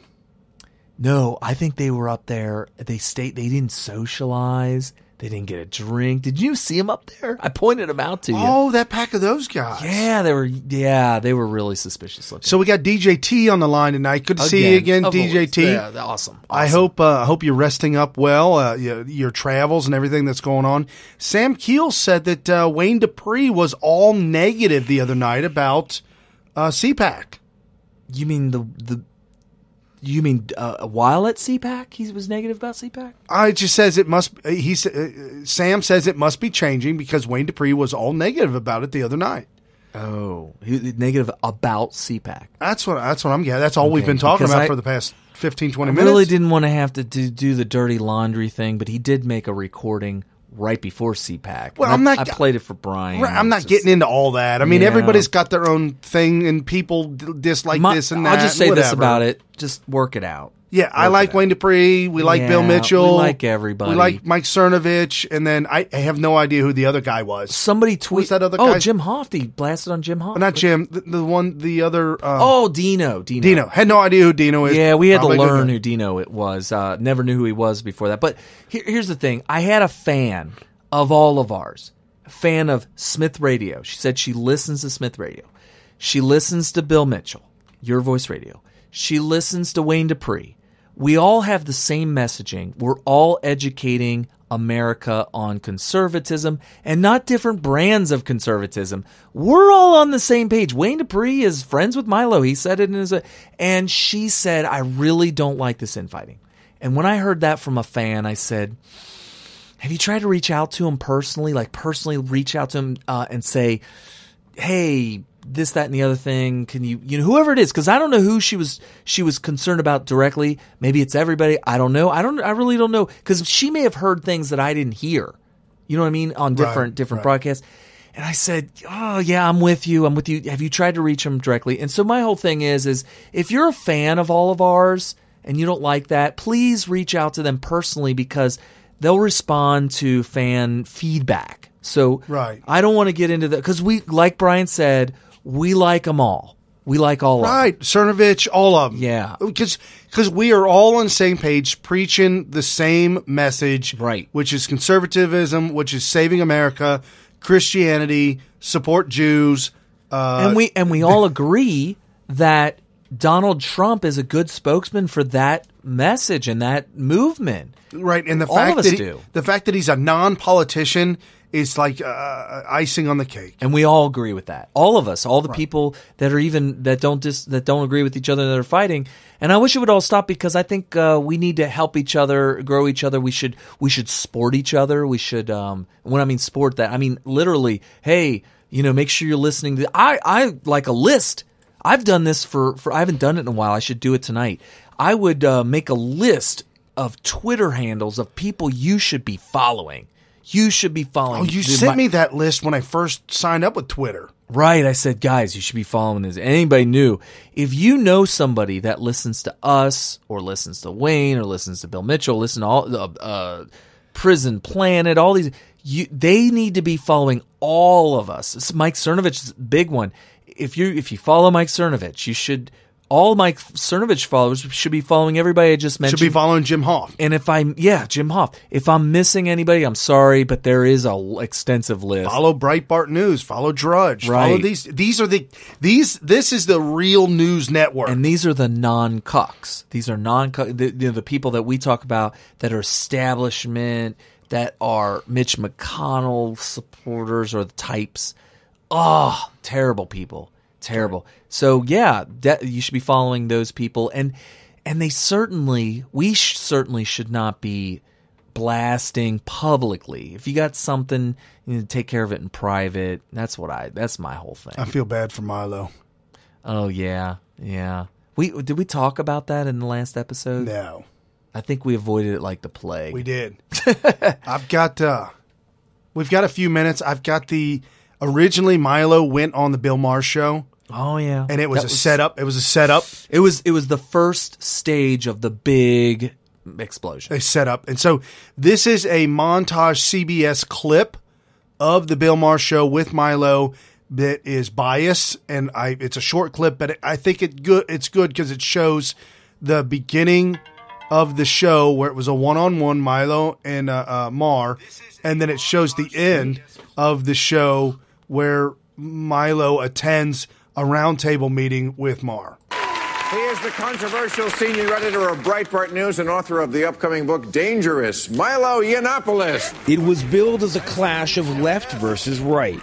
[SPEAKER 15] No, I think they were up there. They didn't socialize. They didn't get a drink. Did you see them up there? I pointed them out to you.
[SPEAKER 3] Oh, that pack of those guys.
[SPEAKER 15] Yeah, they were really suspicious looking.
[SPEAKER 3] So we got DJ T on the line tonight. Good to see you again, DJ T.
[SPEAKER 15] Yeah, awesome.
[SPEAKER 3] I hope you're resting up well, your travels and everything that's going on. Sam Keel said that Wayne Dupree was all negative the other night about CPAC.
[SPEAKER 15] You mean You mean while at CPAC, he was negative about CPAC?
[SPEAKER 3] It just says it must. Sam says it must be changing because Wayne Dupree was all negative about it the other night.
[SPEAKER 15] Oh, he negative about CPAC.
[SPEAKER 3] That's what I'm getting. That's all we've been talking about for the past 15, 20 minutes.
[SPEAKER 15] I really didn't want to have to do the dirty laundry thing, but he did make a recording right before CPAC.
[SPEAKER 3] Well,
[SPEAKER 15] I played it for Brian.
[SPEAKER 3] I'm not getting into all that. I mean, everybody's got their own thing, and people dislike this and that.
[SPEAKER 15] I'll just say this about it. Just work it out.
[SPEAKER 3] Yeah, I like Wayne Dupree. We like Bill Mitchell.
[SPEAKER 15] We like everybody.
[SPEAKER 3] We like Mike Cernovich. And then I have no idea who the other guy was.
[SPEAKER 15] Somebody tweeted.
[SPEAKER 3] Who's that other guy?
[SPEAKER 15] Oh, Jim Hoft. He blasted on Jim Hoft.
[SPEAKER 3] Not Jim. The other.
[SPEAKER 15] Dino.
[SPEAKER 3] Dino. Had no idea who Dino is.
[SPEAKER 15] Yeah, we had to learn who Dino it was. Never knew who he was before that. But here's the thing. I had a fan of all of ours. A fan of Smith Radio. She said she listens to Smith Radio. She listens to Bill Mitchell, Your Voice Radio. She listens to Wayne Dupree. We all have the same messaging. We're all educating America on conservatism and not different brands of conservatism. We're all on the same page. Wayne Dupree is friends with Milo. He said it in his... And she said, I really don't like this infighting. And when I heard that from a fan, I said, have you tried to reach out to him personally? Like personally reach out to him and say, hey... this, that, and the other thing. Can you whoever it is, because I don't know who she was concerned about directly. Maybe it's everybody. I don't know. I really don't know, because she may have heard things that I didn't hear. You know what I mean? On different broadcasts. And I said, oh yeah, I'm with you. Have you tried to reach him directly? And so my whole thing is if you're a fan of all of ours and you don't like that, please reach out to them personally, because they'll respond to fan feedback. So I don't want to get into that, because we, like Brian said, we like them all. We like all of them.
[SPEAKER 3] Right. Cernovich, all of them.
[SPEAKER 15] Yeah.
[SPEAKER 3] Because we are all on the same page, preaching the same message.
[SPEAKER 15] Right.
[SPEAKER 3] Which is conservatism, which is saving America, Christianity, support Jews.
[SPEAKER 15] And we all agree that Donald Trump is a good spokesman for that message and that movement.
[SPEAKER 3] Right. And the
[SPEAKER 15] all
[SPEAKER 3] fact
[SPEAKER 15] of us
[SPEAKER 3] that
[SPEAKER 15] do.
[SPEAKER 3] The fact that he's a non-politician is like icing on the cake.
[SPEAKER 15] And we all agree with that. All of us, all the people that are even that don't agree with each other that are fighting. And I wish it would all stop because I think we need to help each other, grow each other. We should support each other. We should when I mean sport that, I mean literally, hey, make sure you're listening to I like a list. I've done this for I haven't done it in a while. I should do it tonight. I would make a list of Twitter handles of people you should be following. You should be following.
[SPEAKER 3] Oh, you sent me that list when I first signed up with Twitter.
[SPEAKER 15] Right. I said, guys, you should be following this. Anybody new. If you know somebody that listens to us or listens to Wayne or listens to Bill Mitchell, listen to all Prison Planet, all these, they need to be following all of us. It's Mike Cernovich's big one. If you follow Mike Cernovich, you should. All Mike Cernovich followers should be following everybody I just mentioned.
[SPEAKER 3] Should be following Jim Hoff.
[SPEAKER 15] And Jim Hoff. If I'm missing anybody, I'm sorry, but there is a extensive list.
[SPEAKER 3] Follow Breitbart News. Follow Drudge.
[SPEAKER 15] Right.
[SPEAKER 3] Follow these. This is the real news network.
[SPEAKER 15] And these are the non-cucks. These are the people that we talk about that are establishment, that are Mitch McConnell supporters or the types. Oh, terrible people. Terrible. So yeah, you should be following those people, and we certainly should not be blasting publicly. If you got something, you need to take care of it in private. That's my whole thing.
[SPEAKER 3] I feel bad for Milo.
[SPEAKER 15] Oh yeah. Did we talk about that in the last episode?
[SPEAKER 3] No.
[SPEAKER 15] I think we avoided it like the plague.
[SPEAKER 3] We did. We've got a few minutes. Originally Milo went on the Bill Maher show.
[SPEAKER 15] Oh yeah,
[SPEAKER 3] and it was a setup. It was a setup.
[SPEAKER 15] It was the first stage of the big explosion.
[SPEAKER 3] A setup, and so this is a montage CBS clip of the Bill Maher show with Milo that is biased, and it's a short clip, but I think it's good because it shows the beginning of the show where it was a one-on-one Milo and Maher, and then it shows the end of the show where Milo attends a roundtable meeting with Maher.
[SPEAKER 2] He is the controversial senior editor of Breitbart News and author of the upcoming book Dangerous, Milo Yiannopoulos.
[SPEAKER 22] It was billed as a clash of left versus right.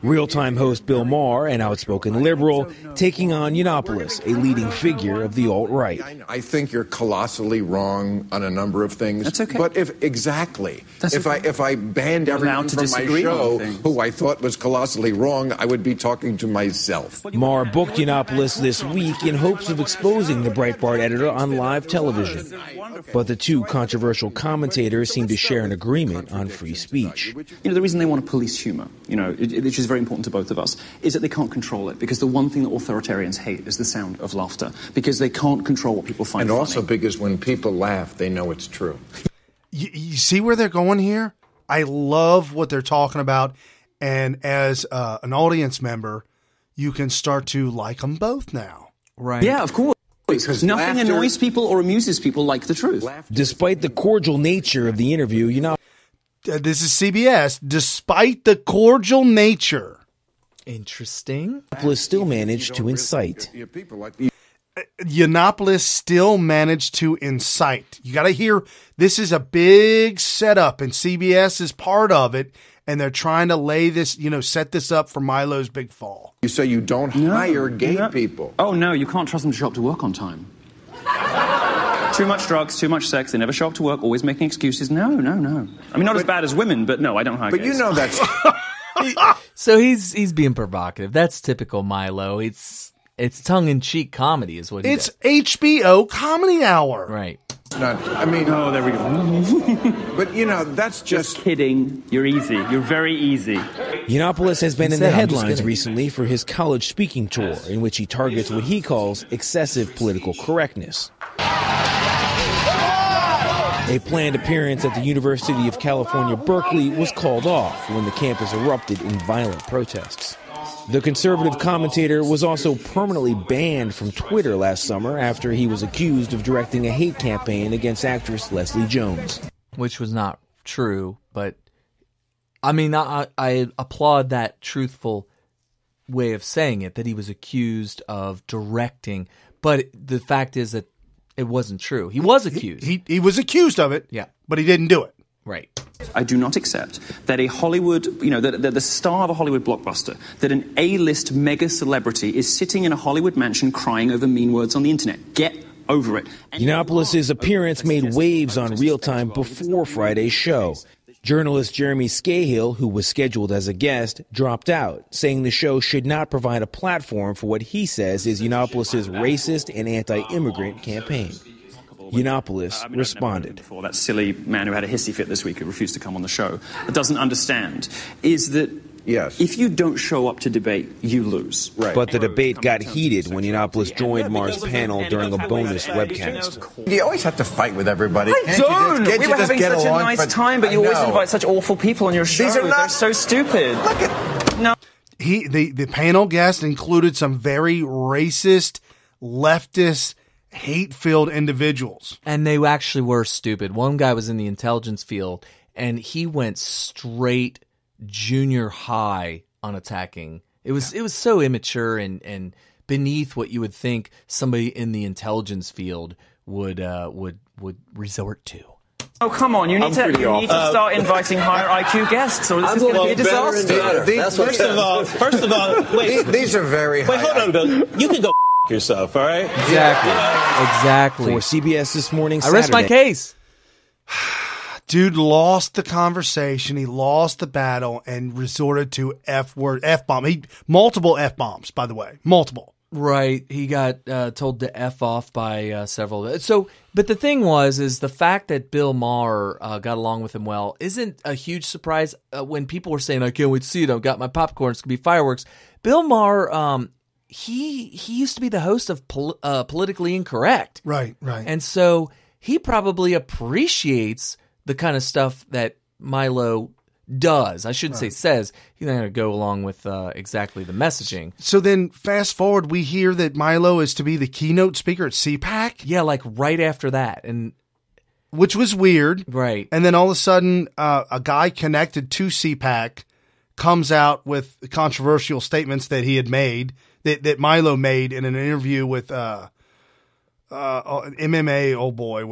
[SPEAKER 22] Real-time host Bill Maher, an outspoken liberal, taking on Yiannopoulos, a leading figure of the alt-right.
[SPEAKER 2] I think you're colossally wrong on a number of things.
[SPEAKER 23] That's okay.
[SPEAKER 2] But if I banned everyone from my show who I thought was colossally wrong, I would be talking to myself.
[SPEAKER 22] Maher booked Yiannopoulos this week in hopes of exposing the Breitbart editor on live television. But the two controversial commentators seem to share an agreement on free speech.
[SPEAKER 23] The reason they want to police humor, which is very important to both of us, is that they can't control it, because the one thing that authoritarians hate is the sound of laughter, because they can't control what people find funny.
[SPEAKER 2] And also because when people laugh, they know it's true.
[SPEAKER 3] You see where they're going here? I love what they're talking about, and as an audience member, you can start to like them both now.
[SPEAKER 15] Right.
[SPEAKER 23] Yeah, of course. Because nothing annoys people or amuses people like the truth.
[SPEAKER 22] Despite the cordial nature of the interview,
[SPEAKER 3] this is CBS. Despite the cordial nature.
[SPEAKER 15] Interesting.
[SPEAKER 22] Yiannopoulos still managed to incite.
[SPEAKER 3] Yiannopoulos still managed to incite. You got to hear, this is a big setup, and CBS is part of it, and they're trying to lay this, set this up for Milo's big fall.
[SPEAKER 2] You say you don't hire gay people.
[SPEAKER 23] Oh, no, you can't trust them to show up to work on time. Too much drugs, too much sex, they never show up to work, always making excuses. No. I mean, not as bad as women, but no, I don't hire gays.
[SPEAKER 2] But that's...
[SPEAKER 15] So he's being provocative. That's typical Milo. It's tongue-in-cheek comedy is what he does.
[SPEAKER 3] It's HBO Comedy Hour.
[SPEAKER 15] Right.
[SPEAKER 23] Oh, there we go.
[SPEAKER 2] But, that's just
[SPEAKER 23] kidding. You're easy. You're very easy.
[SPEAKER 22] Yiannopoulos has been in the headlines recently for his college speaking tour, in which he targets what he calls excessive political correctness. A planned appearance at the University of California, Berkeley was called off when the campus erupted in violent protests. The conservative commentator was also permanently banned from Twitter last summer after he was accused of directing a hate campaign against actress Leslie Jones.
[SPEAKER 15] Which was not true, but I mean, I applaud that truthful way of saying it, that he was accused of directing. But the fact is that it wasn't true. He was accused.
[SPEAKER 3] He was accused of it,
[SPEAKER 15] yeah,
[SPEAKER 3] but he didn't do it.
[SPEAKER 15] Right.
[SPEAKER 23] I do not accept that a Hollywood, that the star of a Hollywood blockbuster, that an A-list mega celebrity is sitting in a Hollywood mansion crying over mean words on the internet. Get over it.
[SPEAKER 22] Yiannopoulos' appearance made waves on Real Time before Friday's show. Journalist Jeremy Scahill, who was scheduled as a guest, dropped out, saying the show should not provide a platform for what he says is Yiannopoulos' racist and anti-immigrant campaign. Yiannopoulos responded.
[SPEAKER 23] For that silly man who had a hissy fit this week who refused to come on the show, that doesn't understand, is that if you don't show up to debate, you lose.
[SPEAKER 22] Right. But the debate got heated when Yiannopoulos joined Maher's panel during a bonus webcast.
[SPEAKER 2] You always have to fight with everybody.
[SPEAKER 23] I don't! We were having such a nice time, but you always invite such awful people on your show.
[SPEAKER 2] These are not
[SPEAKER 23] They're so stupid.
[SPEAKER 2] Look at...
[SPEAKER 23] No.
[SPEAKER 3] The panel guest included some very racist, leftist, hate-filled individuals.
[SPEAKER 15] And they actually were stupid. One guy was in the intelligence field, and he went straight junior high on attacking. It was so immature and beneath what you would think somebody in the intelligence field would resort to.
[SPEAKER 23] Oh, come on. You need to start inviting higher IQ guests, or this is going to be a disaster.
[SPEAKER 4] First of all, wait.
[SPEAKER 2] These are very high.
[SPEAKER 4] Wait, hold on, Bill. You can go yourself, all right?
[SPEAKER 15] Exactly.
[SPEAKER 22] For CBS This Morning,
[SPEAKER 15] I rest my case.
[SPEAKER 3] Dude lost the conversation. He lost the battle and resorted to F-bomb. Multiple F-bombs, by the way. Multiple.
[SPEAKER 15] Right. He got told to F off by several. So, but the thing is the fact that Bill Maher got along with him well isn't a huge surprise. When people were saying, I can't wait to see it, I've got my popcorn, it's going to be fireworks. Bill Maher, he used to be the host of Politically Incorrect.
[SPEAKER 3] Right.
[SPEAKER 15] And so he probably appreciates the kind of stuff that Milo does. I shouldn't say says. He's not going to go along with exactly the messaging.
[SPEAKER 3] So then fast forward, we hear that Milo is to be the keynote speaker at CPAC.
[SPEAKER 15] Yeah, like right after that. And
[SPEAKER 3] which was weird.
[SPEAKER 15] Right.
[SPEAKER 3] And then all of a sudden, a guy connected to CPAC comes out with controversial statements that he had made, that Milo made in an interview with MMA, oh boy,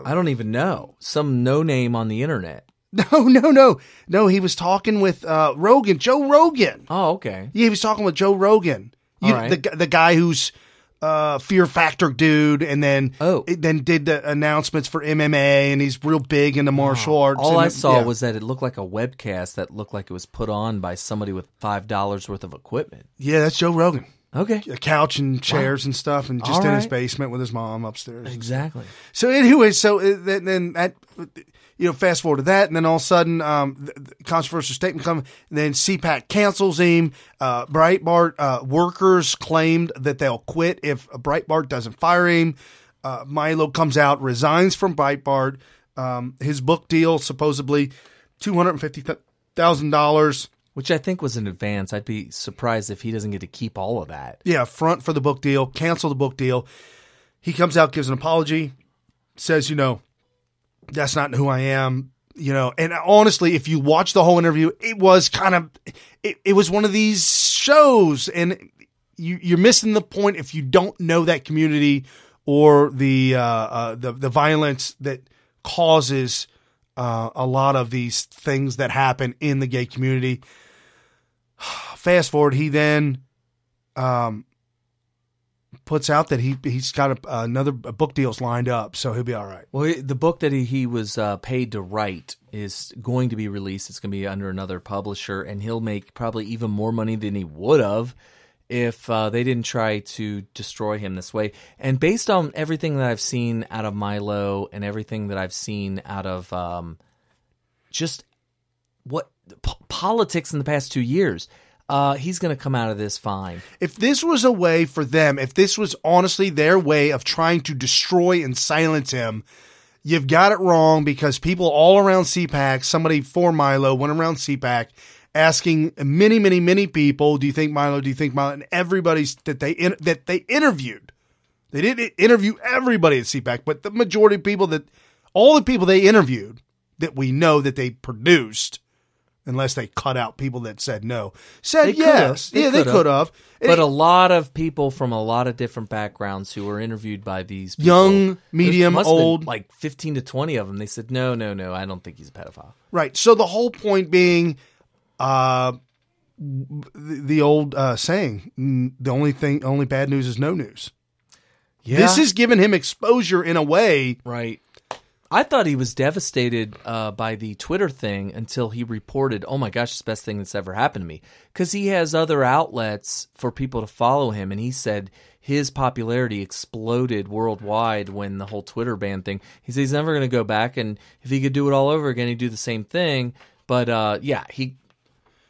[SPEAKER 15] I don't even know. Some no name on the internet.
[SPEAKER 3] No. He was talking with Rogan, Joe Rogan.
[SPEAKER 15] Oh, okay.
[SPEAKER 3] Yeah, he was talking with Joe Rogan. The guy who's Fear Factor dude, and then did the announcements for MMA, and he's real big into martial arts.
[SPEAKER 15] All I saw was that it looked like a webcast that looked like it was put on by somebody with $5 worth of equipment.
[SPEAKER 3] Yeah, that's Joe Rogan.
[SPEAKER 15] Okay.
[SPEAKER 3] A couch and chairs and stuff, and just in his basement with his mom upstairs.
[SPEAKER 15] Exactly.
[SPEAKER 3] So anyway, then that, fast forward to that, and then all of a sudden, the controversial statement comes, and then CPAC cancels him. Breitbart workers claimed that they'll quit if Breitbart doesn't fire him. Milo comes out, resigns from Breitbart. His book deal, supposedly $250,000.
[SPEAKER 15] Which I think was in advance. I'd be surprised if he doesn't get to keep all of that.
[SPEAKER 3] Yeah, front for the book deal, cancel the book deal. He comes out, gives an apology, says, that's not who I am, And honestly, if you watch the whole interview, it was it was one of these shows, and you're missing the point if you don't know that community or the violence that causes a lot of these things that happen in the gay community. Fast forward, he then puts out that he's got another book deals lined up, so he'll be all right.
[SPEAKER 15] Well, the book that he was paid to write is going to be released. It's going to be under another publisher, and he'll make probably even more money than he would have if they didn't try to destroy him this way. And based on everything that I've seen out of Milo and everything that I've seen out of just what politics in the past 2 years, he's going to come out of this fine.
[SPEAKER 3] If this was a way for them, if this was honestly their way of trying to destroy and silence him, you've got it wrong, because people all around CPAC, somebody for Milo went around CPAC asking many, many, many people, do you think Milo, and everybody's that they interviewed. They didn't interview everybody at CPAC, but the majority of people all the people they interviewed that we know that they produced unless they cut out people that said no. Said yes. They could have.
[SPEAKER 15] But a lot of people from a lot of different backgrounds who were interviewed by these people,
[SPEAKER 3] young, medium, old,
[SPEAKER 15] like 15 to 20 of them, they said, no, I don't think he's a pedophile.
[SPEAKER 3] Right. So the whole point being the old saying, the only bad news is no news. Yeah. This has given him exposure in a way.
[SPEAKER 15] Right. I thought he was devastated by the Twitter thing until he reported, oh my gosh, it's the best thing that's ever happened to me. Because he has other outlets for people to follow him, and he said his popularity exploded worldwide when the whole Twitter ban thing. He said he's never going to go back, and if he could do it all over again, he'd do the same thing. But
[SPEAKER 3] And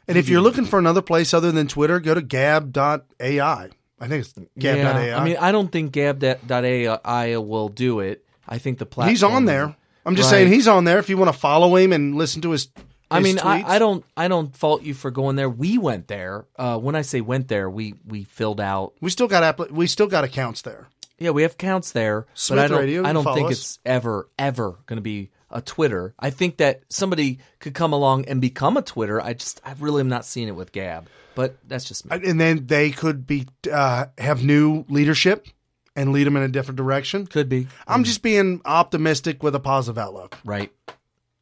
[SPEAKER 3] if you're looking for another place other than Twitter, go to gab.ai. I think it's gab.ai.
[SPEAKER 15] I mean, I don't think gab.ai will do it. I think the platform.
[SPEAKER 3] He's on there. I'm just saying he's on there if you want to follow him and listen to his tweets.
[SPEAKER 15] I don't fault you for going there. We went there. When I say went there, we filled out.
[SPEAKER 3] We still got accounts there.
[SPEAKER 15] Yeah, we have accounts there.
[SPEAKER 3] Smith
[SPEAKER 15] but
[SPEAKER 3] Radio,
[SPEAKER 15] I don't think it's ever going to be a Twitter. I think that somebody could come along and become a Twitter. I really am not seeing it with Gab. But that's just me.
[SPEAKER 3] And then they could be have new leadership and lead them in a different direction.
[SPEAKER 15] Could be.
[SPEAKER 3] I'm just being optimistic with a positive outlook.
[SPEAKER 15] Right.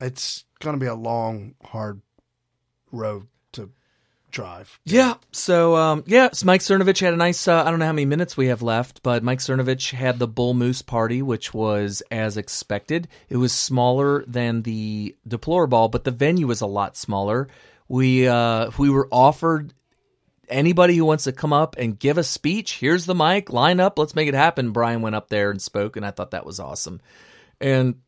[SPEAKER 3] It's going to be a long, hard road to drive.
[SPEAKER 15] Yeah. So, so Mike Cernovich had a nice, I don't know how many minutes we have left, but Mike Cernovich had the Bull Moose party, which was as expected. It was smaller than the Deport Ball, but the venue was a lot smaller. We were offered anybody who wants to come up and give a speech, here's the mic, line up, let's make it happen. Brian went up there and spoke, and I thought that was awesome. And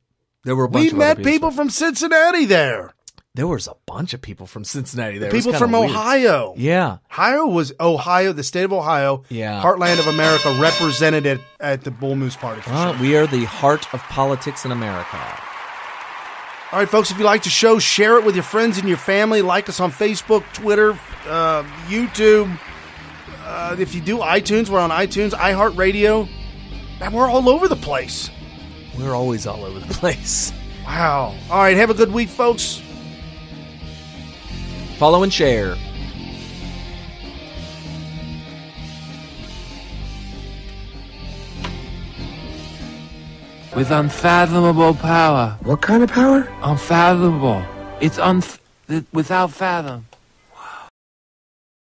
[SPEAKER 15] there were a bunch of other
[SPEAKER 3] people from Cincinnati there.
[SPEAKER 15] There was a bunch of people from Cincinnati there.
[SPEAKER 3] People from Ohio.
[SPEAKER 15] Yeah.
[SPEAKER 3] Ohio, the state of Ohio, heartland of America, represented at the Bull Moose party. Sure.
[SPEAKER 15] We are the heart of politics in America.
[SPEAKER 3] All right, folks, if you like the show, share it with your friends and your family. Like us on Facebook, Twitter, YouTube. If you do iTunes, we're on iTunes, iHeartRadio. Man, we're all over the place.
[SPEAKER 15] We're always all over the place.
[SPEAKER 3] Wow. All right, have a good week, folks.
[SPEAKER 15] Follow and share.
[SPEAKER 5] With unfathomable power.
[SPEAKER 2] What kind of power?
[SPEAKER 5] Unfathomable. It's without fathom.